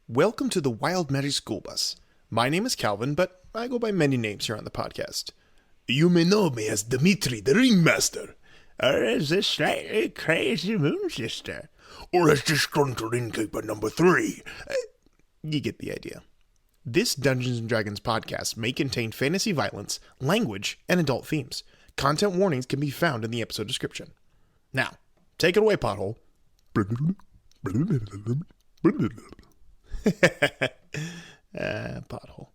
Welcome to the Wild Magic School Bus. My name is Calvin, but I go by many names here on the podcast. You may know me as Dimitri, the Ringmaster, or as the slightly crazy Moon Sister, or as disgruntled innkeeper number 3. You get the idea. This Dungeons & Dragons podcast may contain fantasy violence, language, and adult themes. Content warnings can be found in the episode description. Now, take it away, Pothole. Pothole.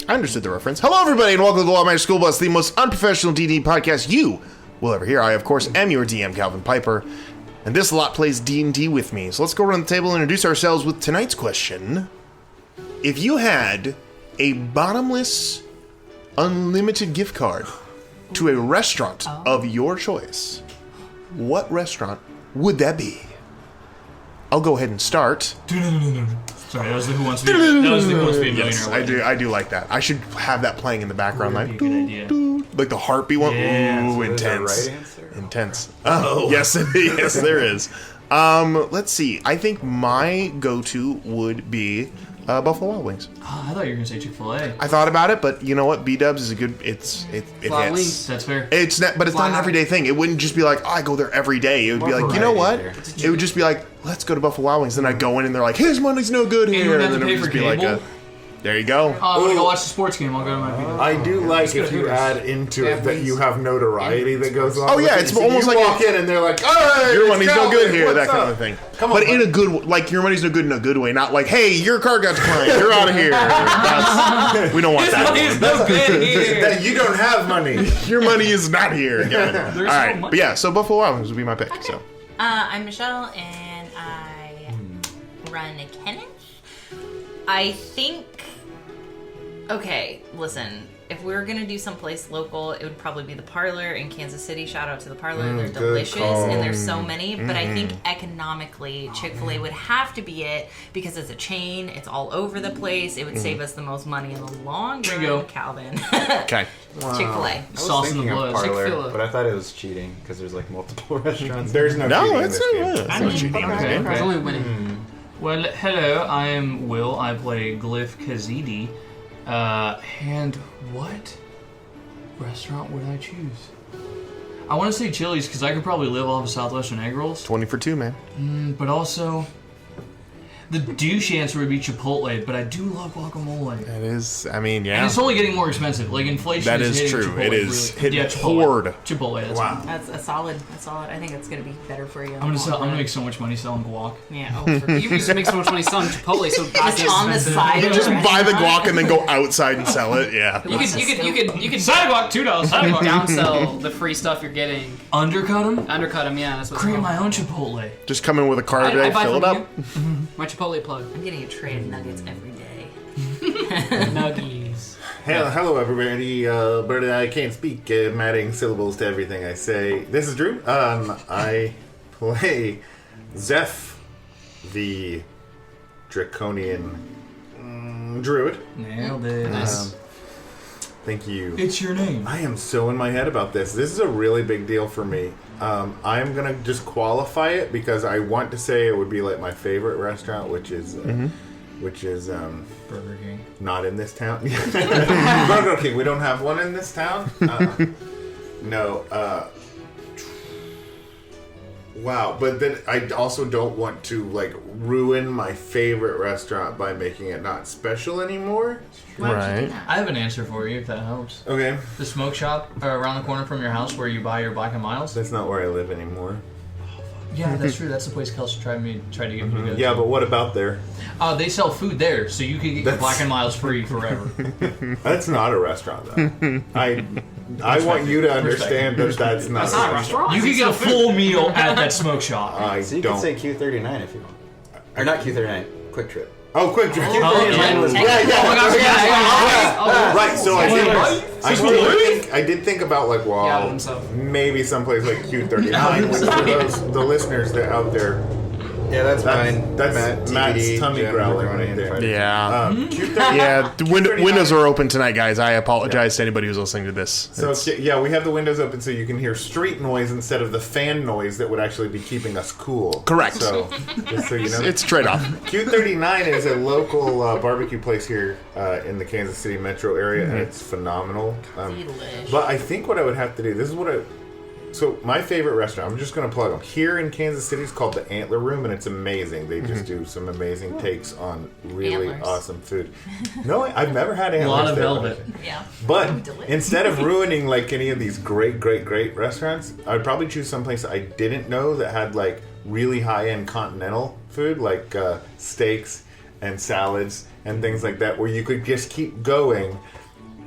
I understood the reference. Hello, everybody, and welcome to the Wild Magic School Bus, the most unprofessional D&D podcast you will ever hear. I, of course, am your DM, Calvin Piper, and this lot plays D&D with me. So let's go around the table and introduce ourselves with tonight's question. If you had a bottomless, unlimited gift card to a restaurant of your choice, what restaurant would that be? I'll go ahead and start. Sorry, that was the Who Wants to Be a Millionaire. Yes, I do like that. I should have that playing in the background, like That'd be a good idea. like the heartbeat one. Yeah, Ooh, so intense, right answer? intense. Oh, yes, there is. Let's see. I think my go-to would be Buffalo Wild Wings. Oh, I thought you were gonna say Chick-fil-A. I thought about it, but you know what? B-Dubs is a good. It Wild hits. Wings. That's fair. It's not, but it's not an everyday thing. It wouldn't just be like, oh, I go there every day. It would be like, you know what? It would just be like, let's go to Buffalo Wild Wings. Then I go in and they're like, his money's no good you here. wouldn't have And to then it pay would for just be like cable? there you go. Oh, I want to go watch the sports game. I'll go to my B-Dubs. I do like if you Hooters. add into it that you have notoriety that goes on. Oh, with yeah, it. it's So almost you like walk in and they're like, "Oh, Your money's no good here," that what's kind up? of thing. Come on, but in buddy. a good, like your money's no good in a good way, not like, hey, your car got declined, you're out of here. We don't want that. Money's no good here. that you don't have money. Your money is not here. All so right, much. but yeah, so Buffalo Wild Wings would be my pick. So I'm Michelle, and I run a Kenneth. I think... Okay, listen. If we were going to do someplace local, it would probably be the Parlor in Kansas City. Shout out to the Parlor. They're good delicious, call. and there's so many. But I think economically, Chick-fil-A would have to be it because it's a chain. It's all over the place. It would save us the most money in the long There run, you go. Calvin. okay, Chick-fil-A. Sauce in the blood. Chick-fil-A. Parlor, but I thought it was cheating because there's like multiple restaurants. There's no no, cheating in it's this not. game. It's not cheating. Okay. There's only winning. Well, hello, I am Will. I play Glyph Kazidi. And what restaurant would I choose? I want to say Chili's because I could probably live off of Southwestern egg rolls. 20 for 2, man. But also, the douche answer would be Chipotle, but I do love guacamole. That is, I mean, And yeah, it's only getting more expensive. Like, inflation that is is hitting true. Chipotle It is really, hitting yeah, Chipotle. hard. Chipotle, that's Wow. That's a solid. I think it's going to be better for you. I'm gonna make so much money selling guac. Yeah. Oh, for You used to make so much money selling Chipotle, so It's goddamn on the expensive. side. of just the buy the restaurant. guac and then go outside and sell it. Yeah, You could Side guac, $2. Side guac. downsell the free stuff you're getting. Undercut them. Undercut them, yeah. That's what's Create called. my own Chipotle. just come in with a card I today, buy fill it from up. you. My Chipotle plug. I'm getting a tray of nuggets every day. Nuggies. Hello, everybody. But I can't speak. I'm adding syllables to everything I say. This is Drew. I play Zeph, the draconian druid. Nailed it. Thank you. It's your name. I am so in my head about this. This is a really big deal for me. I'm gonna just qualify it because I want to say it would be like my favorite restaurant, which is Burger King. not in this town. Burger King. We don't have one in this town. No. Wow. But then I also don't want to like ruin my favorite restaurant by making it not special anymore. Right. I have an answer for you if that helps. Okay. The smoke shop around the corner from your house where you buy your Black and Miles. That's not where I live anymore. Yeah, that's true. That's the place Kelsey tried to get me to go. Yeah, but what about there? They sell food there, so you can get your Black and Miles free forever. That's not a restaurant, though. I want you to understand that that's not That's not a restaurant. You can get a full meal at that smoke shop. I So you don't. can say Q39 if you want. Or not Q39, Quick Trip. Oh, quick drink. Oh, yeah. was- Yeah, yeah. Oh my gosh, yeah. Right, so I did think about like, Yeah, well, himself. maybe someplace like Q39, which for the listeners that out there Yeah, that's mine. That's Matt's TBD, tummy Jim, growling Running right there. Fighter. Yeah. Q30, Yeah, the Q39. windows are open tonight, guys. I apologize to anybody who's listening to this. So It's- yeah, we have the windows open so you can hear street noise instead of the fan noise that would actually be keeping us cool. Correct. So just so you know, it's trade-off. Q39 is a local barbecue place here in the Kansas City metro area, and it's phenomenal. Delish. But I think what I would have to do, this is what I. So my favorite restaurant, I'm just going to plug them here in Kansas City. It's called the Antler Room, and it's amazing. They just do some amazing takes on really Antlers. awesome food. No, I've never had A antlers. lot of there. velvet. Yeah. But Delicious. instead of ruining like any of these great restaurants, I'd probably choose someplace I didn't know that had like really high-end continental food, like steaks and salads and things like that, where you could just keep going.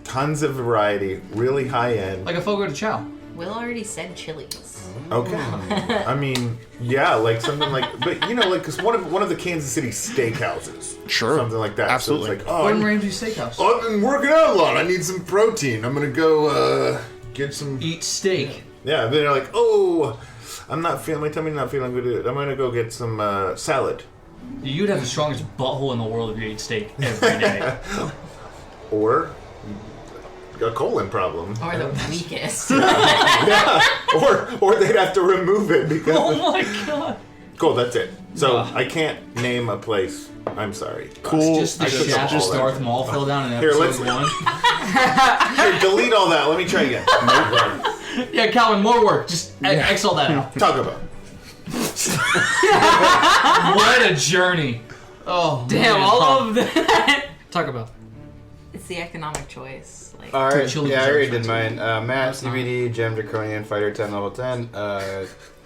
Tons of variety, really high-end. Like a Fogo de Chao. Will already said Chili's. Okay. I mean, yeah, like something like, but you know, like, cause one of the Kansas City steakhouses, Sure. something like that. Absolutely. So it's like, Gordon oh, Ramsay Steakhouse. I've been working out a lot. I need some protein. I'm gonna go get some. Eat steak. Yeah. Then they're like, oh, I'm not feeling. My tummy's not feeling good. I'm gonna go get some salad. You'd have the strongest butthole in the world if you ate steak every day. Or a colon problem. Or the weakest. Yeah. Or they'd have to remove it because. Oh my god. Cool. That's it. So I can't name a place. I'm sorry. Cool. Just the I took shaft all of that. Darth Maul fell down in Here, episode let's- 1. Here, delete all that. Let me try again. Yeah, Calvin, more work. Just X all that out. Talk about. What a journey. Oh, Damn, man. all of that. Talk about. It's the economic choice. Like, All right, Chili yeah, I already desserts. did mine. Matt, That's CBD, Gem, Draconian, Fighter 10, level 10,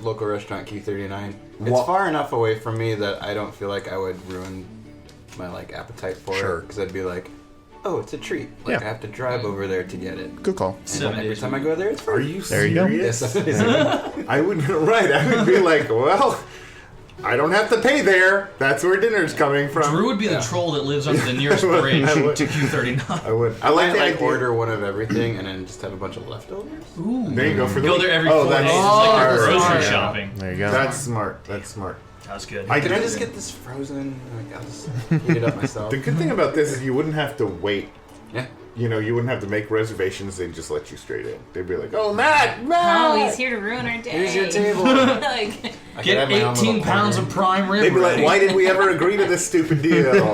local restaurant Q39. It's What- far enough away from me that I don't feel like I would ruin my like appetite for Sure. it, because I'd be like, oh, it's a treat. Like Yeah. I have to drive over there to get it. Good call. And 7 every days. time I go there, it's Are free. you There you go. serious? Yes, it is. I would right. I would be like, well, I don't have to pay there. That's where dinner's coming from. Drew would be the troll that lives under the nearest I bridge would. to Q39. I would. I I like might the like idea. order one of everything and then just have a bunch of leftovers. Ooh. There you go for the Go there every 4 that's days. It's like smart. you're grocery Yeah. shopping. There you go. That's smart. That's smart. That's good. I Can I did- just get this frozen? Like, I'll just heat it up myself. The good thing about this is you wouldn't have to wait. Yeah. You know, you wouldn't have to make reservations. They'd just let you straight in. They'd be like, "Oh, Matt, oh, he's here to ruin our day. Here's your table. Like, I could Get have my own 18 little pounds corner. of prime rib. They'd be like, ready. "Why did we ever agree to this stupid deal?"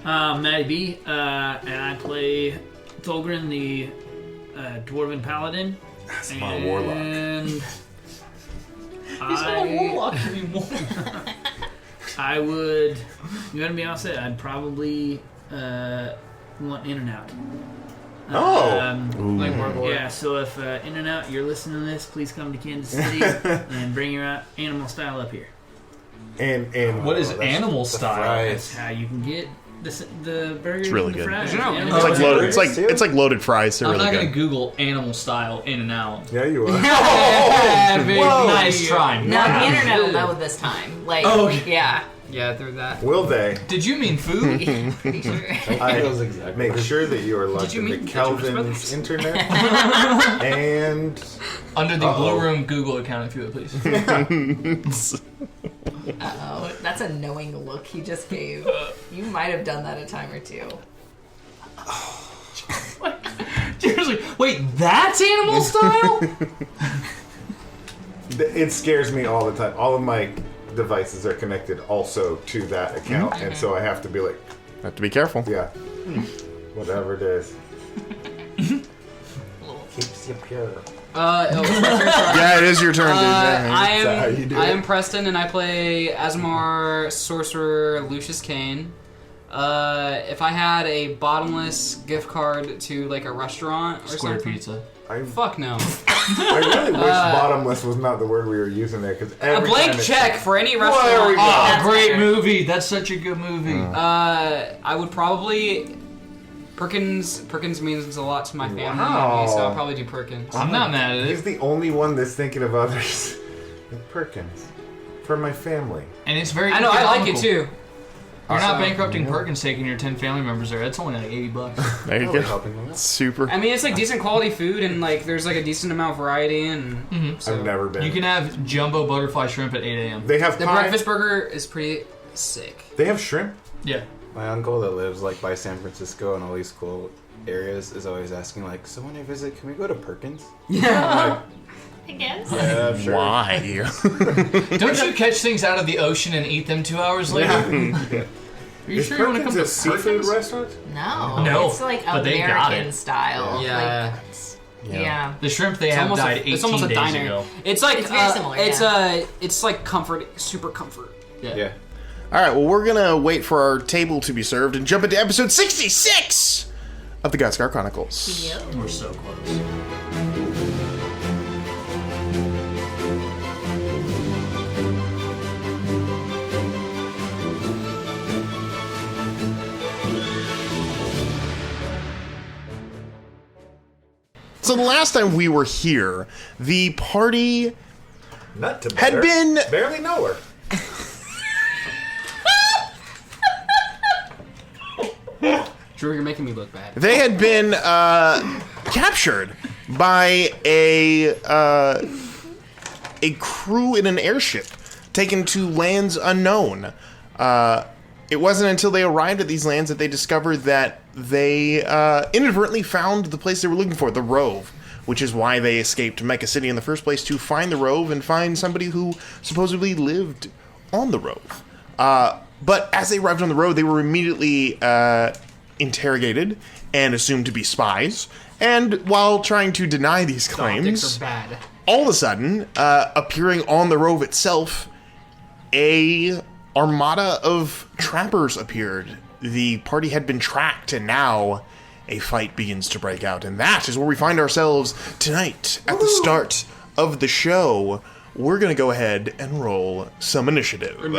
Matty B, and I play Thulgrin, the Dwarven Paladin. That's my warlock. And He's not a warlock anymore. I would, you gotta be honest, I'd probably want In and Out. Oh. Like Marvel. Yeah, so if In and Out, you're listening to this, please come to Kansas City and bring your animal style up here. And What is that's animal the style? fries. That's how you can get the burgers It's really and the good. fries. You know, Animal It's like style. loaded. It's like loaded fries. They're I'm really not good. gonna Google animal style In and Out. yeah, you are. Nice try. no, the internet will know this time. Like, Oh, okay. yeah. Yeah, through that. Will they? Did you mean food? Pretty sure. I Feels exactly. make sure that you are logged you into mean- Calvin's internet and Under the Uh-oh. Blue Room Google account, if you would please. Uh-oh. That's a knowing look he just gave. You might have done that a time or two. Seriously, wait, that's animal style? it scares me all the time. All of my devices are connected also to that account, and so I have to be like, Have to be careful. yeah, whatever it is. Keeps you pure. Oh, it's my turn, sorry. Yeah, it is your turn, dude. Yeah. I Is that how you do I it? am Preston, and I play Asmar Sorcerer Lucius Kane. If I had a bottomless gift card to like a restaurant or Square something, pizza. fuck no. I really wish bottomless was not the word we were using there, because A blank check for any There we restaurant. go. Oh, That's great better. movie. That's such a good movie. I would probably Perkins means a lot to my family, and me, so I'll probably do Perkins. I'm not mad at He's it. the only one that's thinking of others. Perkins. For my family. And it's very I know, I like it economical. too. You're not So- bankrupting Perkins taking your 10 family members there. That's only like $80. There you Probably go. helping them out. Super. I mean, it's like decent quality food, and like there's like a decent amount of variety, and so I've never been. You can have jumbo butterfly shrimp at 8 a.m. They have the pie. breakfast burger is pretty sick. They have shrimp. Yeah. My uncle that lives like by San Francisco and all these cool areas is always asking like, so when I visit, can we go to Perkins? Yeah. I guess. Yeah, sure. Why? Don't you catch things out of the ocean and eat them 2 hours later? Are you Is sure you want to come Perkins to a seafood Perkins? restaurant? No. No, It's like but they got American it. style. Yeah. Like, yeah. The shrimp they It's have almost, died a, 18 it's almost a days diner. ago. It's like It's very similar, it's like comfort, super comfort. Yeah. All right, well, we're going to wait for our table to be served and jump into episode 66 of the Godscar Chronicles. Yo. We're so close. So the last time we were here, the party Nut to Had butter. been- barely know her. Drew, you're making me look bad. they had been captured by a crew in an airship taken to lands unknown. It wasn't until they arrived at these lands that they discovered that they inadvertently found the place they were looking for, the Rove, which is why they escaped Mecha City in the first place, to find the Rove and find somebody who supposedly lived on the Rove. But as they arrived on the road, they were immediately interrogated and assumed to be spies. And while trying to deny these Optics claims, are bad. all of a sudden, appearing on the Rove itself, a armada of trappers appeared. The party had been tracked, and now a fight begins to break out. And that is where we find ourselves tonight at the start of the show. We're going to go ahead and roll some initiative. So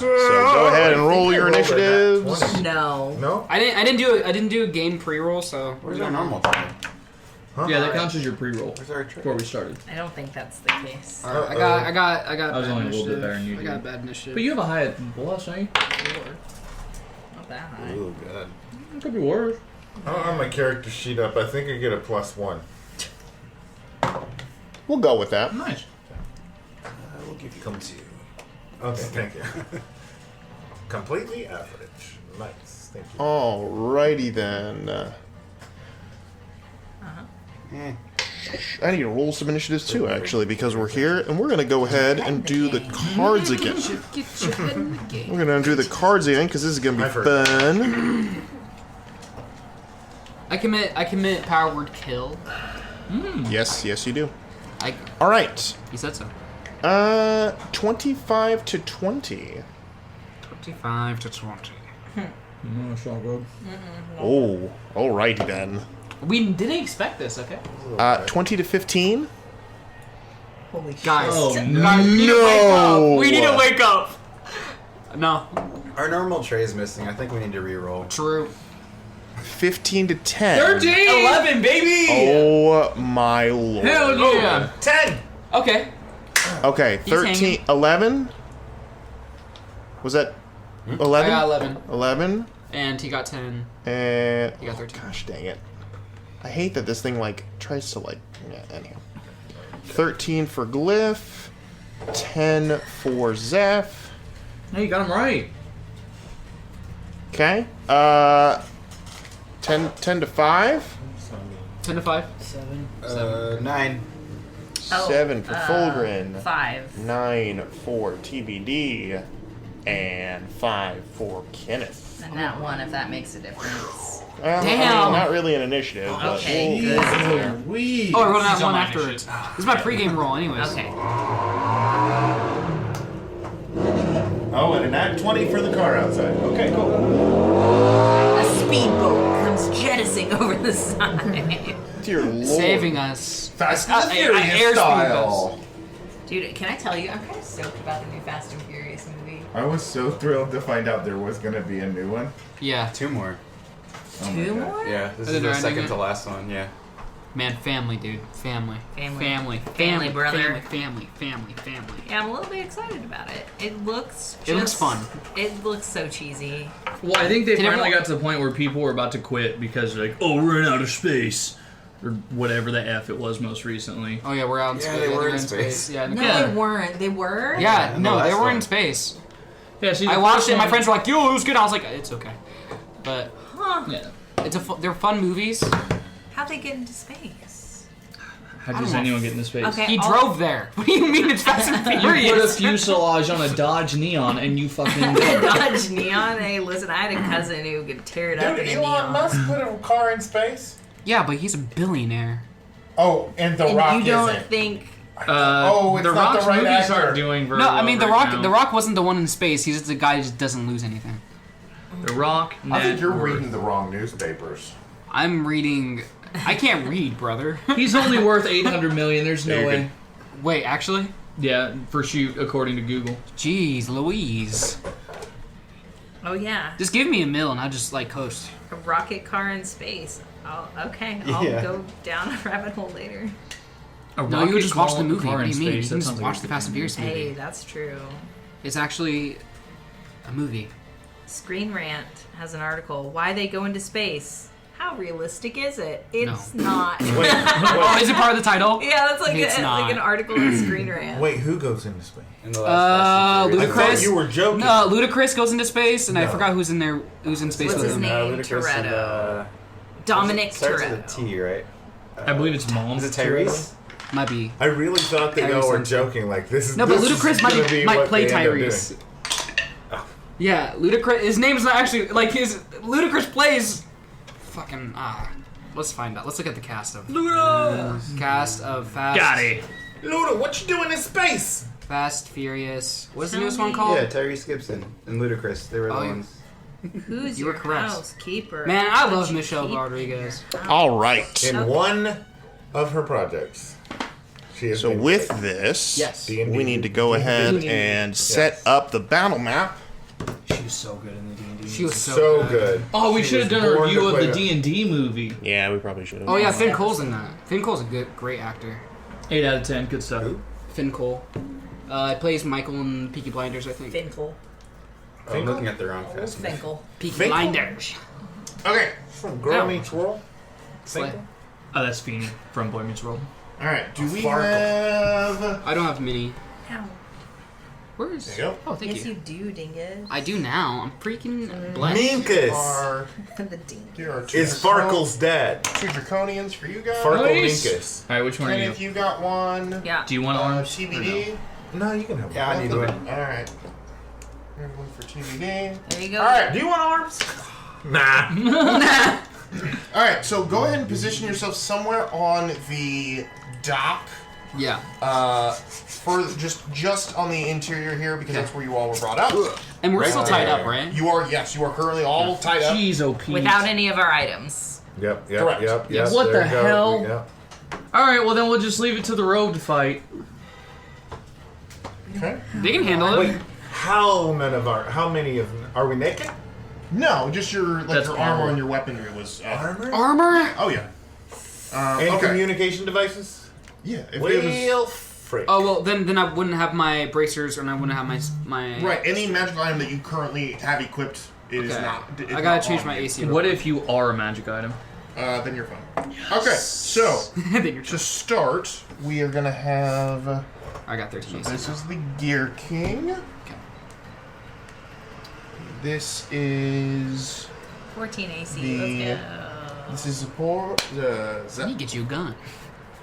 go ahead and roll your initiatives. No. No? I didn't do a game pre-roll, so Where's our normal time? Yeah, that counts as your pre-roll Where's our trick? before we started. I don't think that's the case. All right, I got. I was bad only a little bit initiative. better than you I got did. bad initiative. But you have a high blush, don't you? Not that high. Oh god. It could be worse. I don't have my character sheet up. I think I get a +1. We'll go with that. Nice. I will give you Come to you. Okay, thank you. Completely average. Nice. Thank you. Alrighty then. I need to roll some initiatives too, actually, because we're here, and we're going to go ahead and do the cards again. Get your head in the game. We're going to do the cards again, because this is going to be fun. I commit power word kill. Yes, yes, you do. I. Alright. He said so. 25 to 20. 25 to 20. No, it's not good. Oh, alrighty then. We didn't expect this. Okay. 20 to 15. Holy shit. Guys, Oh, guys, we need to wake up. no. We need to wake up. No, Our normal tray is missing. I think we need to re-roll. true. 15 to 10. 11, baby! Oh my lord. Hell yeah! 10! Okay. Okay, He's 13, hanging. 11? Was that 11? I got 11, 11? and he got 10. And You got 13. gosh dang it. I hate that this thing like tries to like anyhow. 13 for Glyph, 10 for Zeph. Hey, you got him right. Okay. 10 to 5, 10 to 5. 9. Oh, 7 for Fulgrin, 5. 9 for TBD, and 5 for Kenneth. And that one, if that makes a difference. Well, I mean, Damn. not really an initiative. but Okay, we'll- good. Wee! Oh, I rolled He's that on one my afterwards. initiative. This is my pregame roll, anyways. Okay. Oh, and an at 20 for the car outside. Okay, cool. A speedboat comes jettisoning over the side. Dear Lord. Saving us. Fast and the Furious airspeed style. Dude, can I tell you, I'm kind of stoked about the new Fast and Furious movie. I was so thrilled to find out there was going to be a new one. Yeah. 2 more. Oh my Two God. more? Yeah, this Are is they the grinding second it? to last one. Yeah. Man, family, dude. Family. Family, brother. Family. Yeah, I'm a little bit excited about it. It looks fun. It looks so cheesy. Well, I think they Did finally everyone- got to the point where people were about to quit because they're like, oh, we're in outer space. Or whatever the F it was most recently. Oh, yeah, we're out in space. they were in space. Yeah, No, Yeah. they weren't. They were? Yeah, in no, the they last were in one. space. Yeah, see, I watched it, my friends were like, yo, it was good. I was like, it's okay. But Yeah. they're fun movies. How'd they get into space? How I does don't anyone know. get into space? Okay. He I'll- drove there. What do you mean it's Fast and You put a Furious? fuselage on a Dodge Neon and you fucking Dodge Neon. Hey, listen, I had a cousin who could tear it up Dude, in a Elon neon. Musk put a car in space. Yeah, but he's a billionaire. Oh, and The And Rock you don't isn't. think... Oh, it's the not the Rock's right movies actor. aren't doing very No, well I mean, The right Rock. now. The Rock wasn't the one in space. He's just the guy who just doesn't lose anything. The Rock. I think net you're worth. reading the wrong newspapers. I'm reading. I can't read, brother. He's only worth 800 million. There's There no you way. Wait, actually? Yeah, for shoot, according to Google. Jeez, Louise. Oh, yeah. Just give me a mill and I'll just like coast. A rocket car in space. I'll Yeah. go down a rabbit hole later. A No, you would just watch the rocket movie. car What do in you mean? You space, can that just sounds watch like the Fast and Furious movie. Hey, that's true. It's actually a movie. Screen Rant has an article. Why they go into space? How realistic is it? It's not. Wait, Oh, is it part of the title? Yeah, that's like It's like an not. article in Screen Rant. wait, who goes into space? In the last Fast and I Furious. thought Ludacris? you were joking. No, Ludacris goes into space, and I No. forgot who's in there. Who's in space What's with his him? name? Ludacris and, Toretto. Dominic starts Toretto. with a T, right? I believe it's Mom. Is it Tyrese? Might be. I really thought that y'all were Tyrese. joking. Like this is No, but this is Ludacris gonna might be might what play they end up Tyrese. doing. Yeah, Ludacris. His name's not actually like his. Ludacris plays. Fucking Let's find out. Let's look at the cast of. Cast of Fast. Got it. Luda, what you doing in space? Fast Furious. What's the Tell newest one me. called? Yeah, Tyrese Gibson and Ludacris. They were the Oh, yeah. ones. Who's You your were correct. housekeeper? Man, I How'd love you Michelle keep Rodriguez. your house? All right. In Okay. one of her projects, she has So been with this, Yes. D&D. we need to go ahead and set up the battle map. She was so good in the D&D. She was so good. Oh, we She should have was done a born review to of play the that. D&D movie. Yeah, we probably should have. Oh yeah, Finn Cole's in that. Finn Cole's a great actor. 8 out of 10. Good stuff. Who? Finn Cole. He plays Michael in Peaky Blinders, I think. Finkel. Oh, I'm looking at the wrong Old Fast and Furious. Finkel. Peaky Finkel? Blinders. Okay, from Girl Ow. Meets World. Slay. Oh, that's Feeney from Boy Meets World. All right. Do we Farkle. have? I don't have mini. Ow. Where is? There you go. Oh, thank Yes, you. you do, dingus. I do now. I'm freaking blessed. Minkus Are, The dingus. here are two is Farkle's dad. two draconians for you guys. Farkle Nice. Minkus. All right, which one are you? Kenneth, you got one. Yeah. Do you want arms? TBD. No, you can have Yeah, I one. need All one. right. Here's one for TBD. There you go. All right. Do you want arms? Nah. All right. So go ahead and position yourself somewhere on the dock. Yeah. For just on the interior here because that's where you all were brought up. And we're Right still tied there. up, right? You are currently all tied up. Jeez, oh, Pete. Without any of our items. Yep. Correct. Yep. What there the you go. hell? Yep. All right, well then we'll just leave it to the Rove to fight. Okay. They can handle it. Wait, how many of are we naked? No, just your That's your armor. armor and your weaponry was Armor? Armor? Oh yeah. And okay. communication devices? Yeah. If it was, Well, frick. Oh well, then I wouldn't have my bracers, and I wouldn't have my. right. Any magical item that you currently have equipped, it is Okay. not. It's I not gotta change on my you. AC. What if you are a magic item? Then you're fine. Okay. So then you're to start, we are gonna have. I got 13 AC. This is the Gear King. Okay. This is 14 AC. The- Let's go. this is Zapor. I need to get you a gun.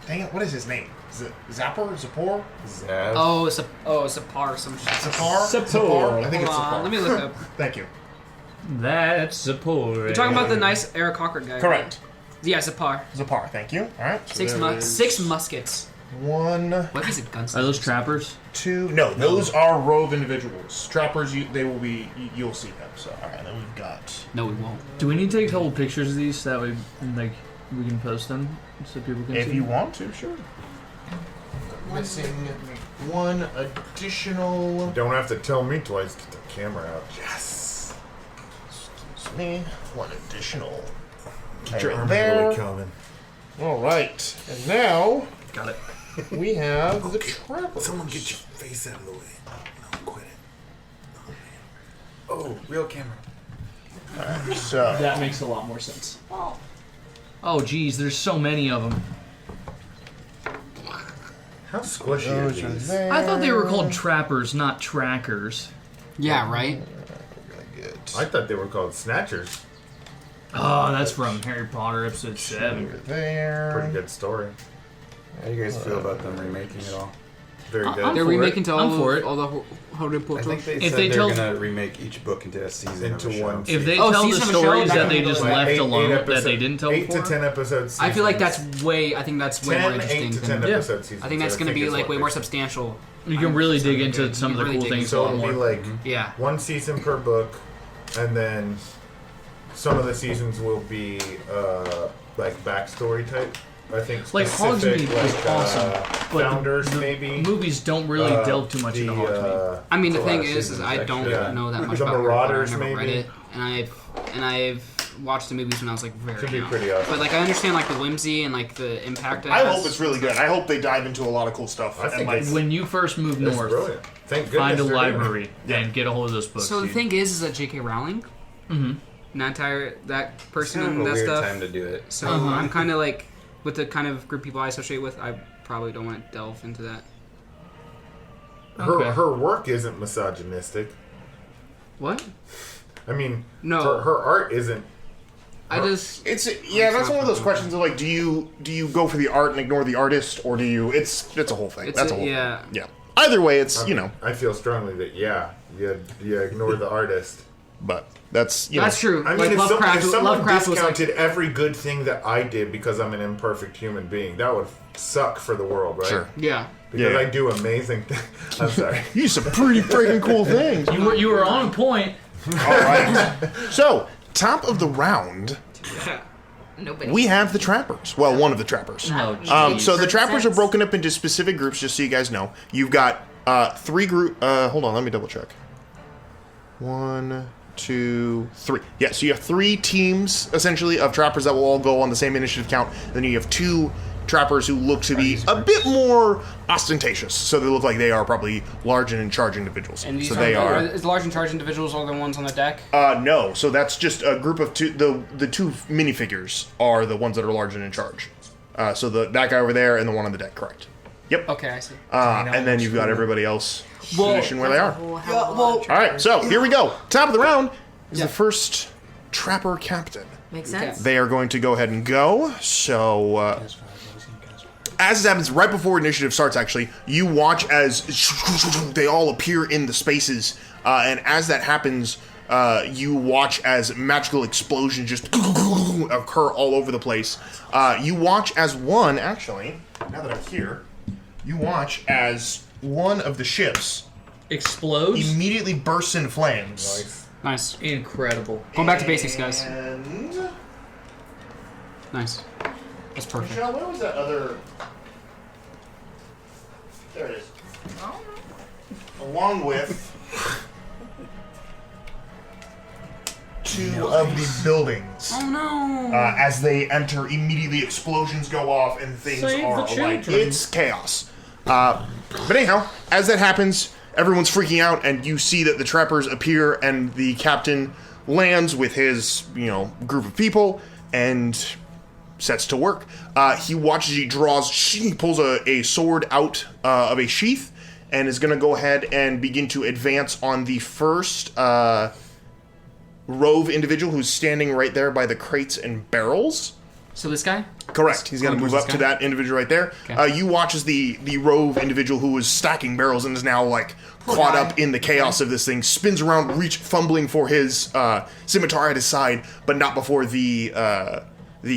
Dang it! What is his name? Zapper? Zapor? Zav. Oh, it's a par some shit. Zapar? Zapor. Zapar? I think Hold it's on, Zapar. let me look up. Thank you. That's support. You're talking about the nice Eric Cocker guy. right? Correct. Yeah, it's a par. Zapar. Thank you. All right. so there is Six muskets. One, What if he's a gunslinger? Are those trappers? two. No, those are Rove individuals. Trappers, they will be. You'll see them. So all right, then we've got. No, we won't. Do we need to take a couple pictures of these so that way, like, we can post them so people can If see? you want to, sure. Missing one additional. Don't have to tell me twice. Get the camera out. Yes. Excuse me. One additional. Get your Right armor there. really coming. All right, and now Got it. we have the trappers. Someone get your face out of the way. No, quit it. Oh, real camera. So That makes a lot more sense. Oh, geez, there's so many of them. How squishy are those are these? there. I thought they were called trappers, not trackers. Yeah, right? Really good. I thought they were called snatchers. Oh, that's from Harry Potter episode 7. Over there. Pretty good story. How do you guys feel about them remaking it all? Very good. I'm They're for it. remaking to I'm all, for it. all the Harry I Potter. think they If said they they're tell- gonna remake each book into a season Into of a show. one If they Oh, tell the season of a show? stories that That they could be just like left alone, that episode- they didn't tell 8 before. to 10 episodes. I feel like that's way. I think that's way more 8 interesting. to 10 Than, Yeah. episode seasons. I think that's going to be is like what way they're more saying. substantial. You can really dig into good. some of the You really cool dig things So a lot it'll be more. like Yeah. one season per book, and then some of the seasons will be like backstory type. I think Like specific, Hogsmeade is awesome, but founders the maybe. movies don't really delve too much into Hogsmeade. I mean, the the thing last is season's I don't actually- yeah. know that much The about Harry Potter. Marauders, I've never read maybe. it, and I've watched the movies when I was like very Should be young. pretty awesome. But like I understand like the whimsy and like the impact. It I has. hope it's really good. I hope they dive into a lot of cool stuff. I think and like, it's- When you first move That's north, brilliant. Thank goodness find a they're doing it. library and get a hold of those books. So the dude. thing is that J.K. Rowling, Mhm. that It's person kind of and a that weird stuff. time to do it. So Uh-huh. I'm kind of like with the kind of group of people I associate with. I probably don't want to delve into that. Okay. Her work isn't misogynistic. What? I mean, No. her art isn't. I just it's that's one of those questions of like, do you go for the art and ignore the artist, or do you? It's a whole thing. it's That's a whole yeah. thing. Yeah. Either way, it's I feel strongly that you ignore the artist. but that's That's true. I mean, like if Lovecraft, someone Lovecraft was like, discounted every good thing that I did because I'm an imperfect human being, that would suck for the world, right? Sure. yeah. Because Yeah. I do amazing things. I'm sorry. You do some pretty freaking cool things. You were on point. All right. So top of the round, Nobody. we have the trappers. Well, one of the trappers. Oh, So the trappers are Sense. broken up into specific groups, just so you guys know. You've got 3 group. Hold on, let me double check. 1, 2, 3. Yeah, so you have 3 teams essentially of trappers that will all go on the same initiative count. Then you have 2 trappers who look to be a bit more ostentatious. So they look like they are probably large and in charge individuals. And these So they are. Is large in charge individuals are the ones on the deck? No, so that's just a group of 2. The 2 minifigures are the ones that are large and in charge. So that guy over there and the one on the deck, correct? Yep. Okay, I see. And then you've got everybody else positioned where they are. All All right, so here we go. Top of the round is the first trapper captain. Makes sense. They are going to go ahead and go. So, as it happens, right before initiative starts, actually, you watch as they all appear in the spaces. And as that happens, you watch as magical explosions just occur all over the place. You watch as one, actually, now that I'm here, you watch as one of the ships Explodes. immediately bursts in flames. Nice. Incredible. Going back to basics, guys. And Nice. That's perfect. Michelle, where was that other? There it is. Along with 2 of the buildings. Oh no. As they enter, immediately explosions go off and things Save are the like children. it's chaos. But anyhow, as that happens, everyone's freaking out, and you see that the trappers appear, and the captain lands with his group of people and sets to work. He watches. He pulls a sword out of a sheath and is going to go ahead and begin to advance on the first Rove individual who's standing right there by the crates and barrels. So this guy? Correct. He's going to move up to that individual right there. Okay. You watch as the Rove individual who was stacking barrels and is now like caught up in the chaos of this thing spins around, fumbling for his scimitar at his side, but not before the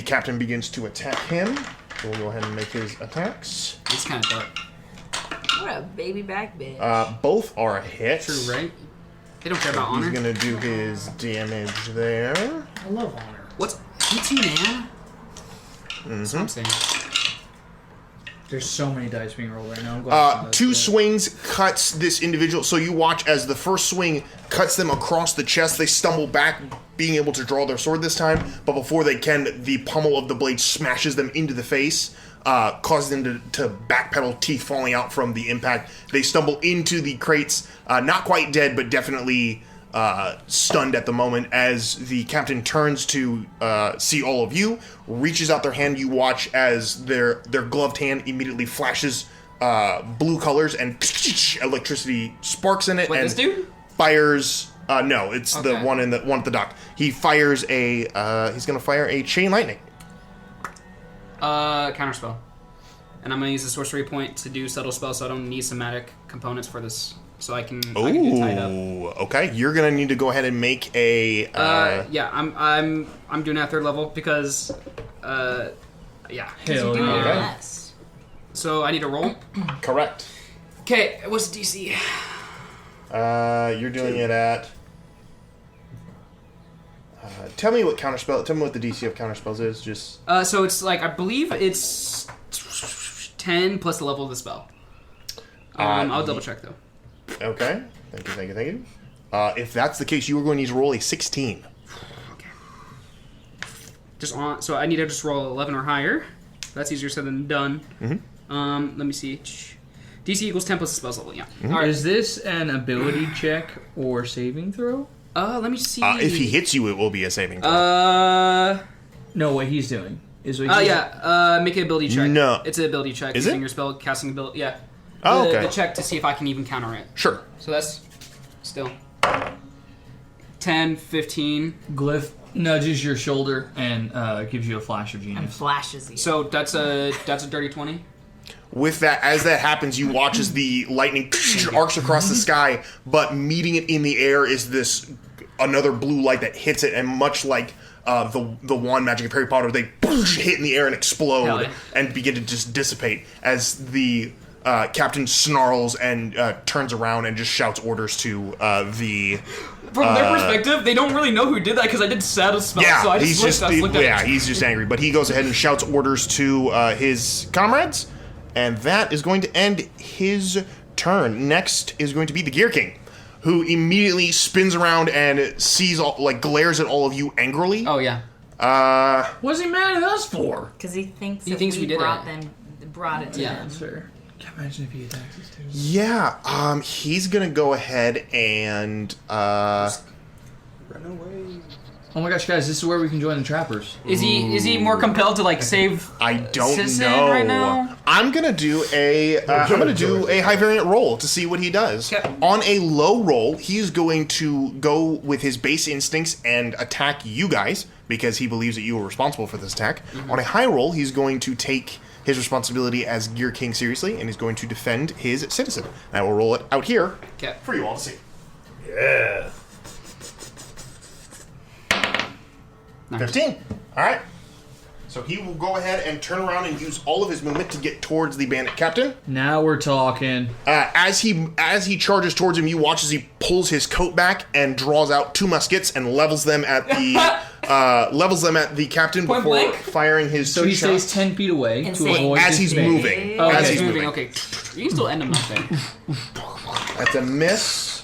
captain begins to attack him. So we'll go ahead and make his attacks. It's kind of dark. What a baby back bitch. Both are a hit. True, right? They don't care about He's honor. going to do his damage there. I love honor. What's hits you, man? That's what I'm saying. There's so many dice being rolled right now. I'm glad Two swings cuts this individual. So you watch as the first swing cuts them across the chest. They stumble back, being able to draw their sword this time. But before they can, the pommel of the blade smashes them into the face, causing them to backpedal, teeth falling out from the impact. They stumble into the crates, not quite dead, but definitely stunned at the moment. As the captain turns to see all of you, reaches out their hand. You watch as their gloved hand immediately flashes blue colors and electricity sparks in it. Wait, and this dude? Fires. No, it's the Okay. one at the dock. He fires he's gonna fire a chain lightning. Counterspell. And I'm gonna use the sorcery point to do subtle spell, so I don't need somatic components for this. So I can get tied up. Ooh, okay. You're gonna need to go ahead and make a. Yeah, I'm doing that 3rd level because, yeah. You're Hell doing yeah. your best. So I need to roll. Correct. Okay, what's the DC? You're doing it at. Tell me what counterspell. Tell me what the DC of counterspells is. Just. So it's like I believe it's 10 plus the level of the spell. I'll double check though. Okay. Thank you. If that's the case, you are going to need to roll a 16. So I need to just roll 11 or higher. That's easier said than done. Mm-hmm. Let me see. DC equals 10 plus the spell's level. Yeah. Mm-hmm. All right. Is this an ability check or saving throw? Let me see. If he hits you, it will be a saving throw. No, what he's doing is what he's Yeah. Make an ability check. No. It's an ability check. Is using it? your spell casting ability. Yeah. Oh, The okay. check to see if I can even counter it. Sure. So that's still 10, 15. Glyph nudges your shoulder and gives you a flash of And genius. flashes you. So that's a dirty 20. With that, as that happens, you watch as the lightning arcs across the sky, but meeting it in the air is this another blue light that hits it, and much like the wand magic of Harry Potter, they hit in the air and Hell explode yeah. and begin to just dissipate as the captain snarls and turns around and just shouts orders to the. From their perspective, they don't really know who did that because I did saddle spell. Yeah, so I he's just looked at it. he's just angry, but he goes ahead and shouts orders to his comrades, and that is going to end his turn. Next is going to be the Gear King, who immediately spins around and sees glares at all of you angrily. Oh yeah. What's he mad at us for? Because he thinks He that thinks we did brought it. brought it to Yeah. him. That's fair. Can't imagine if he attacks us too. Yeah, he's gonna go ahead and Run away. Oh my gosh, guys, this is where we can join the trappers. Is he more compelled to like save? I don't Sisson know. right now? I'm gonna do a high variant roll to see what he does. Okay. On a low roll, he's going to go with his base instincts and attack you guys because he believes that you are responsible for this attack. On a high roll, he's going to take his responsibility as Gear King seriously and he's going to defend his citizen. And I will roll it out here Okay. for you all to see. Yeah. 15. All right. So he will go ahead and turn around and use all of his movement to get towards the bandit captain. Now we're talking. As he charges towards him, you watch as he pulls his coat back and draws out 2 muskets and levels them at the captain Point before blank? firing his. So 2 he shots. stays 10 feet away And to say- avoid As he's disadvantage. moving. Oh, As okay. he's moving. Okay. You can still end him, I think. That's a miss.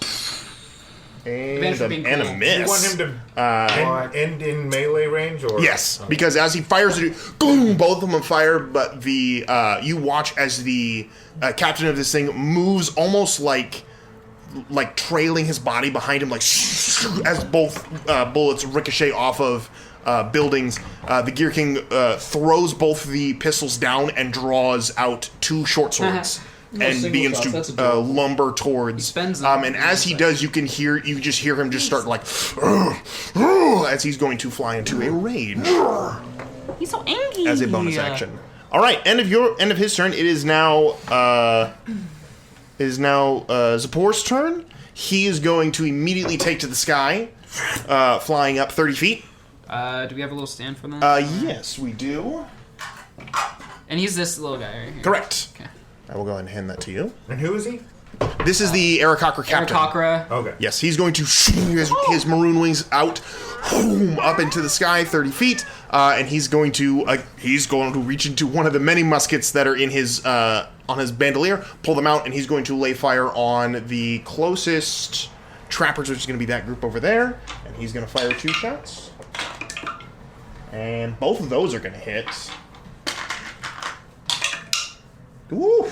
Advantage for being And a cool. miss. You want him to end in melee range, or Yes, because as he fires it, boom, both of them fire. But the you watch as the captain of this thing moves almost like trailing his body behind him, like as both bullets ricochet off of buildings. The Gear King throws both the pistols down and draws out 2 short swords. And single begins shots, that's to adorable. lumber towards. spends them. And as he does, you just hear him just start like as he's going to fly into a rage He's so angry. as a bonus action. All right, end of his turn. It is now Zappor's turn. He is going to immediately take to the sky, flying up 30 feet. Do we have a little stand for that? Yes, we do. And he's this little guy right here. Correct. Okay. I will go ahead and hand that to you. And who is he? This is the Aarakocra captain. Aarakocra. Okay. Yes, he's going to shoot his maroon wings out, up into the sky, 30 feet, and he's going to reach into one of the many muskets that are in his on his bandolier, pull them out, and he's going to lay fire on the closest trappers, which is going to be that group over there, and he's going to fire 2 shots, and both of those are going to hit. Woo!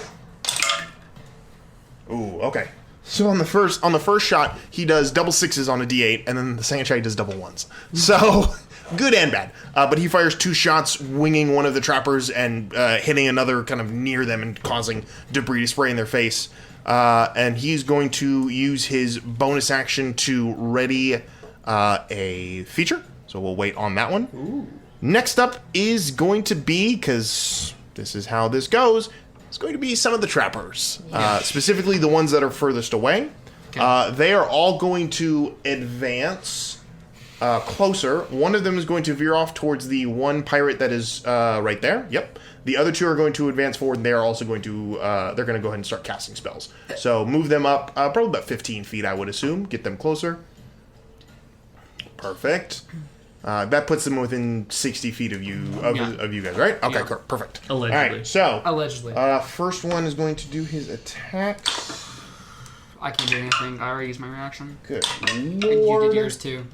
Ooh, okay. So on the first shot, he does double 6s on a d8, and then the second shot he does double 1s. So good and bad. But he fires 2 shots, winging one of the trappers and hitting another kind of near them and causing debris to spray in their face. And he's going to use his bonus action to ready a feature. So we'll wait on that one. Ooh. Next up is going to be, because this is how this goes, it's going to be some of the trappers, specifically the ones that are furthest away. Okay. They are all going to advance closer. One of them is going to veer off towards the one pirate that is right there. Yep. The other 2 are going to advance forward, and they are also going to they're going to go ahead and start casting spells. So move them up probably about 15 feet, I would assume. Get them closer. Perfect. That puts them within 60 feet of you of you guys, right? Okay, Yeah. Perfect. Allegedly. All right, so Allegedly. first one is going to do his attack. I can't do anything. I already used my reaction. Good And you lord. did yours too.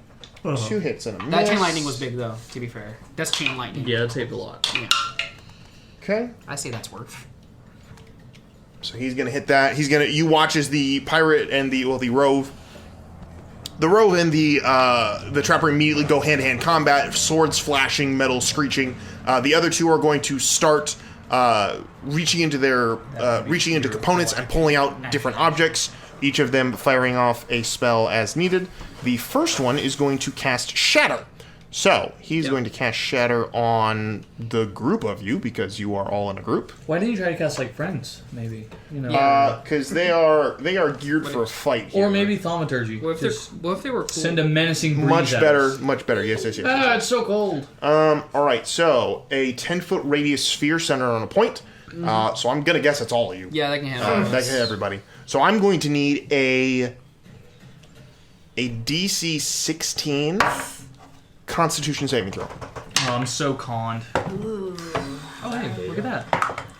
2 hits and a miss. That chain lightning was big though, to be fair. That's chain lightning. Yeah, it saved a lot. Yeah. Okay. I say that's worth. So he's gonna hit that. You watch as the pirate and the Rove. The Rove and the trapper immediately go hand-to-hand combat, swords flashing, metal screeching. The other 2 are going to start reaching into components and pulling out different objects, each of them firing off a spell as needed. The first one is going to cast Shatter. So he's going to cast Shatter on the group of you, because you are all in a group. Why didn't you try to cast like friends? Maybe Because they are geared for a fight here. or maybe thaumaturgy. What if they were cool? Send a menacing breeze Much at better, us. much better. Yes. It's so cold. All right, so a 10-foot radius sphere centered on a point. So I'm gonna guess it's all of you. Yeah, that can handle That can hit everybody. So I'm going to need a DC 16 Constitution saving throw. Oh, I'm so conned. Ooh. Oh, hey, look at that.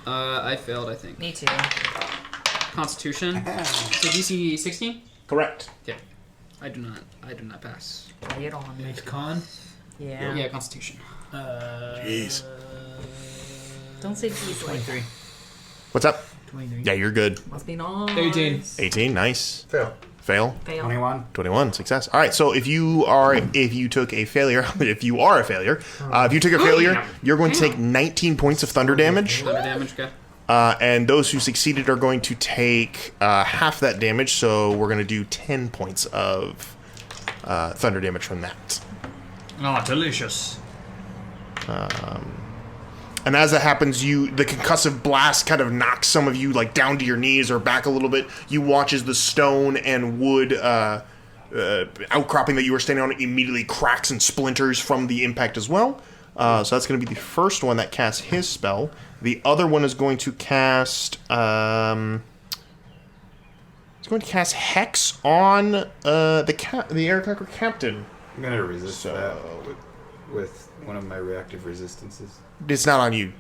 I failed, I think. Me too. Constitution. So DC 16? Correct. Yeah. I do not pass. Lay it on. It's con. Yeah. Yeah, Constitution. Jeez. Don't say please like 23. What's up? 23. Yeah, you're good. Must be nice. 18. 18, nice. Fail. Fail. Fail. 21, success. All right, so if you are a failure, if you took a failure, you're going to take 19 points of thunder damage. Thunder damage, okay. And those who succeeded are going to take half that damage, so we're going to do 10 points of thunder damage from that. Oh, delicious. And as that happens, the concussive blast kind of knocks some of you like down to your knees or back a little bit. You watch as the stone and wood outcropping that you were standing on immediately cracks and splinters from the impact as well. So that's going to be the first one that casts his spell. The other one is going to cast... It's going to cast Hex on the Aarakocra captain. I'm gonna resist that with one of my reactive resistances. It's not on you.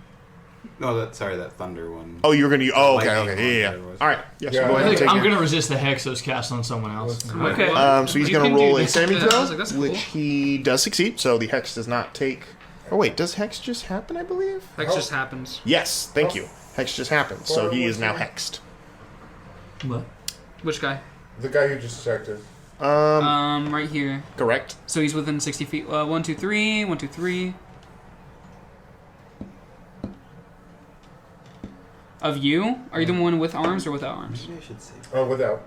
No, that thunder one. Oh, you're going to... Oh, okay, Lightning okay. Yeah. one, whatever it was. All right. Yes, Yeah, go ahead and take I'm it. going to resist the hex that was cast on someone else. Okay. So he's You going can to roll do a this. saving Yeah, I throw, was like, that's cool. which he does succeed. So the hex does not take... Oh, wait. Does hex just happen, I believe? Hex just happens. Yes. Thank you. Hex just happened. So he is now hexed. What? Which guy? The guy who just attacked us. Right here. Correct. So he's within 60 feet. 1, 2, 3. 1, 2, 3. Of you? Are you the one with arms or without arms? Maybe I should say. Oh, without.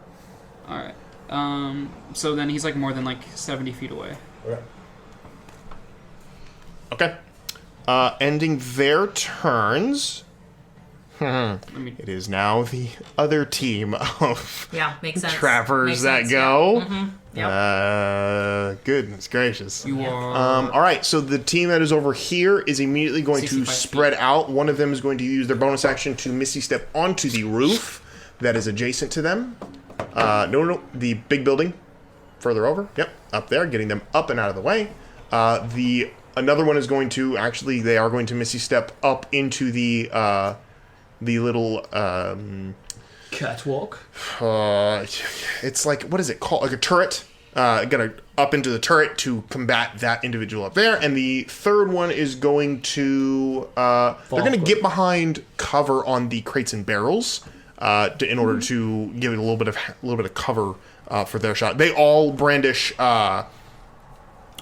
Alright. So then he's like more than like 70 feet away. Okay. Okay. Ending their turns. me- It is now the other team of Yeah, makes sense. trappers Makes that sense, go. Yeah. Mm-hmm. Yep. Goodness gracious. You are. All right, so the team that is over here is immediately going to 65 spread out. One of them is going to use their bonus action to Misty Step onto the roof. that is adjacent to them. No, the big building further over. Yep, up there, getting them up and out of the way. Another one is going to actually. They are going to Misty Step up into the little. Catwalk. It's like, what is it called? Like a turret. Gonna up into the turret to combat that individual up there, and the third one is going to. They're gonna get behind cover on the crates and barrels, in order to give it a little bit of cover for their shot. They all brandish.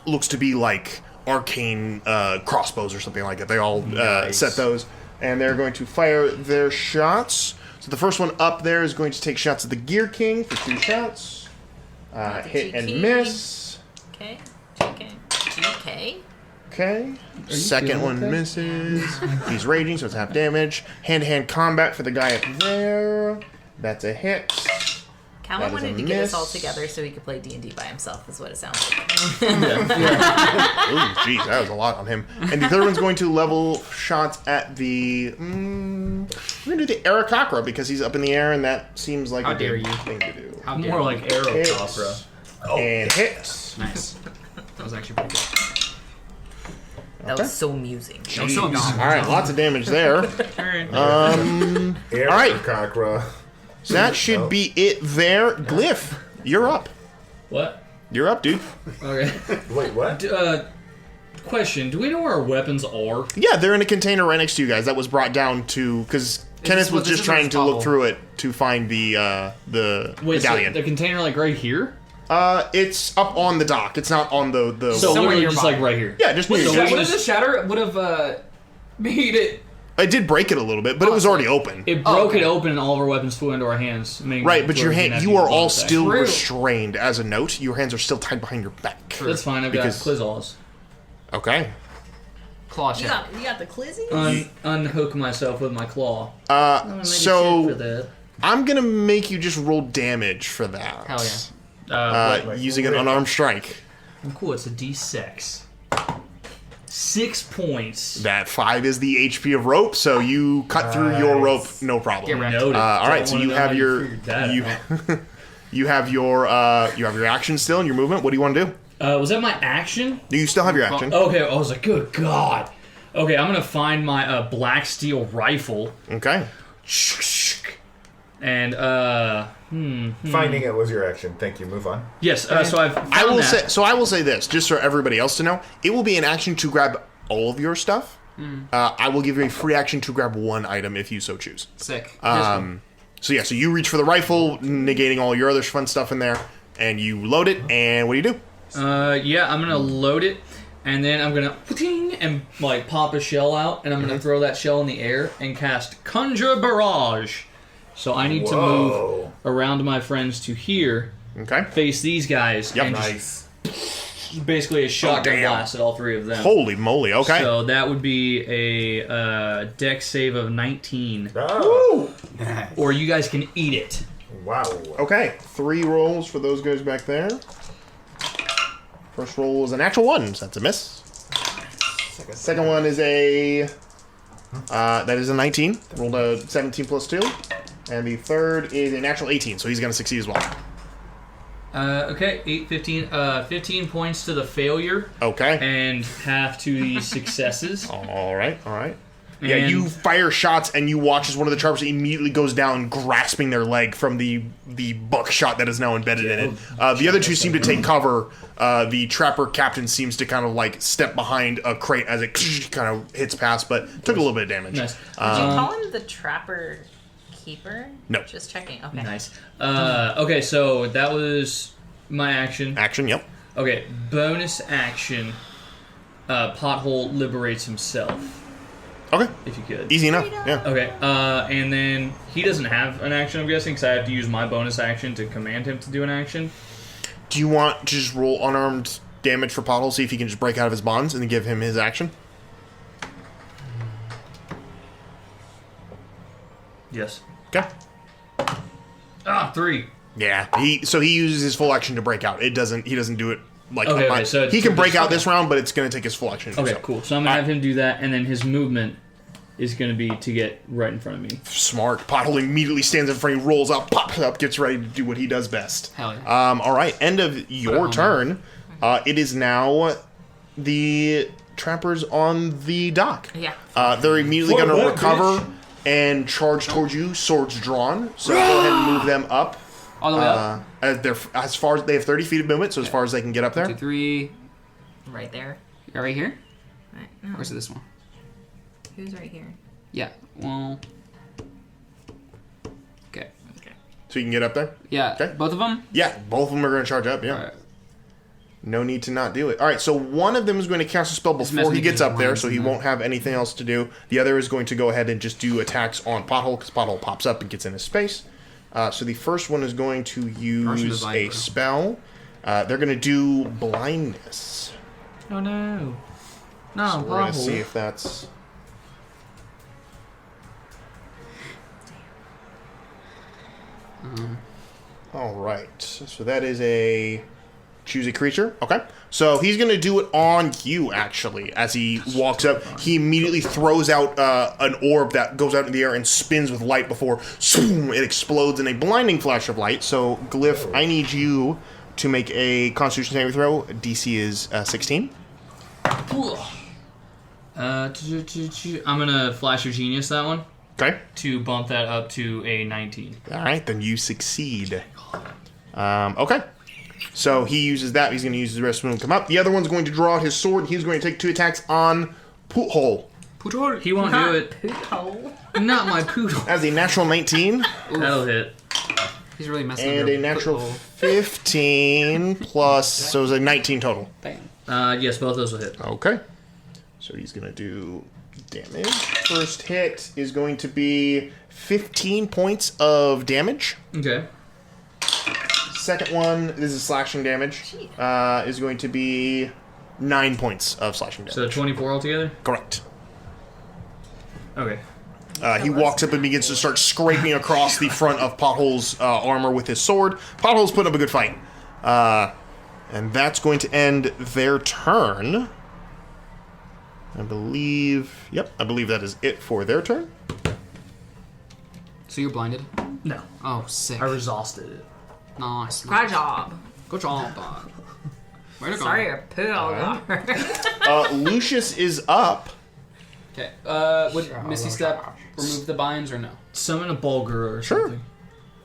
Looks to be like arcane crossbows or something like that. They all set those, and they're going to fire their shots. So the first one up there is going to take shots at the Gear King for 2 shots. Hit and miss. Okay. GK. Okay. Second one misses. He's raging, so it's half damage. Hand-to-hand combat for the guy up there. That's a hit. Calvin wanted to get us all together so he could play D&D by himself, is what it sounds like. Ooh, jeez, that was a lot on him. And the third one's going to level shots at the... we're going to do the Arakakra because he's up in the air, and that seems like How a dare good you. thing to do. How dare More you. like arrow Hits. opera. And hits. Nice. That was actually pretty good. That was so amusing. I'm so amusing. All right, lots of damage there. Alright. Arakakra. So that should be it there. Glyph, you're up. What? You're up, dude. Okay. Wait, what? Question: do we know where our weapons are? Yeah, they're in a container right next to you guys. That was brought down to because Kenneth was just trying to look through it to find the Wait, medallion. so the container like right here? It's up on the dock. It's not on the. So Somewhere literally just nearby. like right here. Yeah, just near So you. we What if just- the shatter would have made it? It did break it a little bit, but it was already open. It broke okay. it open and all of our weapons flew into our hands. Right, but your hand, you are all still True. restrained. As a note, your hands are still tied behind your back. That's fine. I've got Because- Clizzles. Okay. Claw You shot. got the clizzy? Unhook myself with my claw. So I'm gonna make you just roll damage for that. Hell yeah. Using an unarmed strike. Cool. It's a D6. 6 points. That 5 is the HP of rope, so you cut through your rope, no problem. Get wrecked. Noted. All right, Don't so wanna you know have how your figured that you out. you have your action still and your movement. What do you want to do? Was that my action? Do you still have your action? Okay, I was like, good God. Okay, I'm gonna find my black steel rifle. Okay. And Finding it was your action. Thank you. Move on. yes. So I've found I will that. say this, just for everybody else to know. It will be an action to grab all of your stuff. I will give you a free action to grab one item if you so choose. Sick. So yeah, so you reach for the rifle, negating all your other fun stuff in there, and you load it. And what do you do? Yeah, I'm gonna load it, and then I'm gonna ting and like pop a shell out, and I'm gonna throw that shell in the air and cast Conjure Barrage. So I need to move around my friends to here, Okay. face these guys, Yep. and Nice. just basically a shotgun damn. blast at all 3 of them. Holy moly! Okay. So that would be a dex save of 19, Oh. or you guys can eat it. Wow. Okay. 3 rolls for those guys back there. First roll is a natural 1, so that's a miss. Second one is a that is a 19. Rolled a 17 plus 2. And the third is a natural 18, so he's going to succeed as well. Okay, 8, 15, 15 points to the failure, Okay. and half to the successes. All right. Yeah, And- you fire shots, and you watch as one of the trappers immediately goes down, grasping their leg from the buckshot that is now embedded in it. The other 2 seem to take cover. The trapper captain seems to kind of like step behind a crate as it kind of hits past, but took a little bit of damage. Nice. Did you call him the Trapper Keeper? No. Just checking. Okay. Nice. Okay, so that was my action. Action, yep. Okay, bonus action. Pothole liberates himself, Okay, if you could. easy enough. Yeah. Okay, and then he doesn't have an action, I'm guessing, because I have to use my bonus action to command him to do an action. Do you want to just roll unarmed damage for Pothole, see if he can just break out of his bonds, and then give him his action? Yes. Okay. 3. Yeah. He uses his full action to break out. He doesn't do it like Okay, on my- okay, so he can break out okay. this round, but it's going to take his full action. to do Okay, so. cool. So I'm going to have him do that, and then his movement is going to be to get right in front of me. Smart. Pothole immediately stands in front of you, rolls up, pops up, gets ready to do what he does best. Hell yeah. All right, end of your turn. It is now the trappers on the dock. Yeah. They're immediately going to recover and charge towards you, swords drawn. So go ahead and move them up. All the way up. As far as they have 30 feet of movement, so as far as they can get up there. 2, 3. Right there. You're right here? Right. No. Or is it this one? Who's right here? Yeah. Well. Okay. Okay. So you can get up there? Yeah. Okay. Both of them? Yeah, both of them are going to charge up, yeah. Alright. No need to not do it. All right, so one of them is going to cast a spell before he gets up there, so he won't have anything else to do. The other is going to go ahead and just do attacks on Pothole, because Pothole pops up and gets in his space. So the first one is going to use a spell. They're going to do blindness. Oh no. No, So we're going to see if that's... All right, so that is a... Choose a creature. Okay. So he's going to do it on you, actually. As he walks up, he immediately throws out an orb that goes out in the air and spins with light before it explodes in a blinding flash of light. So, Glyph, I need you to make a Constitution saving throw. DC is 16. I'm gonna flash your genius that one Okay. to bump that up to a 19. All right, then you succeed. Okay. So he uses that. He's going to use the rest of them to come up. The other one's going to draw out his sword. He's going to take 2 attacks on Poothole. He won't do it. Poodle. Not my poodle. As a natural 19 That'll hit. He's really messing and up a your natural football. 15 plus, so it's a 19 total. Bam. Yes, both those will hit. Okay. So he's going to do damage. First hit is going to be 15 points of damage. Okay. Second one, this is slashing damage, is going to be 9 points of slashing damage. So 24 altogether? Correct. Okay. He walks up and begins to start scraping across the front of Pothole's armor with his sword. Pothole's putting up a good fight. And that's going to end their turn. I believe... Yep, I believe that is it for their turn. So you're blinded? No. Oh, sick. I exhausted it. Nice. Good job. Good job, bud. Way to go. Sorry, a poodle. Lucius is up. Okay. Would Misty Step remove the binds or no? Summon a Bulgur or Sure.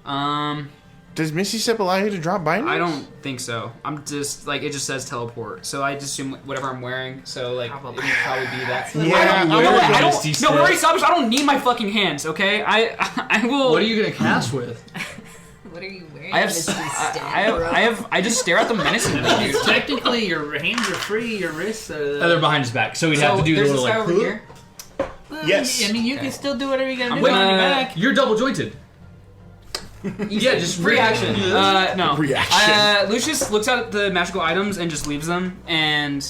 something. Does Misty Step allow you to drop bindings? I don't think so. I'm just like it just says teleport, so I just assume whatever I'm wearing. So like it would probably be that. Yeah, I don't. Misty No, Step? we already established. I don't need my fucking hands. Okay, I will. What are you gonna cast with? What are you wearing? I have. Misty Step? I just stare at them menacingly. dude. Technically, your hands are free, your wrists are... They're behind his back, so we'd have to do the there's little this guy like. over here. Yes. I mean, you can still do whatever you gotta I'm do on your gonna- back. You're double jointed. Yeah, just Reaction. No. Reaction. Lucius looks at the magical items and just leaves them, and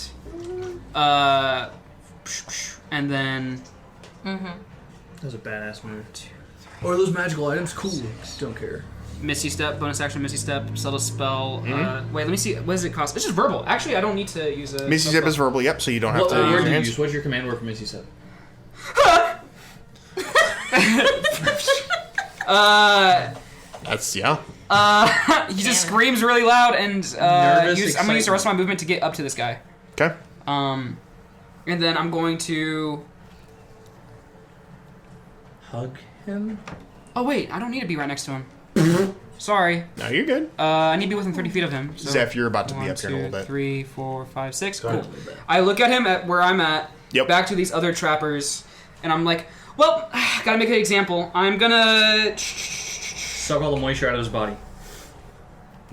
then That was a badass move. Or those magical items, cool. Don't care. Misty Step, bonus action, Misty Step, subtle spell. Wait, let me see. What does it cost? It's just verbal. Actually, I don't need to use a. Misty Step is verbal, yep, so you don't have What to word use do your you hands. use? What's your command word for Misty Step? That's, yeah. He just screams really loud, and Nervous I'm gonna use the rest of excitement. my movement to get up to this guy. Okay. And then I'm going to. Hug him? Oh wait, I don't need to be right next to him. Sorry. No, you're good. I need to be within 30 feet of him. So Zeph, you're about to be 1, up here in a 2, little bit. 3, 4, 5, 6. Sorry. Cool. I look at him at where I'm at. Yep. Back to these other trappers, and I'm like, well, gotta make an example. I'm gonna. Suck all the moisture out of his body.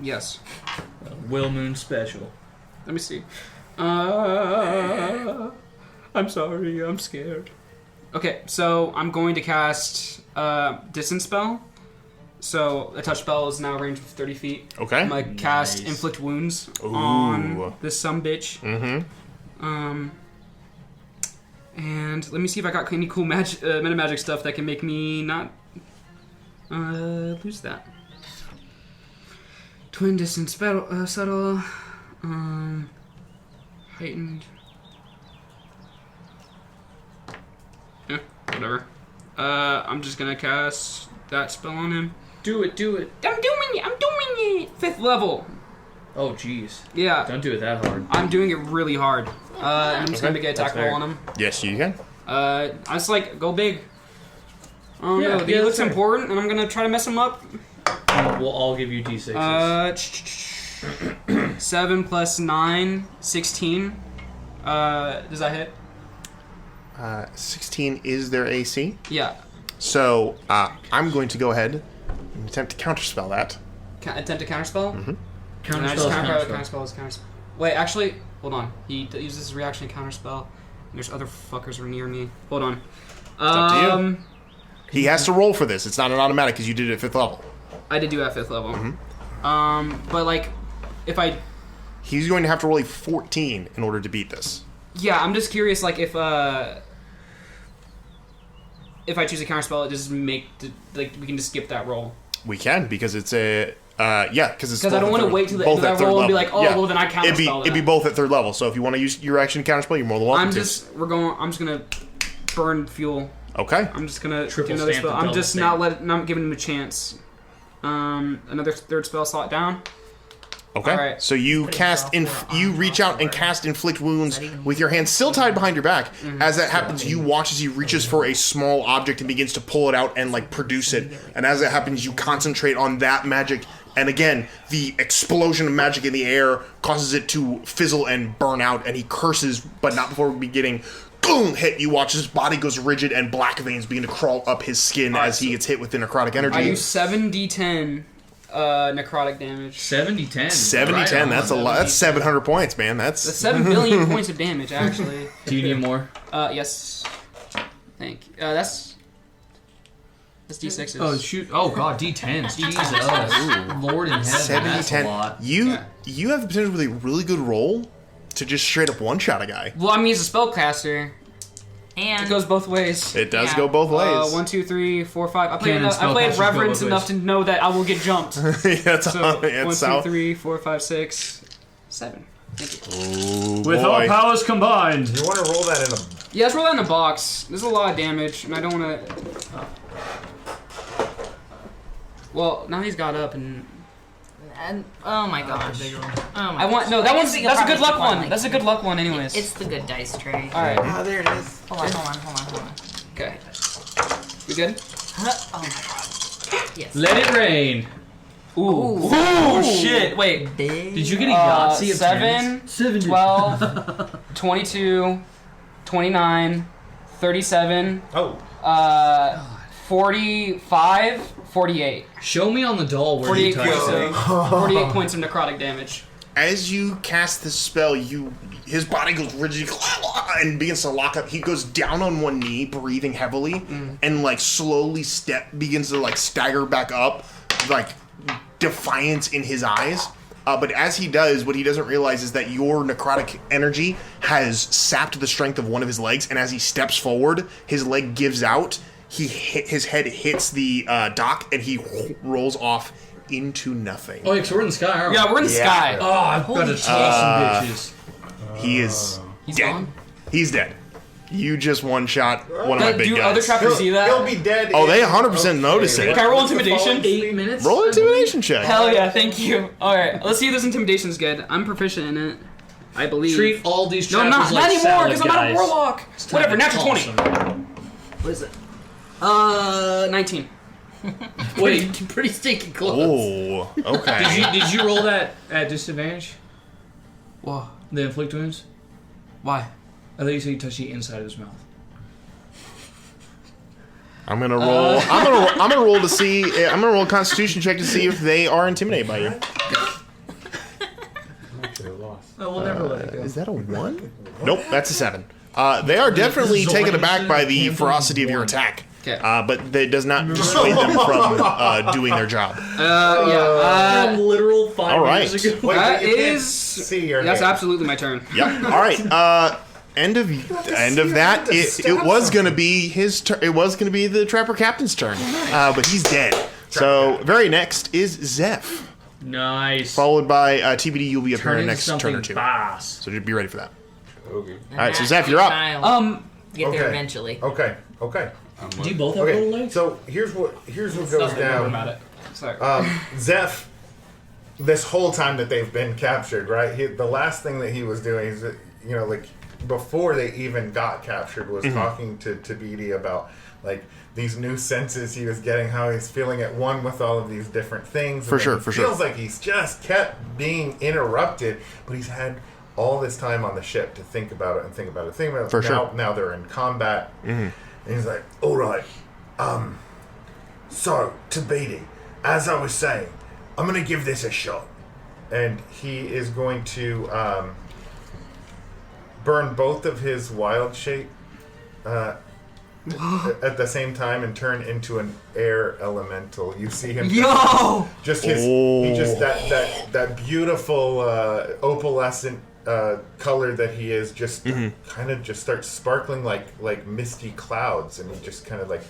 Yes. Will Moon special. Let me see. I'm sorry. I'm scared. Okay, so I'm going to cast Distance Spell. So a touch spell is now a range of 30 feet. Okay. I'm gonna cast Nice. Inflict Wounds Ooh. on this sumbitch. Mm-hmm. And let me see if I got any cool meta magic stuff that can make me not lose that. Twin distance spell, subtle, heightened. Yeah. whatever. I'm just gonna cast that spell on him. Do it. I'm doing it! 5th level. Oh, jeez. Yeah. Don't do it that hard. I'm doing it really hard. And I'm just gonna make an attack That's roll on him. Yes, you can. I was like, go big. Oh Yeah, no, he yeah, looks that's fair. important, and I'm gonna try to mess him up. We'll all give you D6s. 7 plus 9, 16. Does that hit? 16 is their AC. Yeah. So I'm going to go ahead and attempt to counterspell that. Attempt to counterspell? Mm-hmm. Can I just Counterspell. counterspell is counterspell? Wait, actually, hold on. He uses his reaction to counterspell. There's other fuckers who are near me. Hold on. up to you. He has to roll for this. It's not an automatic because you did it at 5th level. I did do it at 5th level. But like, if I... He's going to have to roll a 14 in order to beat this. Yeah, I'm just curious, like, if I choose a counterspell, it just we can just skip that roll. We can, because it's a... because I don't want to wait till the end of that roll and be like, oh, well, then I counterspell It'd be both at 3rd level, so if you want to use your action to counterspell, you're more than welcome I'm to. just gonna burn fuel. Okay. I'm just gonna Triple do another stamp spell. and I'm just double not giving him a chance. Another 3rd spell slot down. Okay. Alright. So you you reach out and cast inflict wounds with your hand still tied behind your back. As that happens, you watch as he reaches for a small object and begins to pull it out and like produce it. And as that happens, you concentrate on that magic. And again, the explosion of magic in the air causes it to fizzle and burn out. And he curses, but not before beginning. Boom! Hit. You watch his body goes rigid and black veins begin to crawl up his skin as he gets hit with the necrotic energy. I use 7d10 necrotic damage. 70-10. 70-10. That's a lot. That's 700 points, man. That's That's 7 billion points of damage, actually. Do you need more? Yes. Thank you. That's d6s. Oh, shoot. Oh, God. D10s. Jesus. Lord in heaven. 70, That's 10. a lot. You have the potential with a really good roll to just straight up one-shot a guy. Well, I mean, he's a spellcaster. And It goes both ways. It does Yeah. go both ways. 1, 2, 3, 4, 5. I Canon played spellcasters go Reverence both enough ways. to know that I will get jumped. Yeah, it's So, on. 1, It's 2, out. 3, 4, 5, 6, 7. Thank you. Ooh, With boy. our powers combined. You want to roll that in a... Yeah, let's roll that in a box. There's a lot of damage, and I don't want to... Well, now he's got up, and... oh my gosh. Oh my I want... No, I that guess one's... we could That's a probably good luck pick one, one. like- That's a good luck one anyways. It's the good dice tray. Alright. Ah, there it is. Hold on. Okay. We good? Oh my god. Yes. Let it rain. Ooh. Ooh. Shit. Wait. Big. Did you get a Yahtzee of 7, 10s? 12, 22, 29, 37, Oh. 45, 48. Show me on the doll where 48 you touched points, it. 48 points of necrotic damage. As you cast this spell, his body goes rigid and begins to lock up. He goes down on one knee, breathing heavily, and like slowly begins to like stagger back up, like defiance in his eyes. But as he does, what he doesn't realize is that your necrotic energy has sapped the strength of one of his legs, and as he steps forward, his leg gives out. His head hits the dock, and he rolls off into nothing. Oh, yeah, 'cause we're in the sky, aren't we? Yeah, we're in the sky. Oh, I've got to toss some bitches. He is He's dead. gone? He's dead. You just one-shot one of my big Do guys. other trappers see that? He'll be dead. Oh, in- they 100% notice it. Can I roll intimidation? 8 minutes? Roll an intimidation check. Hell yeah, thank you. Alright, let's see if this intimidation's good. I'm proficient in it. I believe. Treat all these No, I'm trappers not. like Not anymore, salad because I'm not a guys. warlock. It's time Whatever, to natural toss 20. them. What is it? 19. Wait, Pretty stinking close. Oh, okay. did you roll that at disadvantage? Whoa. The inflict wounds? Why? I thought you said you touched the inside of his mouth. I'm gonna roll. I'm gonna roll to see. I'm gonna roll a Constitution check to see if they are intimidated by you. Oh, we'll never let it go. Is that a 1? Nope, that's a 7. They are definitely taken aback by the ferocity of your attack. Okay. But that does not dissuade them from doing their job. Yeah. literal 5 all right. years ago. Wait, That but you can't is. see your That's hand. absolutely my turn. Yep. All right. End of that. It was gonna be his turn. It was gonna be the Trapper Captain's turn. But he's dead. So very next is Zeph, Nice. followed by TBD. You'll be up here Turn in the into next something turn or two. boss. So just be ready for that. Okay. All right. So Zeph, you're up. I'll get there Okay. eventually. Okay. Do you both have little Okay, legs? so here's what goes Nothing down. about it. Sorry. Zeph, this whole time that they've been captured, right? The last thing that he was doing is, like before they even got captured, was talking to Tabidi about like these new senses he was getting, how he's feeling at one with all of these different things. For sure. Feels like he's just kept being interrupted, but he's had all this time on the ship to think about it and think about it. For sure. Now they're in combat, and he's like, "All right, so Tabidi, as I was saying, I'm gonna give this a shot," and he is going to burn both of his wild shape at the same time and turn into an air elemental. You see him just that beautiful opalescent color that he is just kind of just starts sparkling like misty clouds, and he just kind of like,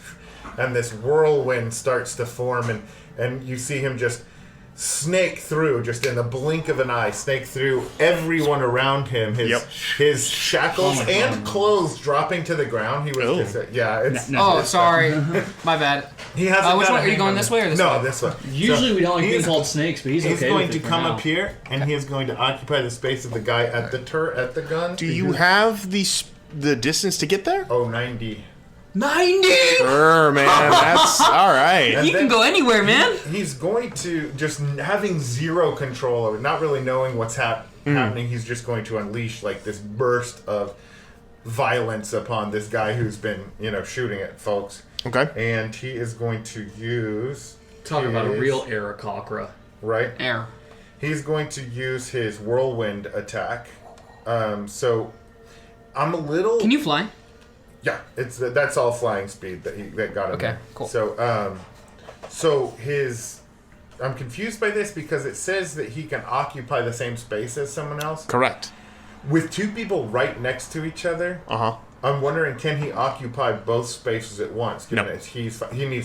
and this whirlwind starts to form, and you see him just snake through, just in the blink of an eye, snake through everyone around him. His shackles and clothes dropping to the ground. He was Sorry, my bad. He hasn't. Which got one a are you hang going on this it. way or this no, way? this way. Usually we don't like being he's- called snakes, but he's He's okay going with to it for come now. up here, and he is going to occupy the space of the guy at the at the gun. Do you have the distance to get there? 90. 90! Sure, man. That's all right. And You can then go anywhere, man. He's going to, just having zero control over, not really knowing what's happening, he's just going to unleash like this burst of violence upon this guy who's been, shooting at folks. Okay. And he is going to use... Talk about a his- real Aarakocra. Right? Air. He's going to use his whirlwind attack. So I'm a little... Can you fly? Yeah, that's all flying speed that got him. Okay, there. cool. So his... I'm confused by this because it says that he can occupy the same space as someone else. Correct. With two people right next to each other, I'm wondering, can he occupy both spaces at once? No. He needs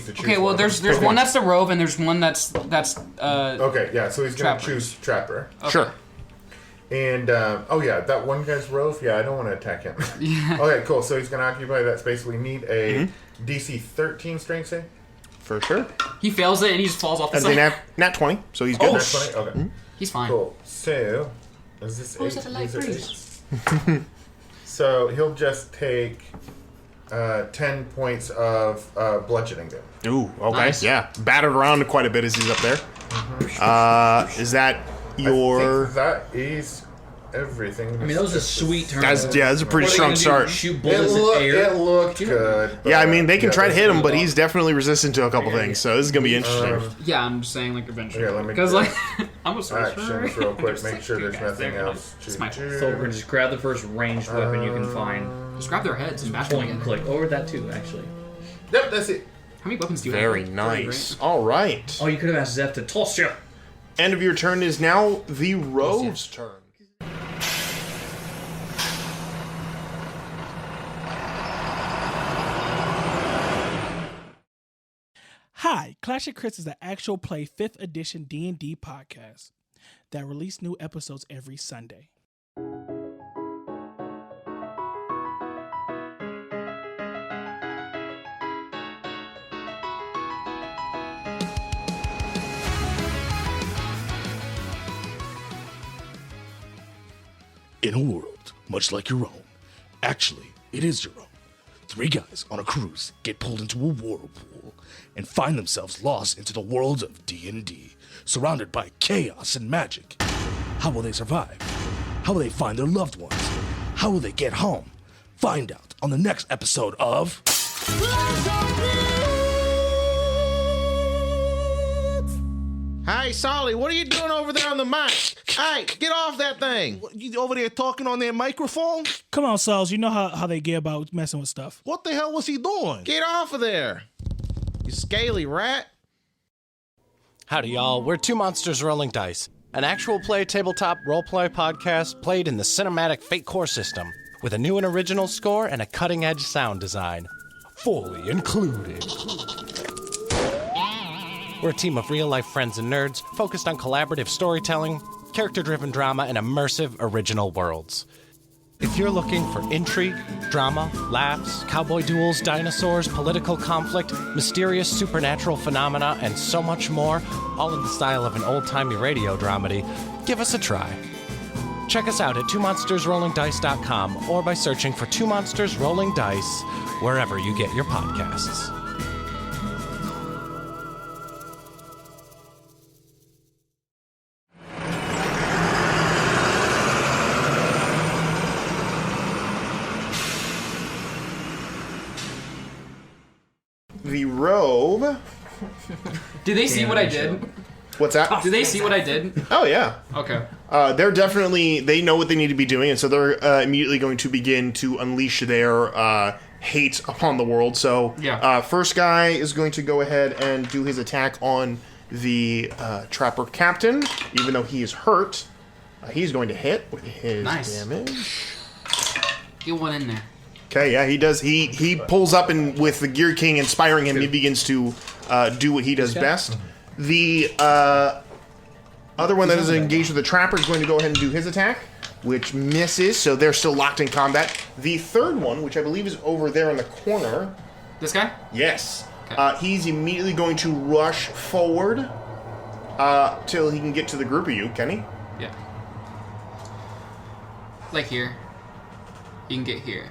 to choose. Okay, well, one. there's one that's the Rove, and there's one that's Okay, yeah, so he's going to Trapper. choose Trapper. Sure. And, that one guy's Rove, I don't want to attack him. Yeah. Okay, cool, so he's going to occupy that space. We need a DC 13 strength save. For sure. He fails it, and he just falls off the And then side. nat 20, so he's good. Oh, that's 20? Okay. He's fine. Cool. So, is this is 8? that a light These are breeze? 8s. So, he'll just take 10 points of bludgeoning damage. Ooh, okay. Nice. Yeah. Battered around quite a bit as he's up there. Is that I your... think that is everything. I mean, that was a sweet turn. That's a pretty What are strong you gonna do, start. Shoot It, bullets in air? looked good. Yeah, I mean, they can try to hit him, but that's he's definitely resistant to a couple things, so this is going to be interesting. Yeah, I'm just saying, like, eventually. Okay, let me Because, do like, I'm a sorcerer. actions real quick. Just, Make like, sure two there's guys nothing there. else. It's my to So we're do. gonna just grab the first ranged weapon you can find. Just grab their heads and bash them Point and together. click. Or that too, actually. Yep, that's it. How many weapons do you Very have? nice. All right. Oh, you could have asked Zeph to toss you. End of your turn is now the Rove's turn. Hi, Clash of Crits is an actual play 5th edition D&D podcast that release new episodes every Sunday. In a world much like your own, actually, it is your own. 3 guys on a cruise get pulled into a whirlpool and find themselves lost into the world of D&D, surrounded by chaos and magic. How will they survive? How will they find their loved ones? How will they get home? Find out on the next episode of... Hey, Solly, what are you doing over there on the mic? Hey, get off that thing. You over there talking on their microphone? Come on, Sauls, you know how they get about messing with stuff. What the hell was he doing? Get off of there. You scaly rat. Howdy, y'all. We're Two Monsters Rolling Dice, an actual play tabletop roleplay podcast played in the cinematic Fate Core system, with a new and original score and a cutting-edge sound design. Fully included. We're a team of real-life friends and nerds focused on collaborative storytelling, character-driven drama, and immersive original worlds. If you're looking for intrigue, drama, laughs, cowboy duels, dinosaurs, political conflict, mysterious supernatural phenomena, and so much more, all in the style of an old-timey radio dramedy, give us a try. Check us out at twomonstersrollingdice.com or by searching for Two Monsters Rolling Dice wherever you get your podcasts. The Rove. Do they see what I did? What's that? Do they see what I did? Oh, yeah. Okay. They're definitely, they know what they need to be doing, and so they're immediately going to begin to unleash their hate upon the world. So, first guy is going to go ahead and do his attack on the Trapper Captain, even though he is hurt. He's going to hit with his damage. Get one in there. Okay, yeah, he does. He pulls up and with the Gear King inspiring him, he begins to do what he does best. The other one that is engaged with the Trapper is going to go ahead and do his attack, which misses, so they're still locked in combat. The third one, which I believe is over there in the corner. This guy? Yes. Okay. He's immediately going to rush forward till he can get to the group of you, Kenny. Yeah. Like here. You can get here.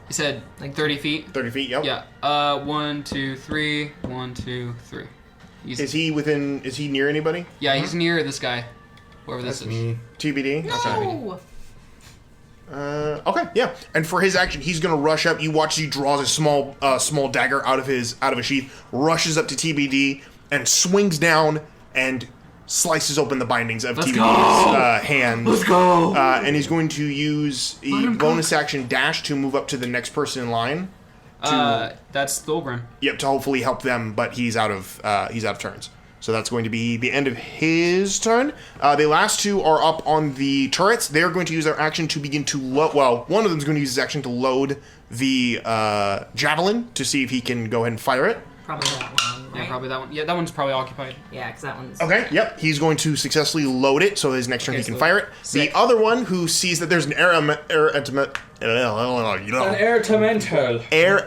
He said like 30 feet? 30 feet, yep. Yeah. 1, 2, 3. 1, 2, 3. Is he near anybody? Yeah, he's near this guy. Whoever this is. Me. TBD? No! Okay, yeah. And for his action, he's going to rush up. You watch as he draws a small dagger out of his sheath, rushes up to TBD, and swings down and slices open the bindings of TBD's hand. Let's go! And he's going to use a bonus action dash to move up to the next person in line. That's Thulgrim. Yep, to hopefully help them, but he's out of turns. So that's going to be the end of his turn. The last two are up on the turrets. They're going to use their action to begin to one of them is going to use his action to load the javelin to see if he can go ahead and fire it. Probably that one, right? Yeah, probably that one. Yeah, that one's probably occupied. Yeah, because that one's... Okay, yep. He's going to successfully load it, so his next turn he can fire it. Sick. The other one, who sees that there's an air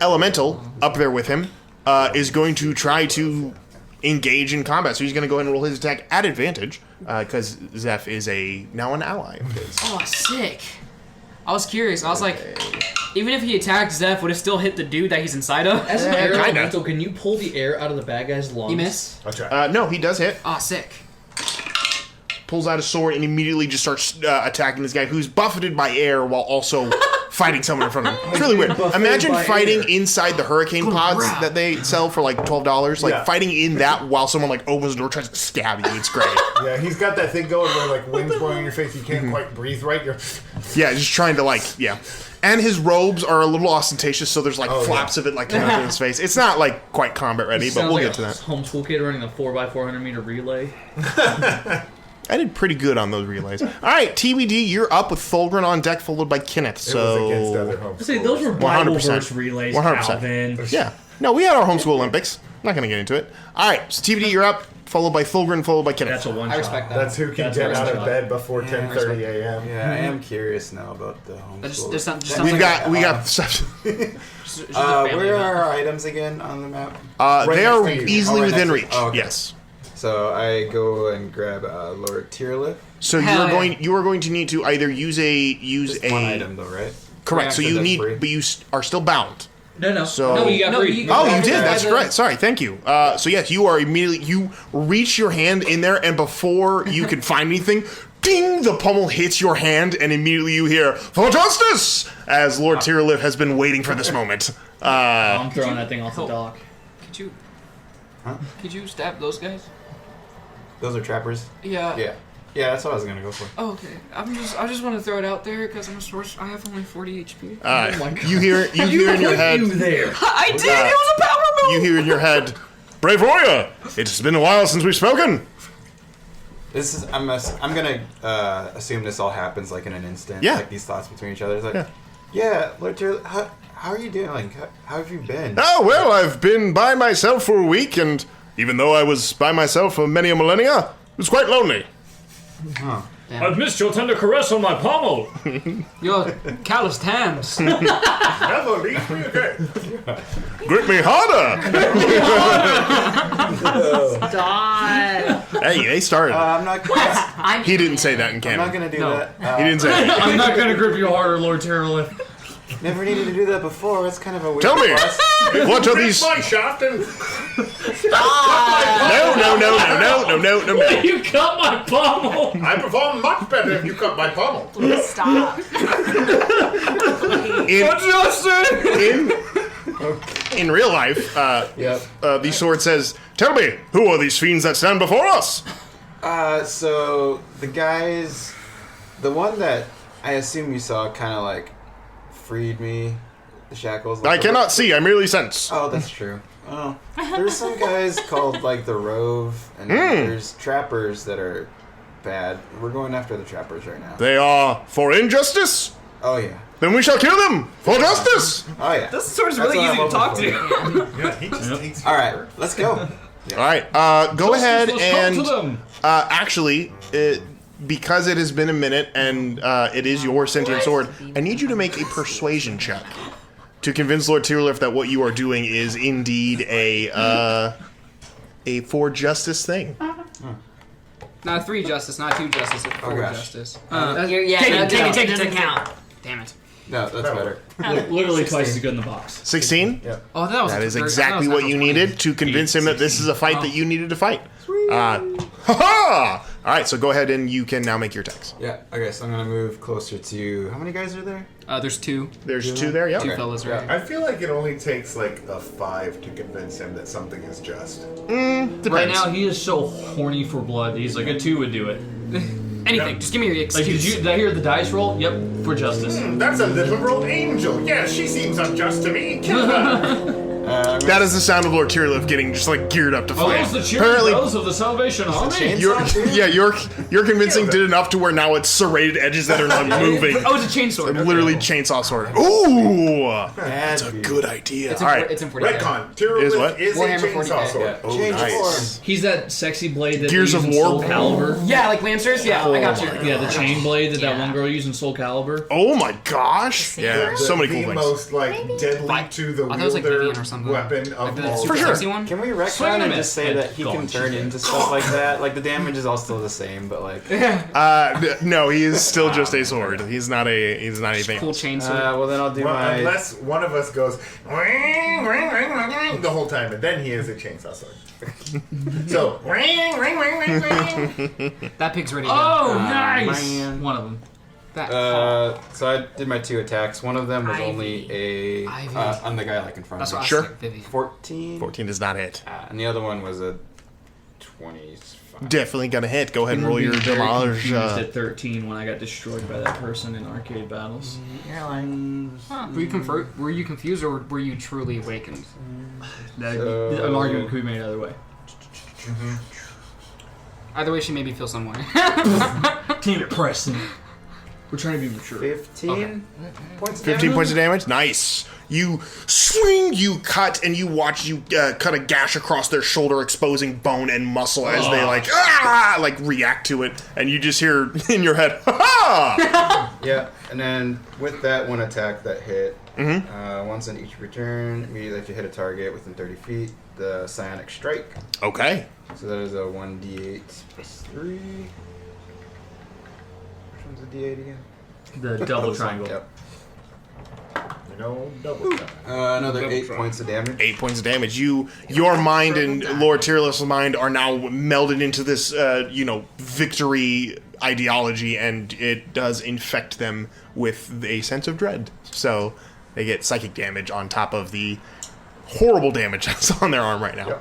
elemental up there with him, is going to try to engage in combat. So he's going to go ahead and roll his attack at advantage, because Zeph is now an ally of his. Oh, sick. I was curious. I was like, even if he attacked Zeph, would it still hit the dude that he's inside of? As an air elemental, can you pull the air out of the bad guy's lungs? You miss? I'll try. No, he does hit. Oh, sick. Pulls out a sword and immediately just starts attacking this guy who's buffeted by air while also fighting someone in front of him. It's really weird. Imagine fighting inside the hurricane pods that they sell for like $12. Like fighting in that while someone like opens the door, tries to stab you. It's great. Yeah, he's got that thing going where like wind's blowing in your face, you can't quite breathe right. You're just trying to And his robes are a little ostentatious, so there's flaps of it like coming out of his face. It's not like quite combat ready, but we'll get to that. Homeschool kid running a 4x400 meter relay. I did pretty good on those relays. All right, TBD, you're up with Thulgrim on deck, followed by Kenneth. So it was against other homeschoolers. Say those were Bible verse relays, 100%. Calvin. Yeah. No, we had our homeschool Olympics. I'm not going to get into it. All right, so TBD, you're up, followed by Thulgrim, followed by Kenneth. That's a one I shot. respect that. That's who can get out of bed before 10:30 a.m. Yeah, I am curious now about the homeschool. We got stuff. Where are our items again on the map? They are easily within reach. Oh, okay. Yes. So I go and grab Lord Tierlith. So you are going to need to either use one item though, right? Correct. So you need, free. but you are still bound. No. So you got free. You did. That's correct. Sorry. Thank you. So yes, you are you reach your hand in there, and before you can find anything, ding! The pommel hits your hand, and immediately you hear "For justice!" as Lord Tierlith has been waiting for this moment. I'm throwing that thing off the dock. Could you stab those guys? Those are trappers. Yeah. Yeah, that's what I was gonna go for. Oh, okay. I just want to throw it out there because I'm a source. I have only 40 HP. Oh my God. You hear in your head. I did. It was a power move. You hear in your head, "Brave warrior, it's been a while since we've spoken." I'm gonna assume this all happens like in an instant. Yeah. Like these thoughts between each other. It's like, yeah, Lord Tierlith, how are you doing? Like, how have you been? Oh well, I've been by myself for a week, and even though I was by myself for many a millennia, it was quite lonely. Oh. I've missed your tender caress on my pommel. Your calloused hands. Never leave me again. Grip me harder. Stop. Hey, they started. I'm not. He didn't say that in I'm canon. not gonna do that. He didn't say that. I'm not gonna grip you harder, Lord Tyrolith. Never needed to do that before. It's kind of a weird. Tell me, boss. what are these? My shaft and No. You cut my pommel. I perform much better if you cut my pommel. Stop. In real life, the sword says, "Tell me, who are these fiends that stand before us?" So the guys, the one that I assume you saw, kind of like freed me, the shackles. I cannot see. I merely sense. Oh, that's true. Oh, there's some guys called like the Rove, and there's trappers that are bad. We're going after the trappers right now. They are for injustice. Oh yeah. Then we shall kill them for justice. Oh yeah. This sword is really easy to talk to. Yeah, he just takes. All right, let's go. All right, go ahead and them. actually, because it has been a minute and it is your sentient sword, I need you to make a persuasion check to convince Lord Tyrolith that what you are doing is indeed a for justice thing. Not 3 justice, not 2 justice, it's 4 gosh. justice. Take it into account. Damn it. No, that's better. Literally twice as good in the box. 16? Yeah. Oh, that was That is very- exactly that was what you 20. needed to convince him that this is a fight that you needed to fight. Ha-ha! All right, so go ahead and you can now make your attacks. Yeah. Okay, so I'm gonna move closer to. How many guys are there? There's 2. There's 2 there, yeah. 2 fellas right here. I feel like it only takes like a 5 to convince him that something is just. Depends. Right now, he is so horny for blood. He's like, a 2 would do it. Anything, just give me your Like, excuse. did I hear the dice roll? Yep, for justice. That's a liberal angel. Yeah, she seems unjust to me. Kill her. That is the sound of Lord Tyrolith getting just like geared up to Oh, fight. those the cheering bells of the Salvation Army. Your convincing did enough to where now it's serrated edges that are not moving. Oh, it's a chainsaw. Literally chainsaw sword. Ooh, that's a good idea. It's All right, in 40K. Retcon. Is Tyrolith what? is a Warhammer chainsaw 40K. sword. Oh, Change nice. He's that sexy blade that Gears they of use in War? Soul Calibur. Yeah, like Lancers? Yeah, I got you. Yeah, the chain blade that Yeah. one girl used in Soul Calibur. Oh my gosh! Yeah, so many cool The things. most like deadly Like- to the I thought it was like wielder Vivian or something. weapon of The all super For sure. sexy one? Can we Swing retcon him and at just say head that he can gone. turn into stuff like that? Like the damage is all still the same, but like. No, he is still just a sword. He's not anything. Cool else. chainsaw. Well, then I'll do Well, my. unless one of us goes ring, ring, ring, ring, ring, the whole time, and then he is a chainsaw sword. So ring, ring, ring, ring, ring. That pig's ready. Oh, nice! man. One of them. That So I did my 2 attacks. One of them was Ivy. only a Ivy. on the guy like in front That's of what me. I Sure. was like, Vivian. 14. 14 does not hit. And the other one was a 25. Definitely gonna hit. Go ahead and roll Being your very damage. confused at 13 when I got destroyed by that person in arcade battles. You're like, Were you confused or were you truly awakened? An argument could be made either way. Either way, she made me feel some way. Damn it, Preston. We're trying to be mature. 15 points. 15 points of damage. Nice. You swing, you cut, and you watch you cut a gash across their shoulder, exposing bone and muscle as they like react to it, and you just hear in your head, "Ha ha!" Yeah, and then with that one attack that hit, once on each return, immediately if you hit a target within 30 feet, the psionic strike. Okay. So that is a 1d8 plus 3. Which one's a d8 again? The double triangle. Yep. You know, double time. Another Double 8 try. points of damage. 8 points of damage. Your mind and Lord Tyrolith's mind are now melded into this, victory ideology, and it does infect them with a sense of dread. So they get psychic damage on top of the horrible damage that's on their arm right now.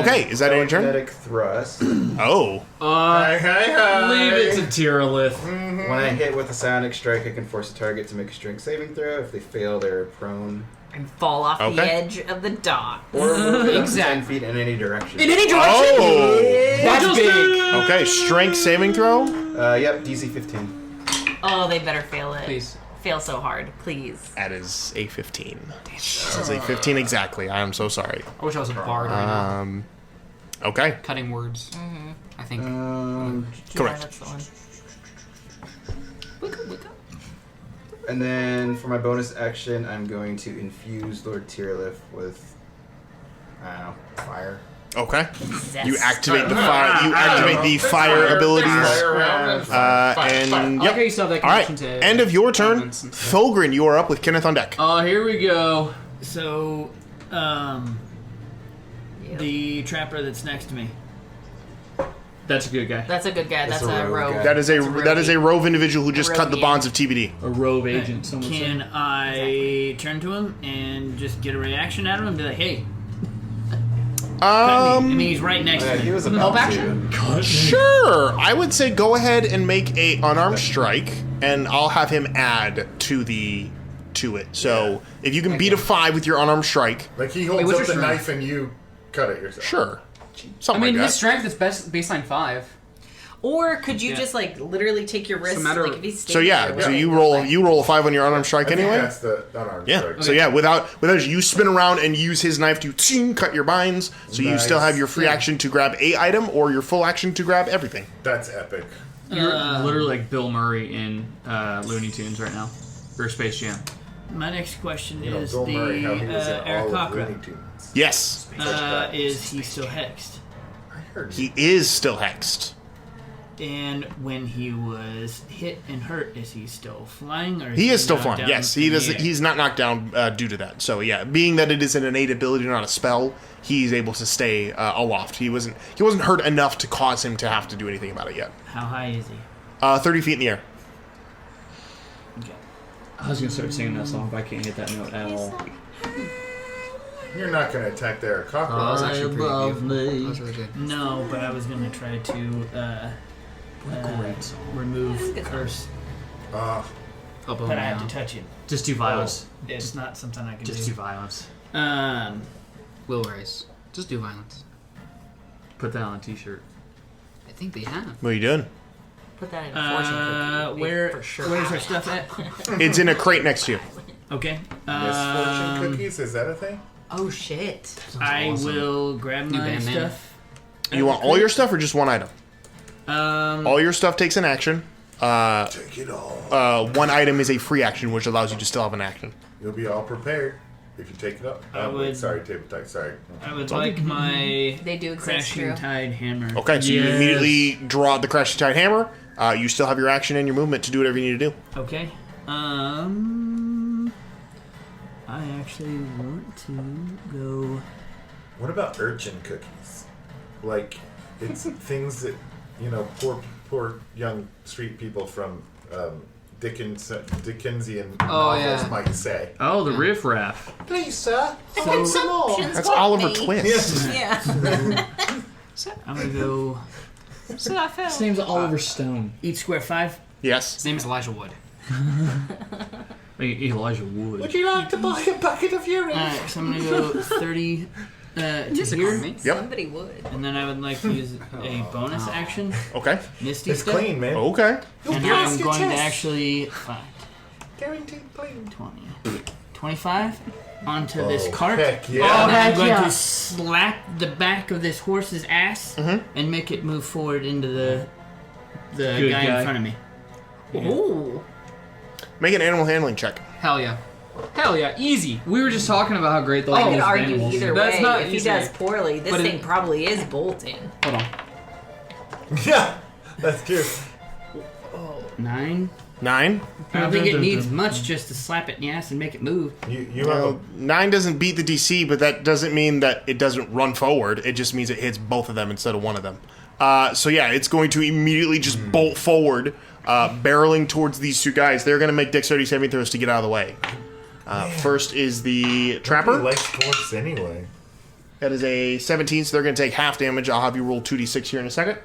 Okay, is that your turn? Magnetic thrust. Oh. Leave it to Tyrolith. When I hit with a psionic strike, I can force a target to make a strength saving throw. If they fail, they're prone. and fall off the Okay. edge of the dock. Or move up to 10 Exactly. feet in any direction. In any direction. Oh. That's big. Okay, strength saving throw? Yep, DC 15. Oh, they better fail it. Please. Fail so hard, please. That is a 15. That is a 15 exactly. I am so sorry. I wish I was a bard right now. Okay. Cutting words. I think. Correct. That's the one. And then for my bonus action, I'm going to infuse Lord Tyrlith with, I don't know, fire. Okay. Zest. You activate the fire. You activate the fire abilities. And yep. Okay, you still have that All right. connection to End of your turn. elements and stuff. Thulgrin, you are up with Kenneth on deck. Oh, here we go. So, the trapper that's next to me. That's a good guy. That's a good guy. That's a a rogue rogue. guy. That is a Rove individual who just cut the Rovian. bonds of TBD. A Rove agent. Someone Can said. I turn to him and just get a reaction out of him and be like, hey, cut me? I mean, he's right next to me. He was Help about action? to. Sure. I would say go ahead and make a unarmed strike, and I'll have him add to it. So if you can beat a 5 with your unarmed strike, Like he holds what's up your the strength? knife and you cut it yourself. sure. I Something mean, like his that. strength is baseline 5. Or could you Yeah. just like literally take your wrist? matter- Like if he's So yeah, standing so there, you like- roll a 5 on your unarmed strike I think anyway. that's the unarmed Yeah. strike. So yeah, without you spin around and use his knife to ting, cut your binds. So you still have your free Yeah. action to grab a item or your full action to grab everything. That's epic. You're literally like Bill Murray in Looney Tunes right now. Or Space Jam. My next question You know, is Bill Murray, how he the was in all of Aarakocra. Looney Tunes. Yes, Is he still hexed? I heard he is still hexed. And when he was hit and hurt, is he still flying? Or He is still knocked flying. down Yes, in he the does. air? He's not knocked down due to that. So yeah, being that it is an innate ability, not a spell, he's able to stay aloft. He wasn't hurt enough to cause him to have to do anything about it yet. How high is he? 30 feet in the air. Okay. I was gonna start singing that song, but I can't hit that note at all. You're not going to attack the Aarakocra. That was actually pretty beautiful. That was really good. No, but I was gonna try to Great song. remove curse, Uh, Up but I have to touch him. Just do violence. It's not something I can Just do. do violence. Will raise. Just do violence. Put that on a t-shirt. I think they have. What are you doing? Put that in a fortune cookie. For sure. Where's our stuff at? It's in a crate next to you. Okay. misfortune cookies, is that a thing? Oh shit! I awesome. will grab New my Batman. stuff. You want all your stuff or just one item? Um, All your stuff takes an action. Take it all. One item is a free action, which allows you to still have an action. You'll be all prepared if you take it up. I would- Sorry, table type. Sorry. I would like my They do exist, crashing true. tide hammer. Okay, so you Yes. immediately draw out the Crashing Tide Hammer. You still have your action and your movement to do whatever you need to do. Okay. I actually want to go. What about urchin cookies? Like, it's things that, you know, poor young street people from Dickensian novels yeah. might say. Oh, the riff raff. Please, sir. So some more. That's Oliver Twist. Yeah. I'm gonna go His name's Oliver Stone. each square 5. Yes. His name is Elijah Wood. Like Elijah Wood. Would you like to buy a bucket of urine? Alright, so I'm gonna go 30 to Disagree here, me. Yep. Somebody would. and then I would like to use a bonus action, Okay. Misty It's Step, clean, man. Okay. and I'm going to actually 5, Guaranteed clean. 20, 25 onto this Oh, cart. heck yeah. And I'm heck going yeah. to slap the back of this horse's ass and make it move forward into the Good guy guy. in front of me. Ooh. Make an animal handling check. Hell yeah. Hell yeah. Easy. We were just talking about how great the I levels could of argue animals. either That's way. not If he easy. does poorly, this But thing it- probably is bolting. Hold on. Yeah, that's true. 9. 9. I don't think it needs much just to slap it in the ass and make it move. You have Well, 9 doesn't beat the DC, but that doesn't mean that it doesn't run forward. It just means it hits both of them instead of one of them. So yeah, it's going to immediately just bolt forward, barreling towards these two guys. They're going to make dexterity saving throws to get out of the way. First is the He Trapper. likes dwarfs anyway. That is a 17, so they're going to take half damage. I'll have you roll 2d6 here in a second.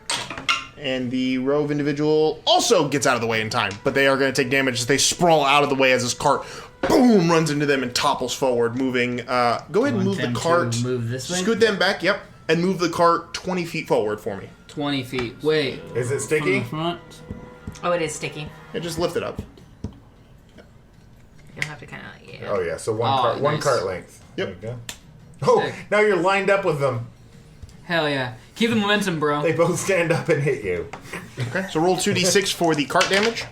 And the Rove individual also gets out of the way in time, but they are going to take damage as they sprawl out of the way as this cart, boom, runs into them and topples forward, moving. Go ahead and Want move the them to cart. move this way? Scoot them back, yep, and move the cart 20 feet forward for me. 20 feet. Wait. Is it From sticky? the front. Oh, it is sticky. Yeah, just lift it up. You'll have to kind of, yeah. Oh yeah, so Oh, one nice. cart length. Yep. There you go. Oh, Sick. now you're lined up with them. Hell yeah. Keep the momentum, bro. They both stand up and hit you. Okay, so roll 2d6 for the cart damage.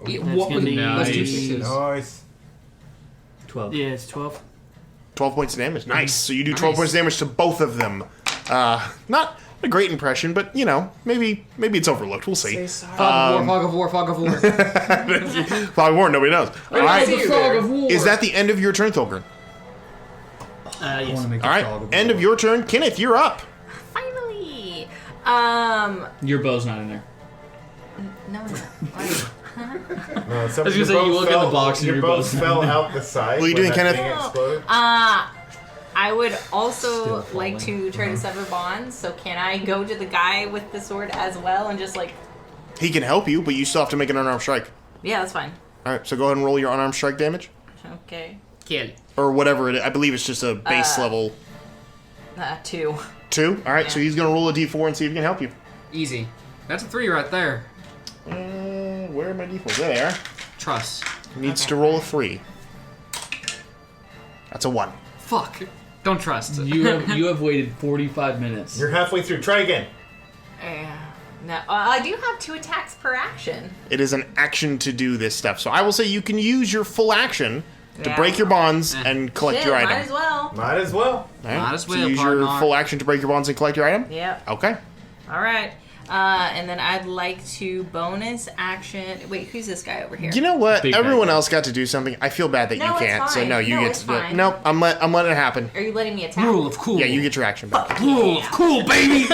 What gonna be Let's do nice. sixes. Nice. 12. Yeah, it's 12. 12 points of damage. Nice. So you do 12 Nice. points of damage to both of them. Not a great impression, but, you know, maybe it's overlooked. We'll see. Fog of war. Probably more, nobody knows. All right. Fog of war. Is that the end of your turn, Thulgrin? Yes. All right. End of your turn. Kenneth, you're up. Finally. Your bow's not in there. No. No, some, I was gonna say, you look in the box and your your both both- fell out the side. What are you when doing, that Kenneth? thing exploded. I would also Still like to try to sever bonds. So can I go to the guy with the sword as well and just like? He can help you, but you still have to make an unarmed strike. Yeah, that's fine. All right. So go ahead and roll your unarmed strike damage. Okay. Kill. Or whatever it is. I believe it's just a base level 2. 2. All right. So he's going to roll a d4 and see if he can help you. Easy. That's a 3 right there. Where are my d4s? There they are. Trust. Needs to roll a 3. That's a 1. Fuck. Don't trust. You have waited 45 minutes. You're halfway through. Try again. No, I do have 2 attacks per action. It is an action to do this stuff. So I will say you can use your full action to Yeah. break your bonds and collect Shit, your might item. as well. Might as well. All right? Might as So well, use your partner. full action to break your bonds and collect your item? Yep. Okay. All right. And then I'd like to bonus action. Wait, who's this guy over here? You know what? Big bad Everyone guy. else got to do something. I feel bad that No, you it's can't. So fine. no, you No, get it's to do it. fine. No, I'm letting it happen. Are you letting me attack? Rule of cool. Yeah, you get your action back. Rule of cool, baby.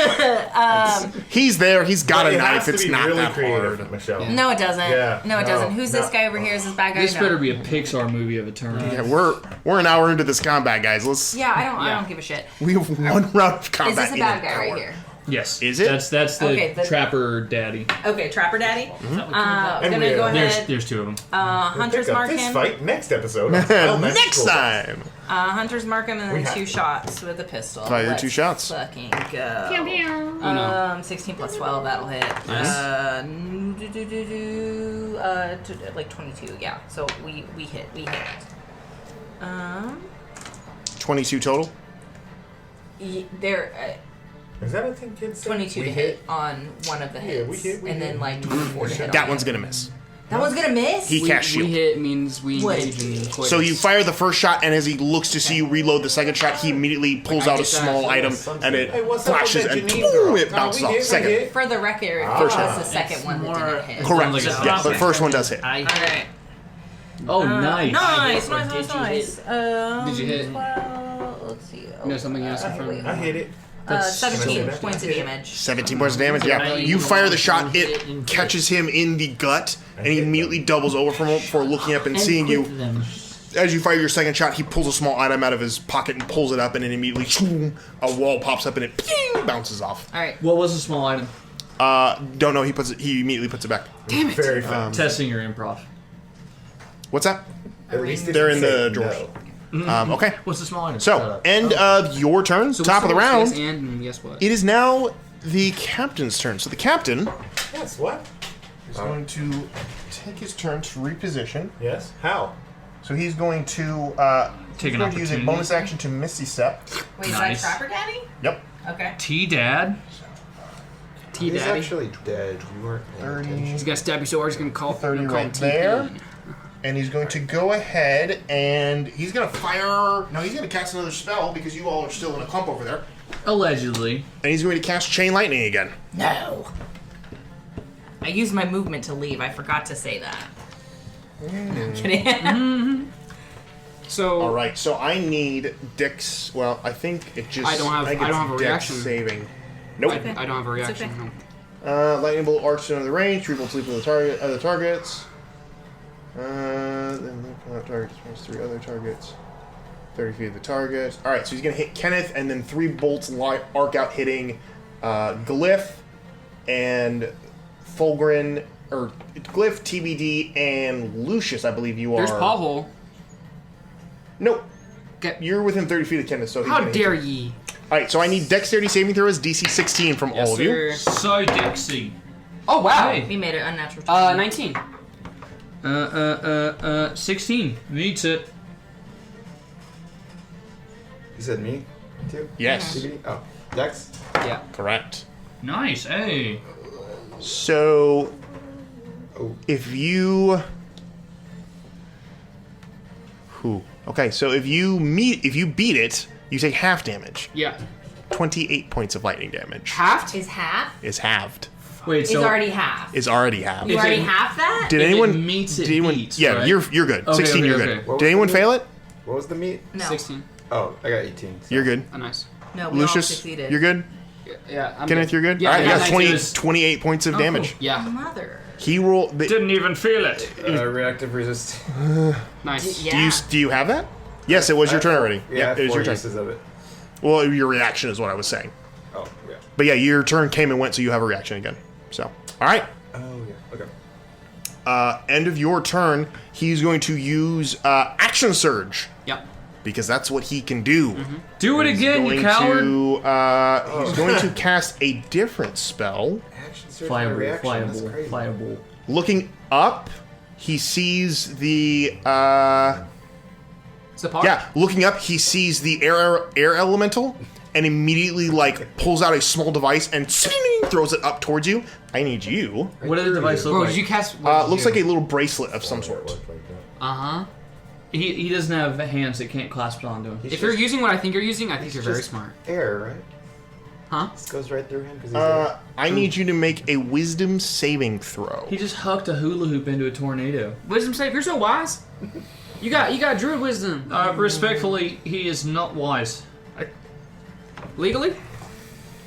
He's there. He's got But a it has knife. to It's be not really that creative, hard. Michelle. No, it doesn't. Yeah, No, it no, doesn't. Who's this no. guy over here? Is this bad guy? This No. better be a Pixar movie of a turn. Yeah, we're an hour into this combat, guys. Let's. Yeah, I don't give a shit. We have one round of combat. Is this a in bad an guy right hour. here? Yes. Is it? That's the Okay, then- trapper daddy. Okay, Trapper Daddy. Mm-hmm. I'm And gonna we- go ahead. There's two of them. Hunters Pick up mark this him. fight next episode. on Elementary Next School. time. Hunters mark him, and We then have 2 to. shots with a pistol. Fire your Let's 2 shots. Fucking go. 16 plus 12, that'll hit. Like 22, yeah. So we hit. 22 total. There, Is that a thing kids say? 22 We to hit on one of the hits, we hit, and then like 24 to hit. That on one's the gonna other. miss. That one's gonna miss. He cast shield. We hit means we What? engage in coitus. So you fire the first shot, and as he looks to see you reload the second shot, he immediately pulls out a small item, and it Hey, what's up with flashes, that and Janine boom, girl? it No, bounces we off. hit, we Second. hit. For the record, First that's one. the second one that didn't hit. Correct. Sounds like a Yeah, stop the first one does hit. All right. Oh, nice. Nice. Did you hit? Well, let's see. No, something else in front of I hit it. 17 That's- points of damage. 17 points of damage. Yeah, you fire the shot, it catches him in the gut, and he immediately doubles over from him before looking up and seeing you. As you fire your second shot, he pulls a small item out of his pocket and pulls it up, and then immediately shoom, a wall pops up and it ping, bounces off. All right. What was the small item? Don't know. He immediately puts it back. Damn it. Very fast. Testing your improv. What's that? At least it They're in didn't the say drawers. no. Okay. What's the small item? Shut So, up. end of your turn. So Top of the what's round. Yes, and guess what? It is now the captain's turn. So the captain Yes, what? is going to take his turn to reposition. Yes. How? So he's going to Take he's an going to use a opportunity. bonus action to Misty Step. Wait, Nice. is that Trapper Daddy? Yep. Okay. T-Dad. T He's Daddy. actually dead. You weren't paying 30, attention. He's got to stab you so hard he's gonna call. 30 gonna call right him there. T-Pain. And he's going to go ahead and he's going to fire. No, he's going to cast another spell because you all are still in a clump over there. Allegedly. And he's going to cast Chain Lightning again. No. I used my movement to leave. I forgot to say that. Kidding. So All right, so I need Dex. Well, I think it just. I don't have- think I it's don't have a Dex reaction. saving. Nope. I don't have a reaction. okay. No. Lightning bolt arcs to another range. 3 bolts leap to the target. Other targets. Then that target destroys 3 other targets. 30 feet of the target. All right, so he's gonna hit Kenneth, and then 3 bolts arc out, hitting Glyph and Fulgrin, or Glyph, TBD, and Lucius. I believe you are. There's Paul. Nope. Get- You're within 30 feet of Kenneth, so he's How gonna hit dare you. ye? All right, so I need Dexterity saving throws DC 16 from all of you. So Dixie. Oh wow. Hey. We made it unnatural. 19. 16. Meets it. You said me too? Yes. DVD? Oh. Dex? Yeah. Correct. Nice. Hey. So, if you... Okay, so if you beat it, you take half damage. Yeah. 28 points of lightning damage. Halved? Is half? Is halved. Wait, Is so already half. Is already halved. You If already it- half that? Did if anyone... it meets, it did anyone, beats, yeah, right? you're good. Okay, 16, okay, you're okay. good. Did anyone fail it? What was the meat? No. 16. Oh, I got 18. So. You're good. Oh, nice. No, we all Lucius, succeeded. you're good? Yeah, I'm Kenneth, you're good? Yeah, Alright, yeah, you got 19 is- 28 points of damage. Yeah. Mother. He rolled... Didn't even feel it. Reactive resist. Nice. Yeah. Do you have that? Yes, it was your turn already. Yeah, it was 4 your turn. uses of it. Well, your reaction is what I was saying. Oh, yeah. But yeah, your turn came and went, so you have a reaction again. So, all right. Oh, yeah. Okay. End of your turn, he's going to use action surge Yep. because that's what he can do. Do it again, you coward. He's going to cast a different spell. Action surge Flyable, reaction. That's flyable, crazy. flyable. Looking up, he sees the Support? yeah. Looking up, he sees the air elemental and immediately pulls out a small device and throws it up towards you. I need you. What did the device look Bro, like? did you cast... Looks like a little bracelet of some sort. Uh-huh. He doesn't have hands that can't clasp it onto him. If you're using what I think you're using, I think you're very smart. Air, right? Huh? This goes right through him because he's air. I need you to make a wisdom saving throw. He just hucked a hula hoop into a tornado. Wisdom save, you're so wise. You got druid wisdom. Respectfully, he is not wise. Legally?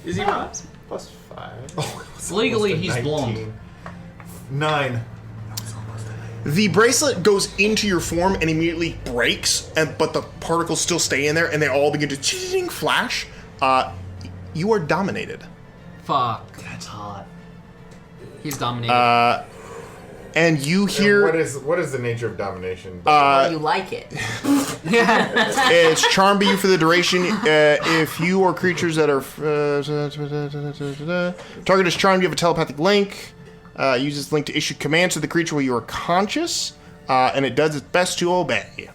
Is he wise? Plus 5. Legally, he's blonde. 9. The bracelet goes into your form and immediately breaks, but the particles still stay in there, and they all begin to ching flash. You are dominated. Fuck. That's hot. He's dominated. And you hear... What is the nature of domination? You like it. It's charm by you for the duration. If you or creatures that are... target is charmed, you have a telepathic link. Use this link to issue commands to the creature while you are conscious. And it does its best to obey.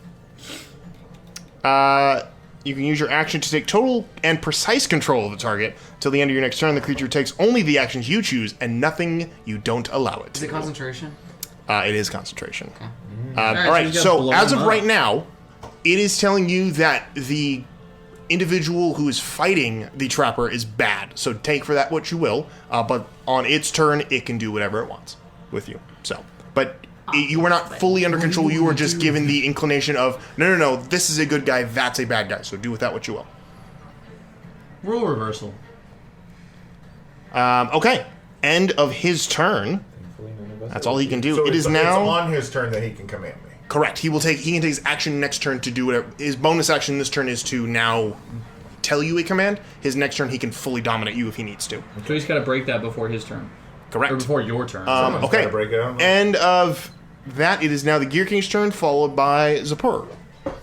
You can use your action to take total and precise control of the target. Till the end of your next turn, the creature takes only the actions you choose and nothing you don't allow it to. Is it concentration? It is concentration. Okay. All so right, you gotta so blow as them of up. right now, it is telling you that the individual who is fighting the trapper is bad. So take for that what you will. But on its turn, it can do whatever it wants with you. So, but you were not fully under control. You were just given the inclination of no. This is a good guy. That's a bad guy. So do with that what you will. Rule reversal. Okay. End of his turn. That's all he can do. So It is it's now on his turn that he can command me. correct. He can take his action next turn to do whatever. His bonus action this turn is to now tell you a command. His next turn he can fully dominate you if he needs to. So he's got to break that before his turn. Correct. Or before your turn. Someone's Okay. gotta break it out. End of that. It is now the Gear King's turn, followed by Zapur. All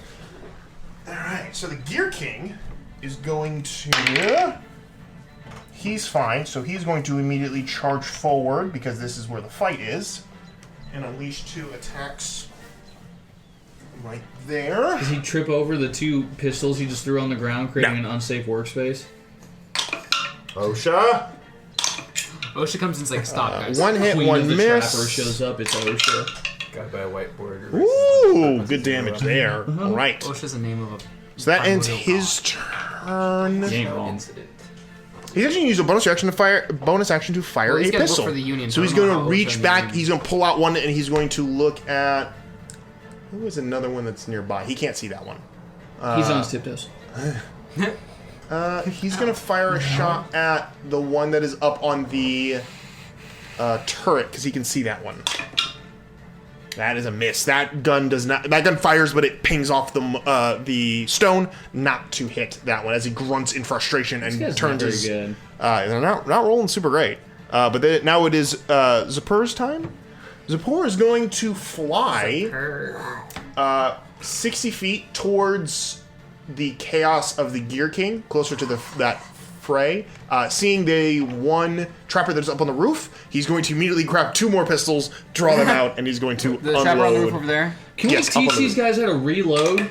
right. So the Gear King is going to. He's fine, so he's going to immediately charge forward because this is where the fight is, and unleash 2 attacks right there. Does he trip over the 2 pistols he just threw on the ground, creating an unsafe workspace? OSHA. OSHA comes in and like, stop, guys. One hit, Queen one of the miss. Trapper shows up. It's OSHA. Got by a whiteboard. Ooh, good damage there. All right. OSHA's the name of a... So that ends primordial his turn. You ain't wrong. Incident. He's actually going to use a bonus action to fire Well, he's a gotta look pistol. for the Union, So so I he's don't know going how to reach Ocean back. Union- He's going to pull out one, and he's going to look at. Who was another one that's nearby? He can't see that one. He's on his tiptoes. He's going to fire a shot at the one that is up on the turret because he can see that one. That is a miss. That gun does not. That gun fires, but it pings off the stone, not to hit that one as he grunts in frustration and This guy's turns not his. very good. They're not rolling super great. But now it is Zapur's time. Zapur is going to fly 60 feet towards the chaos of the Gear King, closer to that fray. Seeing the one trapper that's up on the roof, he's going to immediately grab 2 more pistols, draw them out, and he's going to The unload. trapper on the roof over there? Can Yes, we up teach on the these guys how to reload?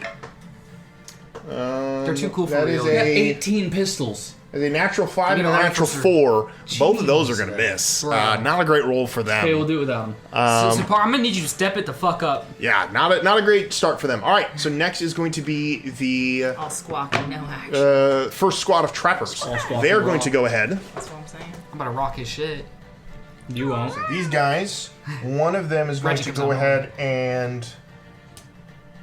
They're too cool for that real. is We got a 18 pistols. A natural 5 and a natural 4. Both of those are going to miss. Not a great roll for them. Okay, we'll do it without him. I'm gonna need you to step it the fuck up. Yeah, not a great start for them. All right, so next is going to be the I'll squawk and no action. first squad of trappers. They're going to go ahead. That's what I'm saying. I'm about to rock his shit. You won't. These guys, one of them is going to go ahead and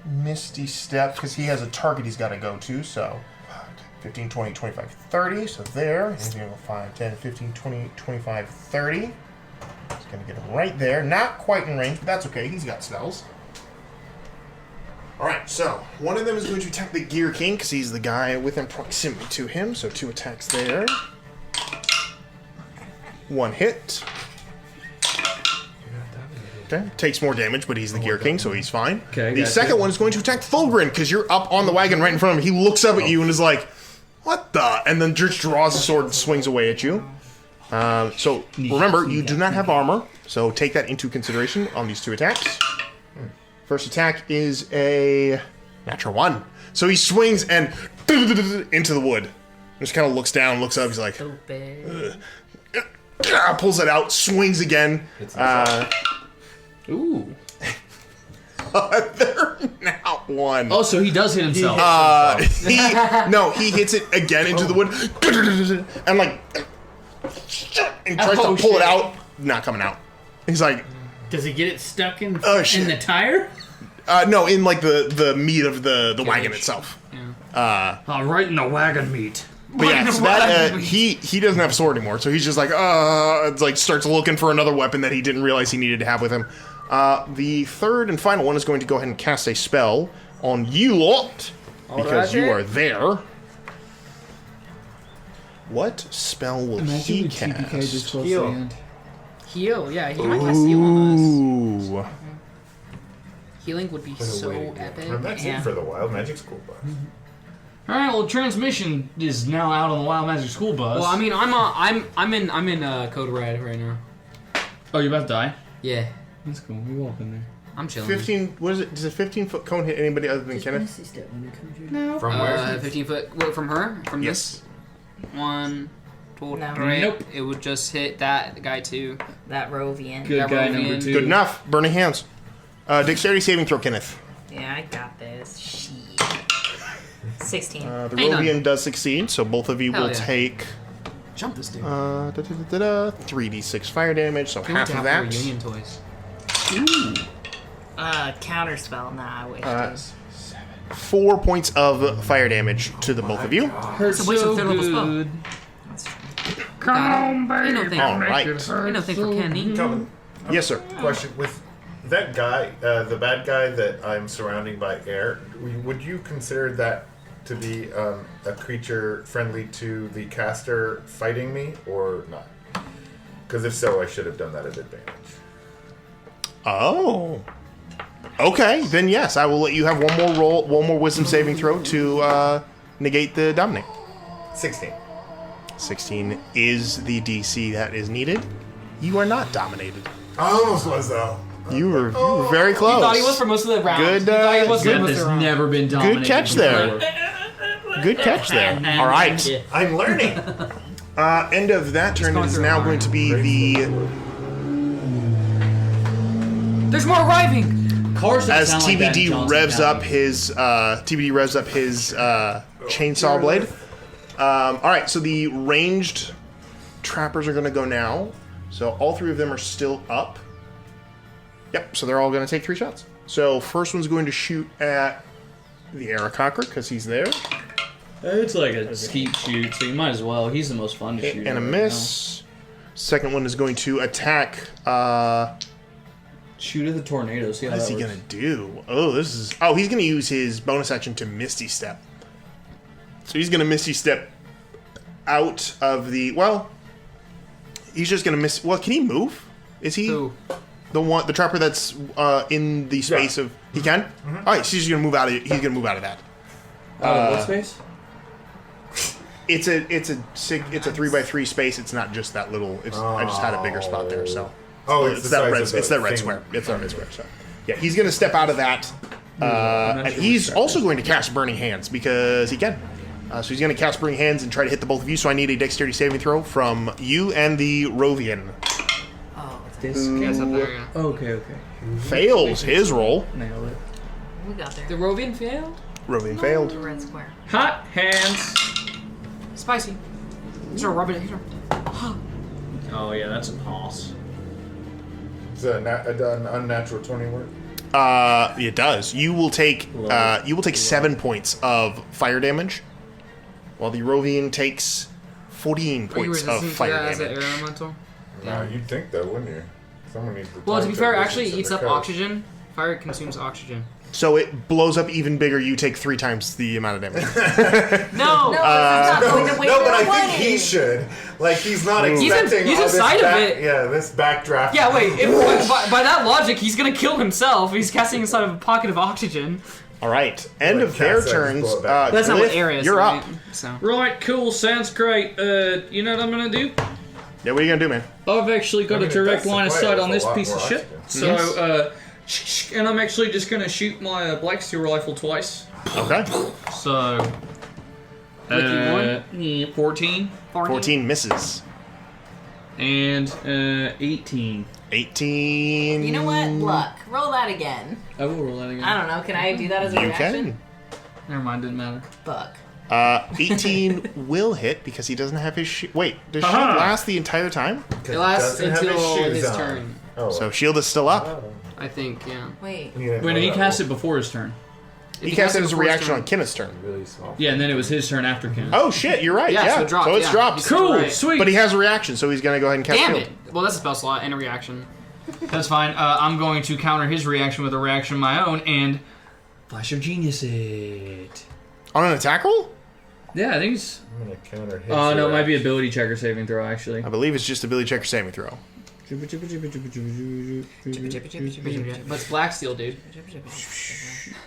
Misty Step, because he has a target he's got to go to, so 15, 20, 25, 30, so there. He's going to go 5, 10, 15, 20, 25, 30. He's going to get him right there. Not quite in range, but that's okay. He's got spells. Alright, so one of them is going to attack the Gear King, because he's the guy within proximity to him, so 2 attacks there. 1 hit. Okay. Takes more damage, but he's the Gear King, so he's fine. Okay, the second one is going to attack Fulgrin, because you're up on the wagon right in front of him. He looks up at you and is like, what the? And then just draws a sword and swings away at you. So remember, you do not have armor, so take that into consideration on these 2 attacks. First attack is a natural 1. So he swings and into the wood. Just kind of looks down, looks up, he's like, pulls it out, swings again. Ooh. They're now 1. Oh, so he does hit himself. He hits it again into the wood, and tries to pull it out. Not coming out. He's like, does he get it stuck in the tire? No, in the meat of the wagon itself. Yeah. Right in the wagon meat. But yeah, so that he doesn't have a sword anymore, so he's just starts looking for another weapon that he didn't realize he needed to have with him. The third and final one is going to go ahead and cast a spell on you lot, because you are there. What spell will he cast? Heal, yeah, he might cast heal on us. Ooh. Healing would be so epic. And that's it for the Wild Magic School Bus. All right, well, transmission is now out on the Wild Magic School Bus. Well, I mean, I'm in Code Red right now. Oh, you about to die? Yeah. That's cool. We walk in there. I'm chilling. 15. What is it? Does a 15-foot cone hit anybody other than Kenneth? No. From where? 15 foot. What, from her? From yes. This? 1, 2, No. 3. Nope. It would just hit that guy too. That Rovian. Good guy Rovian. number 2. Good enough. Burning hands. Dexterity saving throw, Kenneth. Yeah, I got this. Shit. 16. The Rovian does succeed, so both of you Hell will yeah. take Jump this dude. 3d6 fire damage, so Can we half of tap that. our Union toys? Ooh. Counterspell. Nah, I wish. 4 points of fire damage to the both of you. Hurts It's a waste of third level spell. good. Come on, baby. Ain't no thing. All right. Ain't no thing for Kenny. Calvin, Yes, sir. question. With that guy, the bad guy that I'm surrounding by air, would you consider that to be a creature friendly to the caster fighting me, or not? Because if so, I should have done that at advantage. Oh. Okay, then yes, I will let you have one more wisdom saving throw to negate the dominate. 16. 16 is the DC that is needed. You are not dominated. I almost was, though. You were very close. He thought he was for most of the round. Good, He thought he was for good. most of the Has round. never been dominated. Good catch there. Good catch there. All right. I'm learning. End of that turn is now going to be the There's more arriving. Cars don't as sound like that in TBD Johnson revs County. up his chainsaw blade. All right, so the ranged trappers are going to go now. So all 3 of them are still up. Yep, so they're all going to take 3 shots. So first one's going to shoot at the Aarakocra because he's there. It's like a skeet shoot, so you might as well. He's the most fun to shoot. And a right miss. Second one is going to attack. Shoot at the tornado. See how What is that he works. going to do? Oh, he's going to use his bonus action to Misty Step. So he's going to Misty Step out of the. Well, he's just going to miss. Well, can he move? Is he Who? the trapper that's in the space of? He can. All right, so he's going to move out of. He's going to move out of that. What space? It's a 3x3 space. It's not just that little. I just had a bigger spot there, so. Oh, it's that red. It's that red square. It's that red square. So, yeah, he's going to step out of that, and he's also going to cast Burning Hands because he can. So he's going to cast Bring Hands and try to hit the both of you. So I need a dexterity saving throw from you and the Rovian. Oh, This Yes, up there, yeah. Okay. Fails his roll. Nailed it. we got there. The Rovian failed? Rovian failed. The red square. Hot hands. Spicy. He's gonna rub it. Oh yeah, that's a pause. Is an unnatural 20 work? It does. You will take 7 points of fire damage, while the Rovian takes 14 Are you points of resistant to fire that as an damage. air elemental? No, you'd think though, wouldn't you? Someone needs to. Well, to be talk fair, the actually, it business eats of up the coast. oxygen. Fire consumes oxygen. So it blows up even bigger. You take 3 times the amount of damage. No, No! it's not going to wait No, for but I the think he wedding. should. Like, he's not He's expecting all this inside of back, it. Yeah, this backdraft. Yeah, wait, by that logic, he's gonna kill himself. He's casting inside of a pocket of oxygen. All right. End Like of their cats, I just turns. blow it back. That's not what Glyph, air is. You're right? up. So. Right, cool, sounds great. You know what I'm gonna do? Yeah, what are you gonna do, man? I've actually got I mean, a direct if that's line of the play, sight that's on a this lot piece more of shit. oxygen. So, and I'm actually just gonna shoot my black steel rifle twice. Okay. So, Lucky 14 14 misses. and 18. 18. You know what? Luck. Roll that again. I will roll that again. I don't know. Can I do that as a You reaction? can. Never mind, didn't matter. Fuck. 18 will hit because he doesn't have his shield. Wait, does shield Haha. last the entire time? It lasts doesn't have his until shoes his on. turn. Oh, So shield is still up. I think, yeah. Wait. Wait, no, he cast it before his turn. If He cast it as a before his reaction turn- on Kenneth's turn. Really small. Yeah, and then it was his turn after Ken. Oh shit, you're right. Yeah, Yeah, so it dropped, it's yeah. dropped. Cool, Right. sweet. But he has a reaction, so he's gonna go ahead and cast Damn shield. it! Well, that's a spell slot and a reaction. That's fine. I'm going to counter his reaction with a reaction of my own and Flash of Genius it. On an attack roll? Yeah, I think it's. I'm gonna counter his. Oh no, it might be reaction. ability checker saving throw actually. I believe it's just ability check or saving throw. But it's black steel, dude.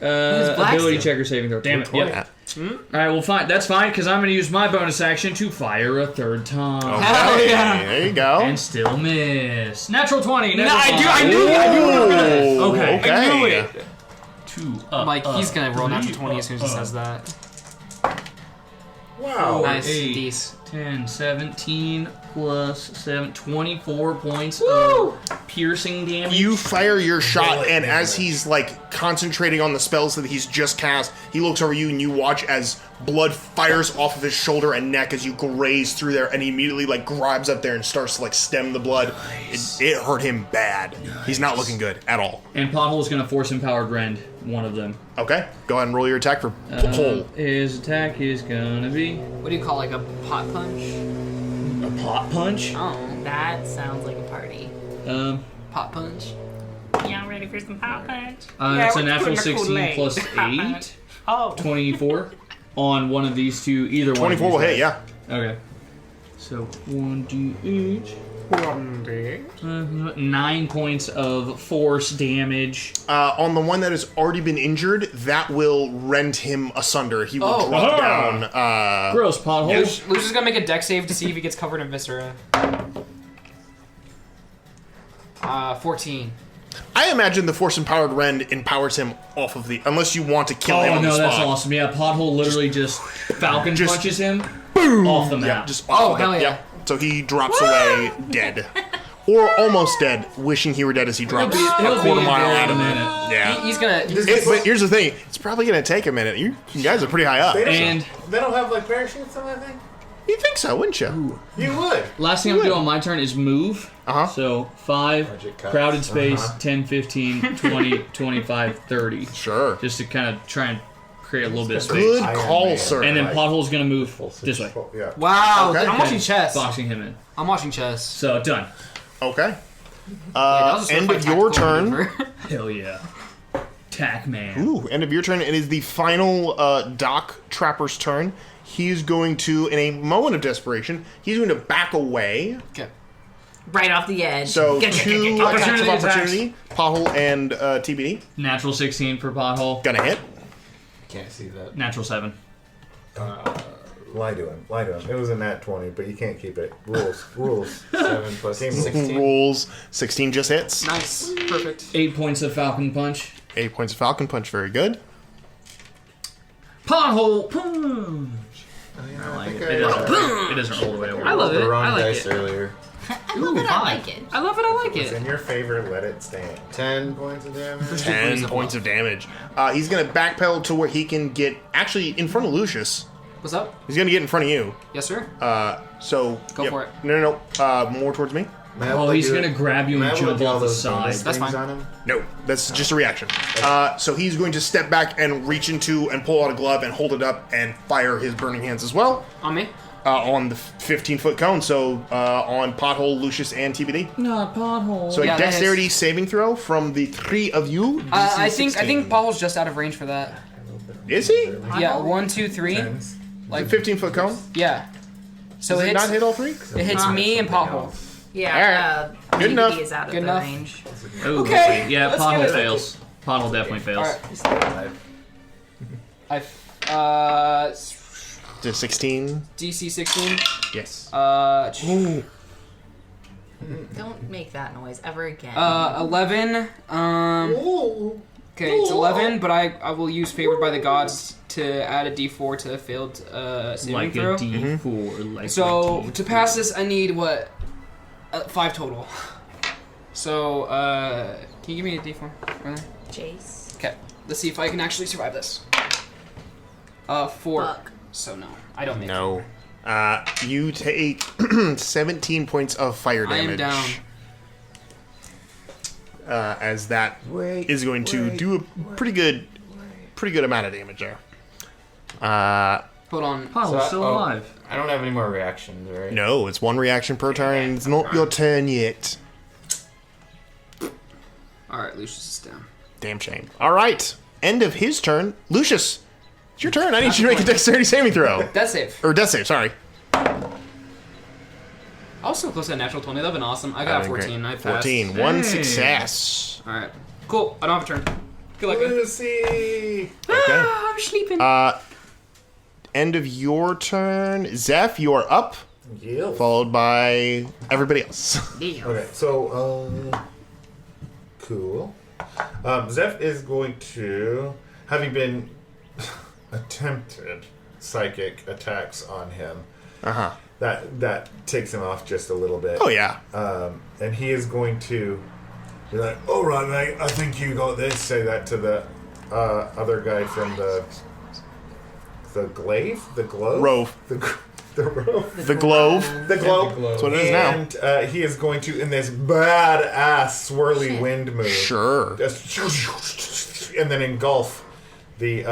black Ability steel? checker saving throw. Damn it. Yeah. Yep. All right, well, fine. That's fine because I'm going to use my bonus action to fire a third time. Hell yeah. There you go. And still miss. Natural 20. No, Natural I 20. knew we were gonna hit. Okay. Okay. I knew it. 2 I'm like, he's gonna roll three, natural 20 as soon as he says that. Wow. Nice. 8, Dece. 10, 17 plus 7, 24 points of piercing damage. You fire your shot, Bullet and as damage. he's like concentrating on the spells that he's just cast, he looks over you and you watch as blood fires off of his shoulder and neck as you graze through there, and he immediately like grabs up there and starts to like stem the blood. It hurt him bad. He's not looking good at all. And Pothole is going to force empowered rend one of them. Okay, go ahead and roll your attack for hole. His attack is going to be What do you call like a pot punch? a pot punch. Oh, That sounds like a party. pot punch. Y'all ready for some pop punch? That's a natural 16 plus 8. Oh. 24 on one of these two. Either one. 24 will hit, yeah. Okay. So 1d8. 9 points of force damage. On the one that has already been injured, that will rend him asunder. He will drop down. Gross, Pothole. Lucius is gonna make a deck save to see if he gets covered in viscera. 14. I imagine the force empowered rend empowers him off of the. Unless you want to kill him Oh on the no, spot. that's awesome. Yeah, Pothole literally just falcon Just punches him off the map. Yeah, just off of hell the- yeah. So he drops away dead. Or almost dead, wishing he were dead as he drops He'll a be quarter mile there out in of a it. minute. Yeah. He's gonna. But here's the thing, it's probably going to take a minute. You guys are pretty high up. They don't, And they don't have like parachutes on that thing. You'd think so, wouldn't you? You would. last thing I'm gonna do on my turn is move. Uh-huh. So 5, Magic cuts. crowded space, 10, 15, 20, 25, 30. Sure. Just to kind of try and create a little bit of space. Good Iron call, Man. sir. And then Right. Pothole's gonna move this way. Yeah. Wow, Okay. I'm watching chess. Boxing him in. I'm watching chess. So done. Okay. That was a End certified of your tactical turn. maneuver. Hell yeah. Tack man. Ooh, end of your turn. It is the final Doc Trapper's turn. He's going to, in a moment of desperation, he's going to back away. Okay. Right off the edge. So Get, two attacks of Opportunity attacks. opportunity. Pothole and TBD. Natural 16 for Pothole. Gonna hit. Can't see that. Natural 7. Lie to him. Lie to him. It was a nat 20, but you can't keep it. Rules. Rules. 7 plus Team 16. Rolls. 16 just hits. Nice. Perfect. 8 points of Falcon Punch. 8 points of Falcon Punch. Very good. Pothole punch. I like it. It doesn't roll the way I want. I love it. The wrong I like dice it. earlier. I love it. I like it. I love it. I like It's it. in your favor, let it stand. 10 points of damage. 10 points of damage. He's going to backpedal to where he can get actually in front of Lucius. What's up? He's going to get in front of you. Yes, sir. So Go for it. No. More towards me. Oh, he's gonna grab you and jump off the side. That's fine. On him? No, that's just a reaction. So he's going to step back and reach into and pull out a glove and hold it up and fire his burning hands as well. On me? On the 15-foot cone. So on Pothole, Lucius, and TBD. Not pothole. So Yeah, a that dexterity saving throw from the three of you. I DC think 16. Paul's just out of range for that. Is he? Yeah, 1, 2, 3. Tens. Like 15-foot cone? Yeah. So Does it it not hit all three? It hits me and Pothole. Yeah. Good DVD enough. is out of Good the enough. range. Ooh, Okay, Yeah, let's pothole get it. fails. Pothole definitely fails. Alright. To 16? DC 16. Yes. Don't make that noise ever again. 11. Okay, it's 11, but I will use favored by the gods to add a D4 to failed saving Like throw. a D4. Like So a D4. to pass this, I need what? 5 total. So can you give me a D4? Really? Jace. Okay, let's see if I can actually survive this. 4. Fuck. So no, I don't make it. No. You take 17 points of fire I damage. am down. As that is going to do a pretty good amount of damage there. Hold on. Pothole's still alive. I don't have any more reactions, right? No, it's one reaction per turn. It's not your turn yet. Alright, Lucius is down. Damn shame. All right, end of his turn. Lucius, it's your turn. I need you to make a dexterity saving throw. Death save. Or death save, sorry. I was so close to a natural 20. That'd been awesome. I got a 14. I passed. 14. One success. Alright. Cool. I don't have a turn. Good luck. Lucy! Okay. I'm sleeping. End of your turn. Zeph, you are up, Yeah. followed by everybody else. Okay, so, cool. Zeph is going to, having been attempted psychic attacks on him, that takes him off just a little bit. Oh, yeah. And he is going to be like, all right, mate, I think you got this. Say that to the other guy from the glaive? The globe? Rove. The Rove. The glove. The globe. That's what it is now. And he is going to, in this badass swirly wind move, Sure. just and then engulf the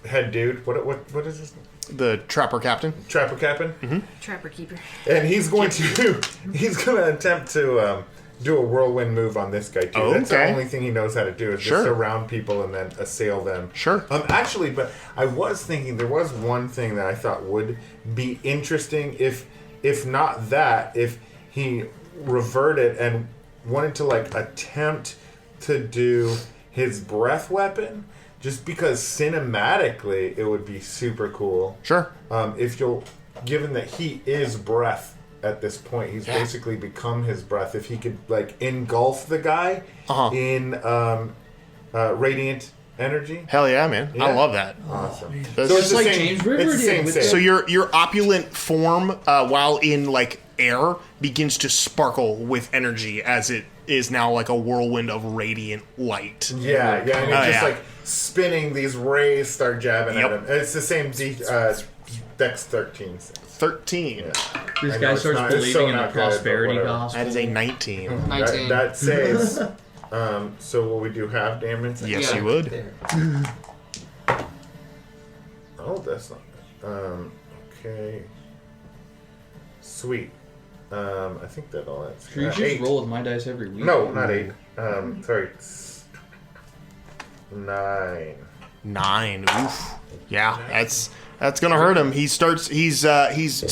head dude. What is this? The trapper captain. Trapper captain. Mm-hmm. Trapper keeper. And he's going to attempt to do a whirlwind move on this guy too. Oh, That's the okay. only thing he knows how to do is Sure. just surround people and then assail them. Sure. Actually, but I was thinking there was one thing that I thought would be interesting if not that, if he reverted and wanted to like attempt to do his breath weapon. Just because cinematically it would be super cool. Sure. If you'll, given that he is breath at this point, he's basically become his breath. If he could like engulf the guy in radiant energy. Hell yeah, man. I love that. Awesome. That's So just it's the like same. James River It's the did same. with same. So your opulent form, while in like air, begins to sparkle with energy as it is now like a whirlwind of radiant light. Yeah, and it's Oh, just yeah. like spinning. These rays start jabbing Yep. at him. It's the same Dex 13. 13. Yeah. This I know guy it's starts not- it's believing so in the not good, but prosperity whatever. gospel. That is a 19. 19. That saves. So will we do half damage? Yes, Yeah. you would. Oh, that's not bad. Okay. Sweet. I think that all that's. Should you just 8. roll with my dice every week? No, not 8. Sorry. 9. 9. Oof. Yeah, that's gonna hurt him. He's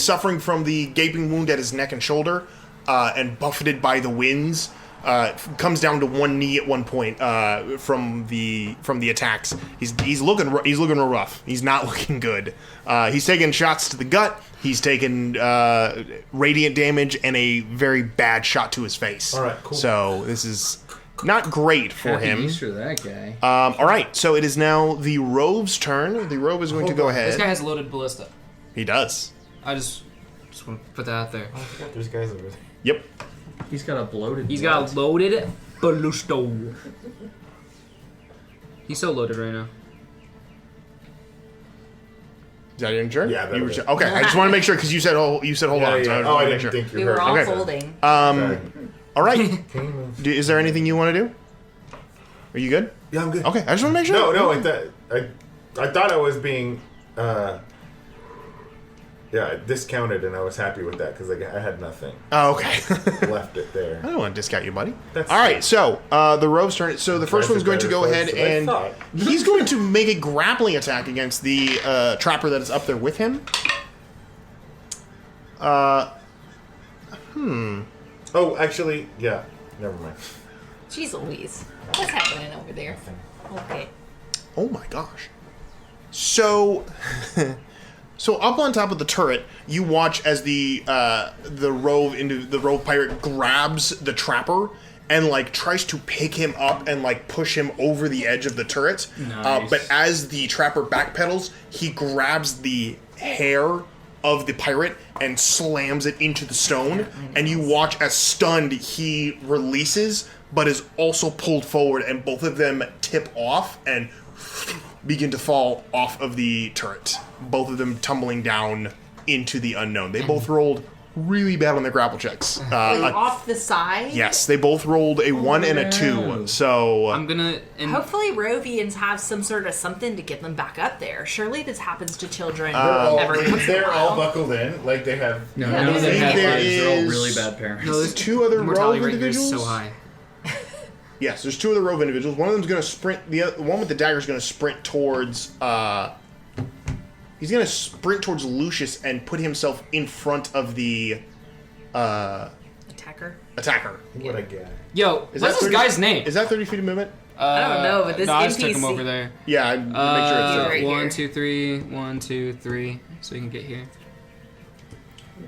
suffering from the gaping wound at his neck and shoulder, and buffeted by the winds. Comes down to one knee at one point from the attacks. He's looking real rough. He's not looking good. He's taking shots to the gut. He's taken radiant damage and a very bad shot to his face. All right, cool. So this is not great for Happy him. Easter, that guy. All right, so it is now the Rove's turn. The Rove is going to go ahead. This guy has loaded ballista. He does. I just want to put that out there. I forgot there's guys over there. Yep. He's got a bloated. He's got a loaded ballista. He's so loaded right now. Is that your turn? Yeah, that was it. Okay, I just want to make sure because you said hold on. So I just Oh, wanted I to didn't make sure. think you We heard. were all Okay. folding. All right. Is there anything you want to do? Are you good? Yeah, I'm good. Okay, I just want to make sure. No, I thought I was being, discounted, and I was happy with that because I had nothing. Oh, okay. Left it there. I don't want to discount you, buddy. That's All right, so the Rove's turn. So the first one's going to go ahead Impressive, and I thought. he's going to make a grappling attack against the trapper that is up there with him. Oh, actually, yeah. Never mind. Jeez Louise. What's happening over there? Okay. Oh my gosh. So, so up on top of the turret, you watch as the Rove pirate grabs the trapper and like tries to pick him up and like push him over the edge of the turret. Nice. But as the trapper backpedals, he grabs the hair of the pirate and slams it into the stone. And you watch as stunned he releases, but is also pulled forward, and both of them tip off and begin to fall off of the turret. Both of them tumbling down into the unknown. They both rolled really bad on their grapple checks. Off the side? Yes, they both rolled a 1 and a 2. So I'm gonna. Hopefully Rovians have some sort of something to get them back up there. Surely this happens to children Oh, every once in a They're all while. buckled in, like they have. No, Yeah, none of them have there kids. They're all is- really bad parents. No, there's two other mortality Rove rate here is individuals. so high. Yes, there's two other Rove individuals. One of them's going to sprint. The one with the dagger is going to sprint towards. He's going to sprint towards Lucius and put himself in front of the Attacker? attacker. What a guy. Yo, Is what's that this 30 guy's name? Is that 30 feet of movement? I don't know, but this no, I just took NPC him over there. Yeah, I'd make sure it's right 1, here. 2, 3, 1, 2, 3, so you can get here.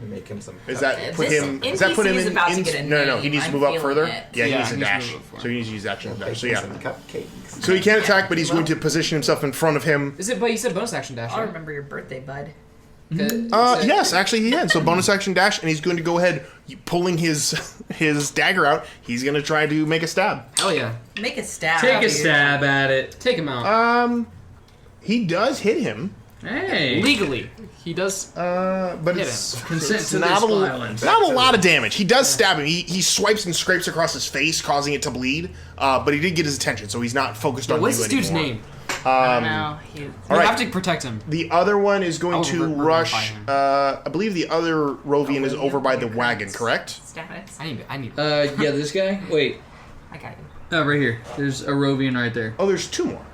To make him some. Is that put This him? Does that put him NPC is in? about to get a No. He name. needs to I'm move up feeling further. it. Yeah, he Yeah, needs to he needs to dash. move up further. So he needs to use action to dash. Bake So him yeah. some cupcakes. So he can't attack, but he's going to position himself in front of him. Is it? But you said bonus action dash. I'll Right? remember your birthday, bud. Yes, actually he can. So bonus action dash, and he's going to go ahead, pulling his dagger out. He's going to try to make a stab. Hell yeah! Make a stab. Take a dude. stab at it. Take him out. He does hit him, Hey. Legally, he does. but Hit it's Consent it's to not this a, violence. not a lot of damage. He does stab him. He swipes and scrapes across his face, causing it to bleed. But he did get his attention, so he's not focused on What's you this dude's anymore. name? I don't know. We All right. have to protect him. The other one is going Oh, to we're gonna rush. fight him. I believe the other Rovian is over by the wagon, correct? Status. I need. Yeah, this guy. Wait. I got you. Oh, right here. There's a Rovian right there. Oh, there's two more.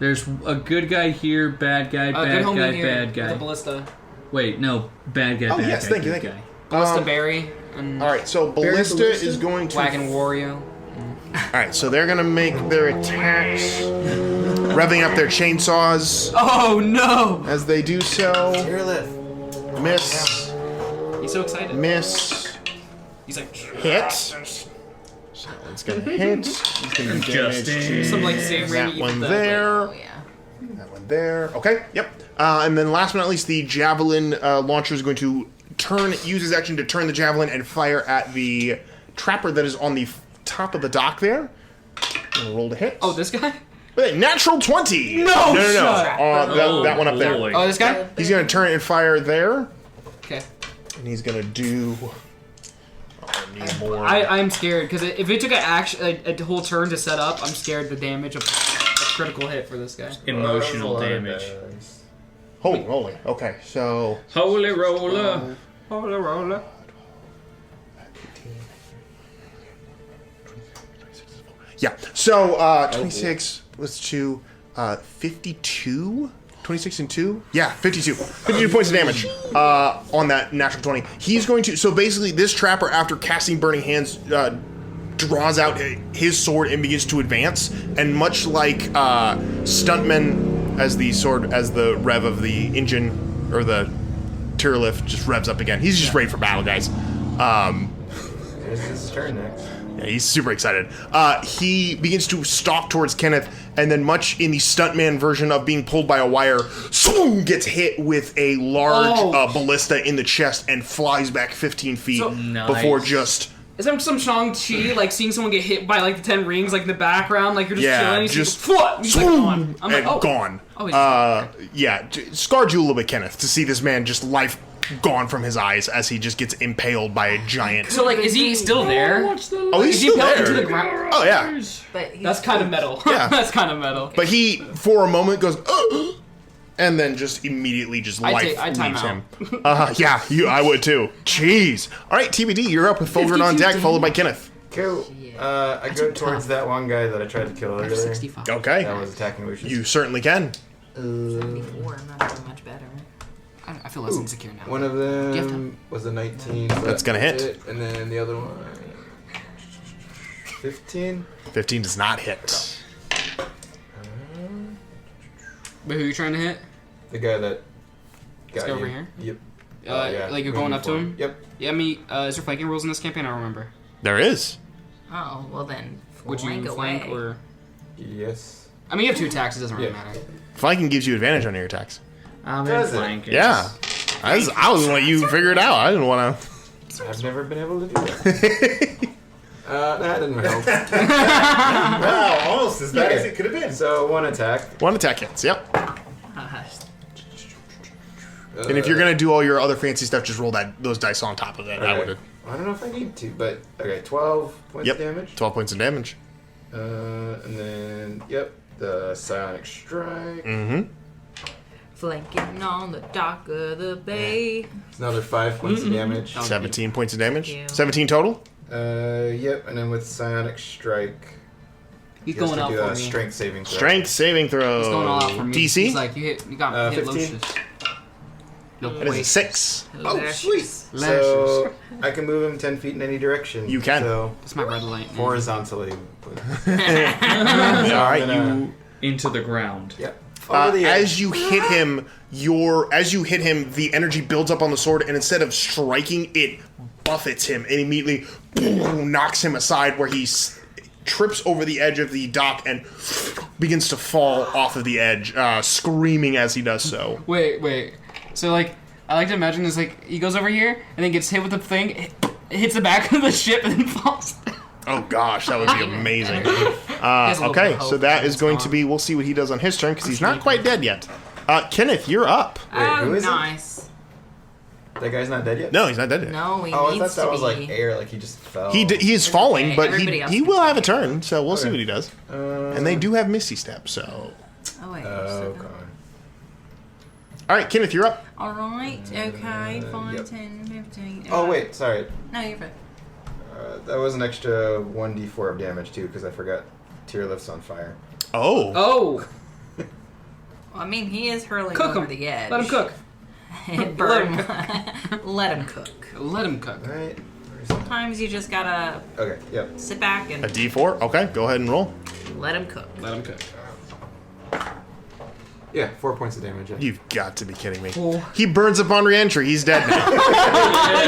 There's a good guy here, bad guy, good bad homie guy, here bad with guy. a ballista. Wait, no, bad guy, Oh, bad yes, guy, thank you, good thank you. guy. Ballista Berry and All right, so Ballista Ballista? is going to. Wagon Wario. All right, so they're going to make their attacks, revving up their chainsaws Oh no! as they do so. Here, lift. Miss, He's so excited. miss, He's like hit. So it's going to hit. It's going to do damage to some like Sam that Raimi. one with the, there. Oh, yeah. That one there. Okay, yep. And then last but not least, the javelin launcher is going to use his action to turn the javelin and fire at the trapper that is on the top of the dock there. Gonna roll to hit. Oh, this guy? Wait, natural 20! No! shot. That one up there. boy. Oh, this guy? He's gonna turn and fire there. Okay. And he's gonna do... Oh, I need more. I'm scared because if it took a whole turn to set up, I'm scared the damage of a critical hit for this guy. Emotional damage. Holy moly. Okay, so... Holy roller. Holy roller. Yeah, so 26, let's do 52? 26 and 2? Yeah, 52. 52 points of damage on that natural 20. He's going to... So basically, this trapper, after casting Burning Hands, draws out his sword and begins to advance. And much like Stuntman, as the rev of the engine, or the tier lift, just revs up again. He's just ready for battle, guys. There's his turn next. Yeah, he's super excited. He begins to stalk towards Kenneth, and then much in the stuntman version of being pulled by a wire, swoom, gets hit with a large ballista in the chest and flies back 15 feet before just... Is that some Shang-Chi, like seeing someone get hit by like the 10 rings, like in the background, like you're just chilling, and just he's like, gone. I'm like, gone. Oh, Scarred you a little bit, Kenneth, to see this man just life gone from his eyes as he just gets impaled by a giant. So like, is he still there? He's still there. Into the ground? Oh yeah. But that's kind of metal. Yeah, that's kind of metal. But he, for a moment, goes, and then just immediately just life leaves him. I would too. Jeez. All right, TBD, you're up with Fulgrim on deck, followed by Kenneth. Cool. I go towards that one guy that I tried to kill earlier. 65. Okay. That was attacking Lucius. You certainly can. 74. I'm not doing much better. I feel less insecure now. One of them was a 19. So that's gonna hit. And then the other one, 15. 15 does not hit. But who are you trying to hit? The guy that got over you. here? Yep. Like you're going up to him? Yep. Yeah, is there flanking rules in this campaign? I don't remember. There is. Oh, well then. Would you flank away. or? Yes. I mean, you have 2 attacks. It doesn't really matter. Flanking gives you advantage on your attacks. I'm flanking. Yeah. I was gonna let you figure it out. I didn't want to. I've never been able to do that. That didn't help. Wow, almost as bad as it could have been. So 1 attack. 1 attack hits, yep. And if you're gonna do all your other fancy stuff, just roll those dice on top of it. Okay. I would. I don't know if I need to, but okay, 12 points of damage. 12 points of damage. And then the psionic strike. Mm-hmm. Flanking on the dock of the bay. It's another 5 points of damage. 17 points of damage. 17 total. And then with psionic strike, he's going out for me. Strength saving throw. Strength saving throw. He's going all out for me. DC. He's like, you got hit 15. Lucius. That is a 6. Oh, sweet. So I can move him 10 feet in any direction. You can. So that's my red light. Horizontally. All right, you into the ground. Yep. As you hit him, the energy builds up on the sword, and instead of striking, it buffets him and immediately knocks him aside, where he trips over the edge of the dock and begins to fall off of the edge, screaming as he does so. Wait. So like, I like to imagine this, like, he goes over here and then gets hit with the thing, hits the back of the ship, and then falls. Oh gosh, that would be amazing. Okay, so that is going to be, we'll see what he does on his turn, because he's not quite dead yet. Kenneth, you're up. Wait, who is nice. That guy's not dead yet? No, he's not dead yet. No, he I needs thought that to was be. like air, like he just fell. He is falling, but Everybody else he can will see have a turn, so we'll see Okay. what he does. And they do have Misty Step, so... Oh, wait. Oh, God. All right, Kenneth, you're up. All right. Okay. 5, Yep. 10, 15. Oh, wait, sorry. No, you're fine. That was an extra 1d4 of damage, too, because I forgot Tear Lift's on fire. Oh. Oh. Well, I mean, he is hurling Cook over him. the edge. Let him cook. And burn. Let him cook. Let him cook. All right. Sometimes you just gotta Okay, yep. sit back and A D4? Okay, go ahead and roll. let him cook. Let him cook. Yeah, 4 points of damage. Yeah. You've got to be kidding me. Oh. He burns upon re-entry. He's dead now.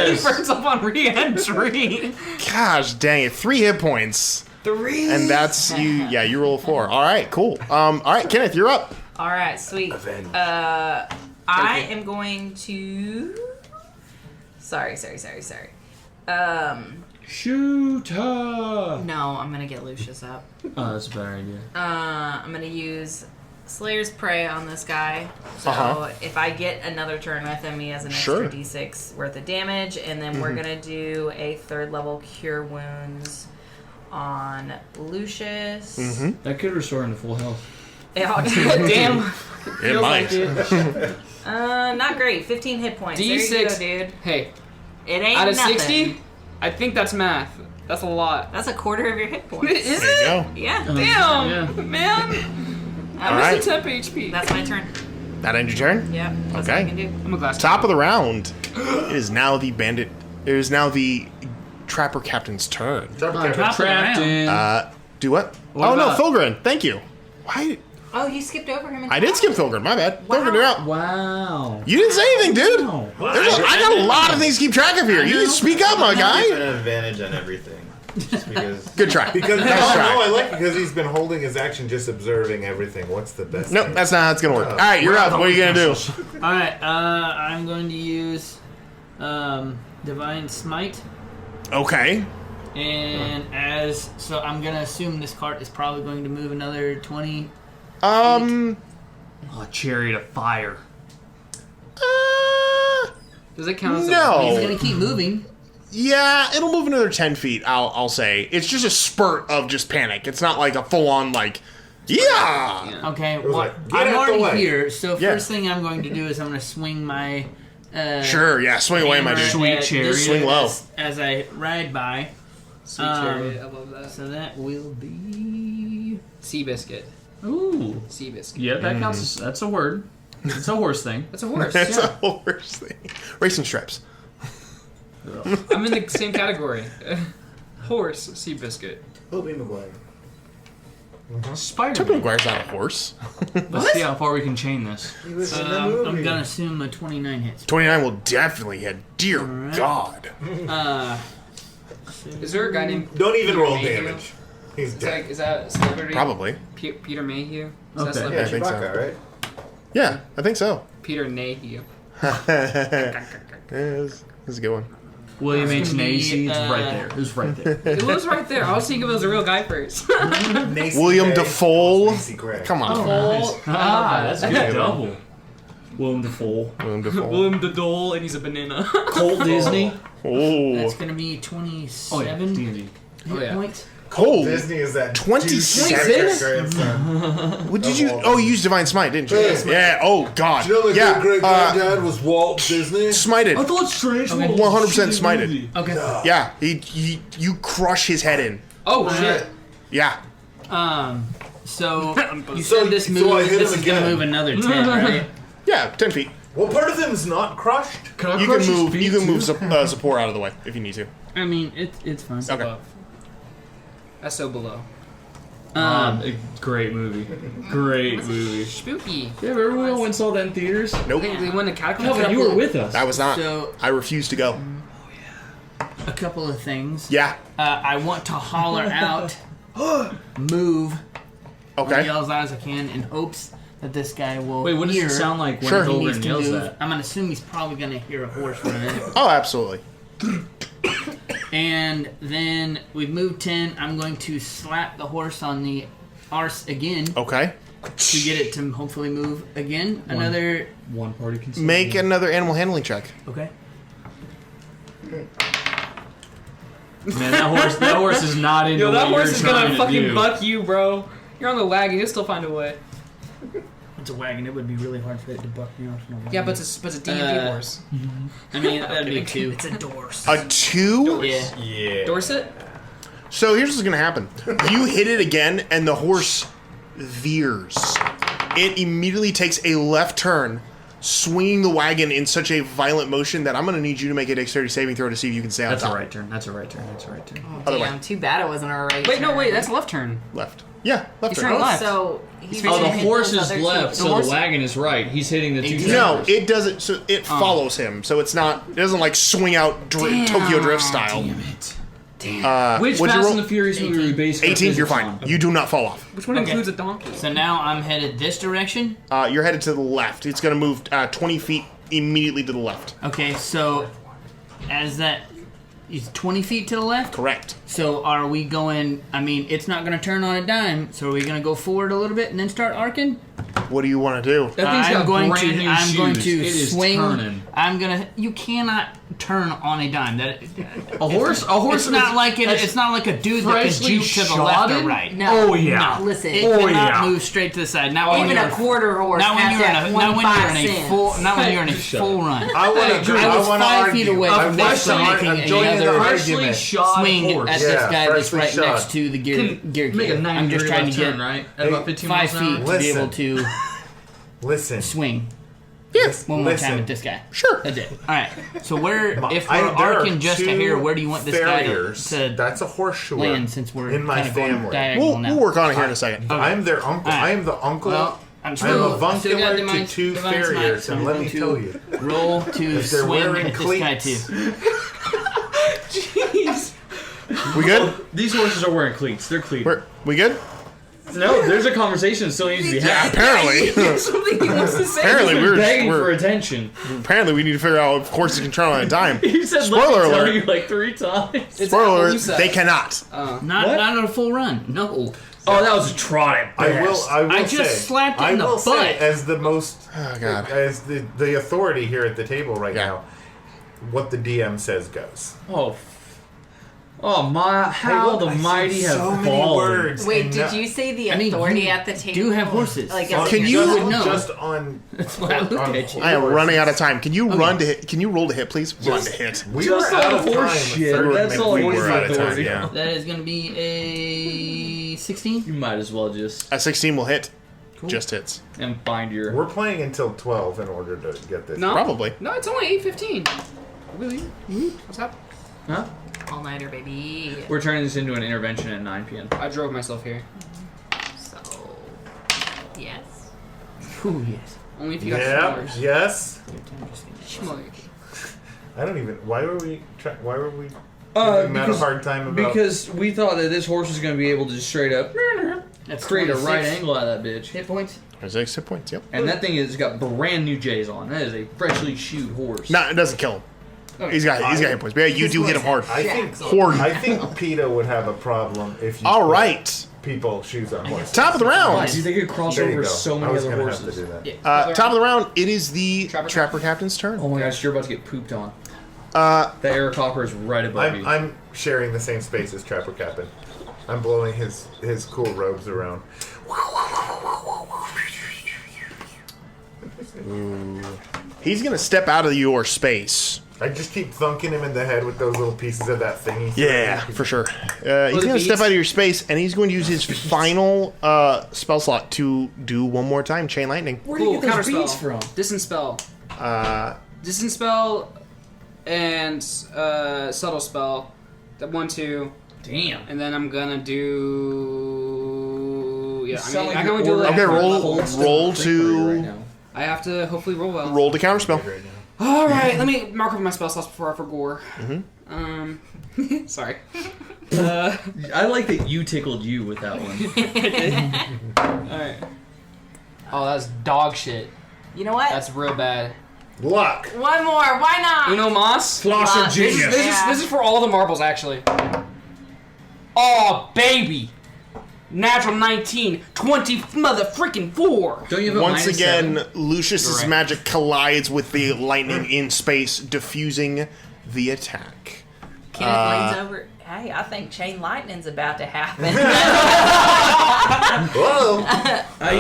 He burns up on re-entry. Gosh dang it. 3 hit points. 3. And that's you. Yeah, you roll 4. All right, cool. All right, Kenneth, you're up. All right, sweet. Avenge. I am going to. Sorry. Shooter! No, I'm gonna get Lucius up. Oh, that's a better idea. I'm gonna use Slayer's Prey on this guy. So if I get another turn with him, he has an extra D6 worth of damage, and then we're gonna do a 3rd level Cure Wounds on Lucius. That could restore him to full health. Damn. It might. Not great. 15 hit points. D6. There you go, dude. Hey, It ain't out of nothing. 60, I think that's math. That's a lot. That's a quarter of your hit points. Is There you it? go. Yeah. Damn, Yeah. man. All I'm right. missing temp HP. That's my turn. That end your turn? Yep. That's Okay. what I can do. I'm a glass. Top of the round. It is now the bandit. It is now the Trapper Captain's turn. Trapped in. Do what? What Oh, about- no, Fulgrim. Thank you. Why? Oh, you skipped over him. I did skip Fulgrim. My bad. Fulgrim, you're out. Wow. You didn't say anything, dude. Wow. I got a lot of things to keep track of here. You speak up, my Give guy. an advantage on everything. Just because. Good try. Because nice try. I like it because he's been holding his action, just observing everything. What's the best? Nope, thing? that's not how it's gonna work. All right, you're up. What are you gonna do? All right, I'm going to use Divine Smite, Okay. and so I'm gonna assume this cart is probably going to move another 20. Oh, Chariot of Fire. Does it count as No. He's gonna keep moving. Yeah, it'll move another 10 feet. I'll say it's just a spurt of just panic. It's not like a full on like, yeah. Okay, was well, like, get I'm out the already way. here. So Yeah. first thing I'm going to do is I'm going to swing my. Sure, yeah, swing away, my hammer dude. Sweet at chariot. this Swing low. as I ride by. Sweet chariot, I love that. So that will be. Seabiscuit. Ooh. Seabiscuit. Yeah, that counts. That's a word. It's a horse thing. That's a horse. That's yeah. a horse thing. Racing stripes. I'm in the same category. Horse, Seabiscuit. Toby Maguire. Toby Spider-Man. Maguire's not a horse. Let's see how far we can chain this. He was in the movie. I'm gonna assume a 29 hits. 29 will definitely hit. Dear Alright. God. Is there a guy named Don't even Peter roll Mayhew? damage. He's Is dead. that celebrity? Probably. Peter Mayhew? Is Okay. that Yeah, I celebrity? think so. Chewbacca, right? Yeah, I think so. Peter Mayhew. This is a good one. William H. gonna be, Nacy. It's right there. It was right there. It was right there. I was thinking it was a real guy first. William Dafoe. Gray. Come on. That's a good double. Willem Dafoe. William Dafoe. William the Dole, and he's a banana. Colt Disney. Oh. That's gonna be Oh yeah, 27 D&D. hit Oh, yeah. points. Oh. Disney is that 26? grandson. What did you? Oh, you used Divine Smite, didn't you? Yeah. Yeah. Oh God. Do you know the Yeah. great granddad was Walt Disney? Smited. thought Strange 100% smited. Okay. Yeah. You crush his head in. Oh shit. Yeah. So you So- said this so move. I hit This him is gonna again. move another 10, right? Yeah. 10 feet. Well, part of him is not crushed. You can move. You can move Zippor out of the way if you need to. I mean, it's fine. Okay. That's so below. Great movie. Great movie. Spooky. Yeah, remember when we went and saw that in theaters? Nope. They went to catacombs. Calvin, you were with us. I was not. So- I refused to go. A couple of things. Yeah. I want to holler out, move, Okay. yell as loud as I can in hopes that this guy will Wait, what does hear it sound like when Sure. it's he over needs and to yells move. that? I'm gonna assume he's probably gonna hear a horse running. Oh, absolutely. And then we've moved 10. I'm going to slap the horse on the arse again Okay. to get it to hopefully move again. Another. One party can Make another animal handling check. Okay. Man, that horse is not into Yo, that what horse you're is gonna trying to fucking do. buck you, bro. You're on the wagon. You'll still find a way. It's a wagon. It would be really hard for it to buck me off. No Yeah, but it's a D&D horse. I mean, that'd be 2. It's a Dorse. A 2? Yeah. Yeah. Dorset? So here's what's gonna happen. You hit it again, and the horse veers. It immediately takes a left turn, swinging the wagon in such a violent motion that I'm gonna need you to make a dexterity saving throw to see if you can stay on That's a top. right turn. That's a right turn. That's a right turn. Other way. Damn, too bad it wasn't a right Wait, no, turn. wait. That's a left turn. Left. Yeah, left He's turn. turning Oh, left. so he's Oh, the gonna hit horse those is other left, two. so horse- the wagon is right. He's hitting the two No, towers. it doesn't. So it follows him. So it's not. It doesn't like swing out Tokyo Drift style. Damn it. what'd Which you Fast roll? and the Furious movie we based our 18. You're physics fine. on? You do not fall off. Which one Okay. includes a donkey? So now I'm headed this direction. You're headed to the left. It's gonna move 20 feet immediately to the left. Okay, so as that is 20 feet to the left. Correct. So are we going? I mean, it's not going to turn on a dime. So are we going to go forward a little bit and then start arcing? What do you want to do? That thing's got I'm going brand to. new I'm going shoes. to It is swing. turning. I'm gonna. You cannot turn on a dime. That A horse. It's not like it. It's not like a dude that can freshly juke to the left or shotted? right. No. Oh, yeah. No, listen. It Oh, cannot yeah. move straight to the side. Not when Even you're a quarter horse Not when has you're in that a. Not when you're 25 in a cents. full. Not when you're in a Shut full run. I want to. I was 5 feet away I from want basically to making I'm joining another the freshly argument. shot swing horse. at this Yeah, guy that's freshly right shot. next to the gear. Make a cube. 90 I'm just trying to left turn, get right? At about 15 5 miles an hour? feet to be able to Listen. swing. Yes. One more Listen. time at this guy. Sure. That's it. All right. So where, if There we're are arcing just to two here, where do you want this guy farriers. to That's a horseshoe land? Since we're in my kind of going family. diagonal We'll now. work on it here in a second. I'm their uncle. All right. I am the uncle. Well, I'm I am still, a I still got vuncular divine, to two divine smite, farriers, so and I'm let going me to tell you, roll to if they're swing wearing at this guy cleats- too. Jeez. We good? These horses are wearing cleats. They're cleated. We good? No, there's a conversation that still needs to be had. Apparently. Something he wants to say. Apparently begging for we're attention. apparently we need to figure out if horses can turn on a dime. You said Spoiler let me tell alert. you like 3 times. Spoiler alert, they cannot. Not on a full run. No. Oh, that was a trot at best. I will I say, just slapped it in the I will say, butt. as the most, Oh, God. as the authority here at the table right Yeah. now, what the DM says goes. Oh my! How the mighty have so many fallen. words. Wait, and did you say the authority at the table? Do have horses. Like, Can you- would know. Just on. That's why I looked at you. I am running out of time. Can you run to hit? Can you roll to hit, please? Run to hit. We Just were out on of time. horse shit. That's all we I were need out of time, authority. yeah. That is going to be a 16. You might as well just A 16 will hit. Just hits. and find your. We're playing until 12 in order to get this. No. Probably. No, it's only 8:15. Really? What's up? Huh? all nighter, baby. We're turning this into an intervention at 9 p.m. I drove myself here. So, yes. Ooh, yes. Only if you got Yeah. $2. Yes. Schmuck. I don't even. Why were we giving Matt a hard time about? Because we thought that this horse was going to be able to just straight up That's create a 26 right angle out of that bitch. hit points. There's 6 hit points, yep. And that thing has got brand new J's on. That is a freshly shoed horse. No, it doesn't kill him. He's got hit points. But yeah, you do hit him hard. I think Horde. I think PETA would have a problem if you All put right. people shoes on horses. Top of the round. Dude, they could cross There you over go. so I many was other gonna horses. have to do that. Top of the round, it is the Trapper Trapper Captain's turn. Oh my gosh, you're about to get pooped on. Uh, The air copper is right above you. I'm sharing the same space as Trapper Captain. I'm blowing his cool robes around. he's going to step out of your space. I just keep thunking him in the head with those little pieces of that thing. Yeah, for sure. He's going to step out of your space, and he's going to use his final spell slot to do one more time, Chain Lightning. Where do you get those beads Counterspell. from? Distance spell. Uh, Distance spell and subtle spell. That 1-2. Damn. And then I'm gonna do. Yeah, sound like I can you're only do like. okay, roll right to now. I have to hopefully roll well. roll to counterspell. All right, let me mark over my spell slots before I forgore. Sorry. I like that you tickled you with that one. All right. Oh, that's dog shit. You know what? That's real bad. Luck. One more. Why not? Uno mas. Floss of genius. This is for all the marbles actually. Oh baby. Natural 19, 20 motherfucking 4. Don't you have a Once minus again, 7? Lucius's Right. magic collides with the lightning in space, diffusing the attack. Kenneth leans over. Hey, I think chain lightning's about to happen. Whoa.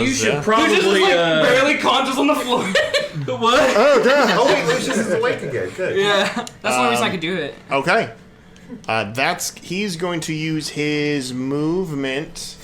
You should Just probably. barely conscious on the floor. What? Oh, God. Oh wait, Lucius is awake again. Good. Yeah, that's the only reason I could do it. Okay. He's going to use his movement.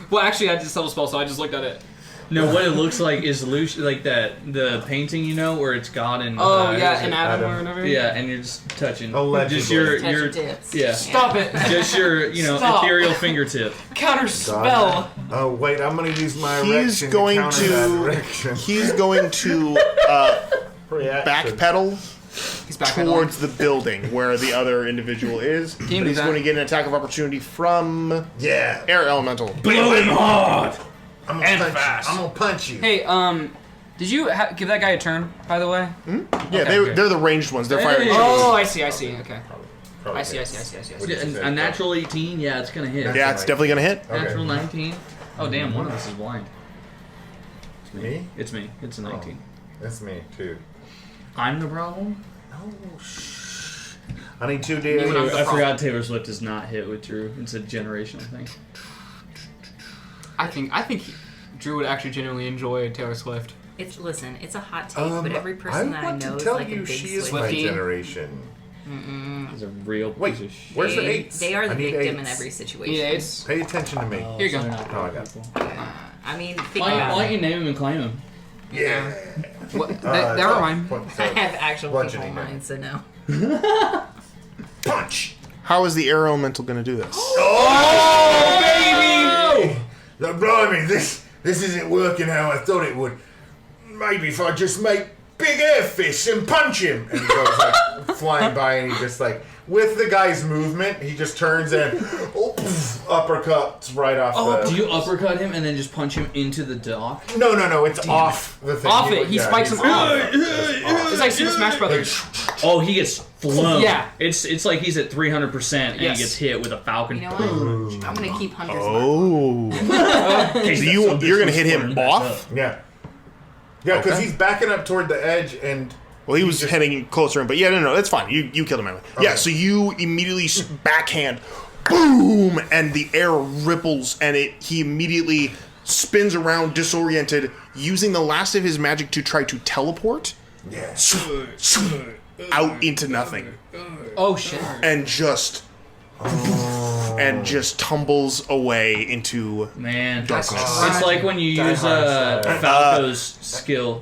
Well, actually, I did subtle spell, so I just looked at it. No, what it looks like is like the painting, you know, where it's God and Oh yeah, who's and it? Adam or whatever. Yeah, and you're just touching. Allegedly. Just your Touch your tips. yeah. Stop it. Just your Stop. ethereal fingertip. Counter spell. Oh wait, I'm gonna use my He's erection going to counter that erection. He's going to Reaction. backpedal He's back towards the building where the other individual is. But do he's that. going to get an attack of opportunity from Yeah. Air Elemental. Blow him hard. I'm gonna punch you. I'm gonna punch you. Hey, did you give that guy a turn, by the way? Yeah, Okay, good. they're the ranged ones. They're firing. Oh, I see. Okay. Probably I see. A natural 18, yeah, it's gonna hit. Yeah, it's definitely going to hit. Okay. Natural 19. Oh damn, one of us is blind. Me? It's me. It's a 19. That's me too. I'm the problem. I need 2 You days. went on the I forgot Taylor Swift does not hit with Drew. It's a generational thing. I think Drew would actually genuinely enjoy Taylor Swift. It's a hot take, but every person that I want know to is tell like a you big she is Swiftie. my Swiftie. generation. It's a real Wait, piece of shit. where's the 8s? They are the I need victim in 8s. every situation. Yeah, it's. Pay attention to me. Here you go. So they're not Oh, I bad got people. I mean, think Why about don't it. you name him and claim him? Yeah. What? Never mind. I have actual people Bludgeoning in him. mind, so no. Punch. How is the Air Elemental going to do this? Oh, baby! Now, blimey, this isn't working how I thought it would. Maybe if I just make big air fists and punch him. And he goes like, flying by, and he just like, with the guy's movement, he just turns and uppercuts right off Do you uppercut him and then just punch him into the dock? No, it's off the thing. Off it. He spikes him off. It's like Super Smash Brothers. Oh, he gets flown. Yeah. It's like he's at 300% and he gets hit with a falcon. You know what? I'm gonna keep Hunter's So you're gonna hit him off? Yeah, because he's backing up toward the edge and. Well, he was heading closer in, but no, that's fine. You killed him anyway. Okay. Yeah, so you immediately backhand, boom, and the air ripples, and he immediately spins around disoriented, using the last of his magic to try to teleport out into nothing. Oh shit! And just tumbles away into darkness. It's like when you use Falco's skill.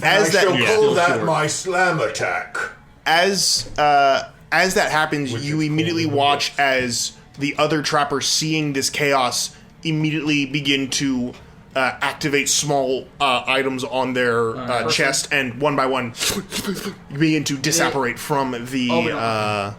As that call that my slam attack. As that happens, you immediately watch as the other trappers, seeing this chaos, immediately begin to activate small items on their chest, and one by one begin to disapparate from the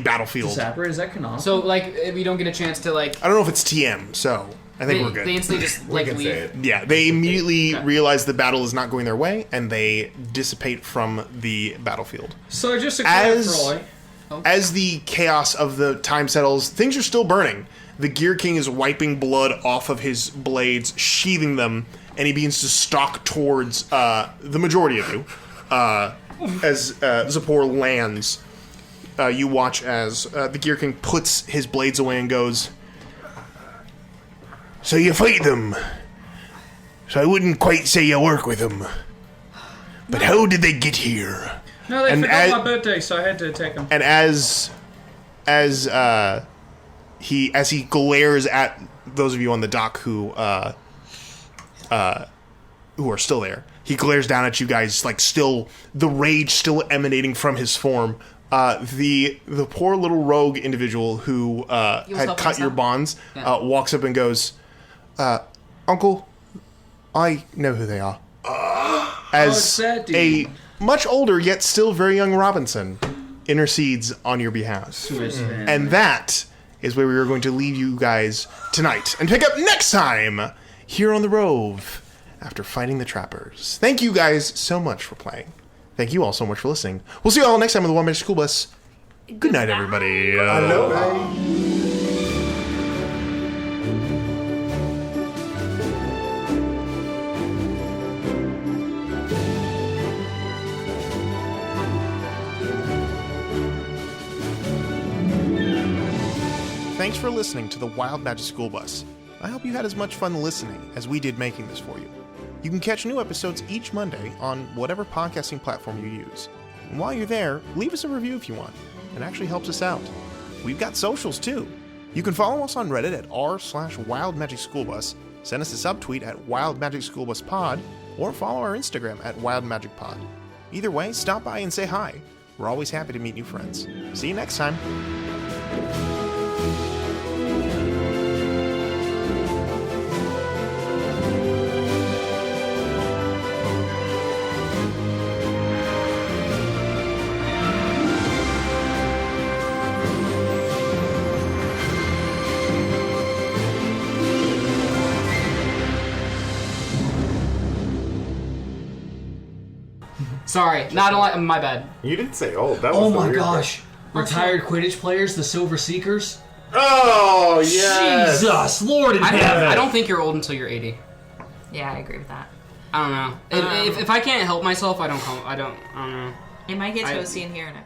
battlefield. Disapparate? Is that canonical? So like, if you don't get a chance to like, I don't know if it's TM, so I think we're good. They instantly just like leave. Yeah, they immediately realize the battle is not going their way, and they dissipate from the battlefield. So just a as the chaos of the time settles, things are still burning. The Gear King is wiping blood off of his blades, sheathing them, and he begins to stalk towards the majority of you. As Zippor lands, you watch as the Gear King puts his blades away and goes, "So you fight them. So I wouldn't quite say you work with them. But how did they get here?" No, they forgot my birthday, so I had to take them. And as he glares at those of you on the dock who are still there, he glares down at you guys, like still the rage still emanating from his form. The poor little rogue individual who had cut your bonds walks up and goes, "Uncle, I know who they are." As a much older yet still very young Robinson intercedes on your behalf. And that is where we are going to leave you guys tonight and pick up next time here on the Rove after fighting the trappers. Thank you guys so much for playing. Thank you all so much for listening. We'll see you all next time on the One Magic School Bus. Good night, everybody. Thanks for listening to the Wild Magic School Bus. I hope you had as much fun listening as we did making this for you. You can catch new episodes each Monday on whatever podcasting platform you use. And while you're there, leave us a review if you want. It actually helps us out. We've got socials too. You can follow us on Reddit at r/WildMagicSchoolBus, send us a subtweet at WildMagicSchoolBusPod, or follow our Instagram at WildMagicPod. Either way, stop by and say hi. We're always happy to meet new friends. See you next time. Sorry, not like my bad. You didn't say old. That was oh the my weird gosh! Retired Quidditch players, the Silver Seekers. Oh yes! Jesus, Lord in heaven! I don't think you're old until you're 80. Yeah, I agree with that. I don't know. If I can't help myself, I don't know. It might get toasty in here in a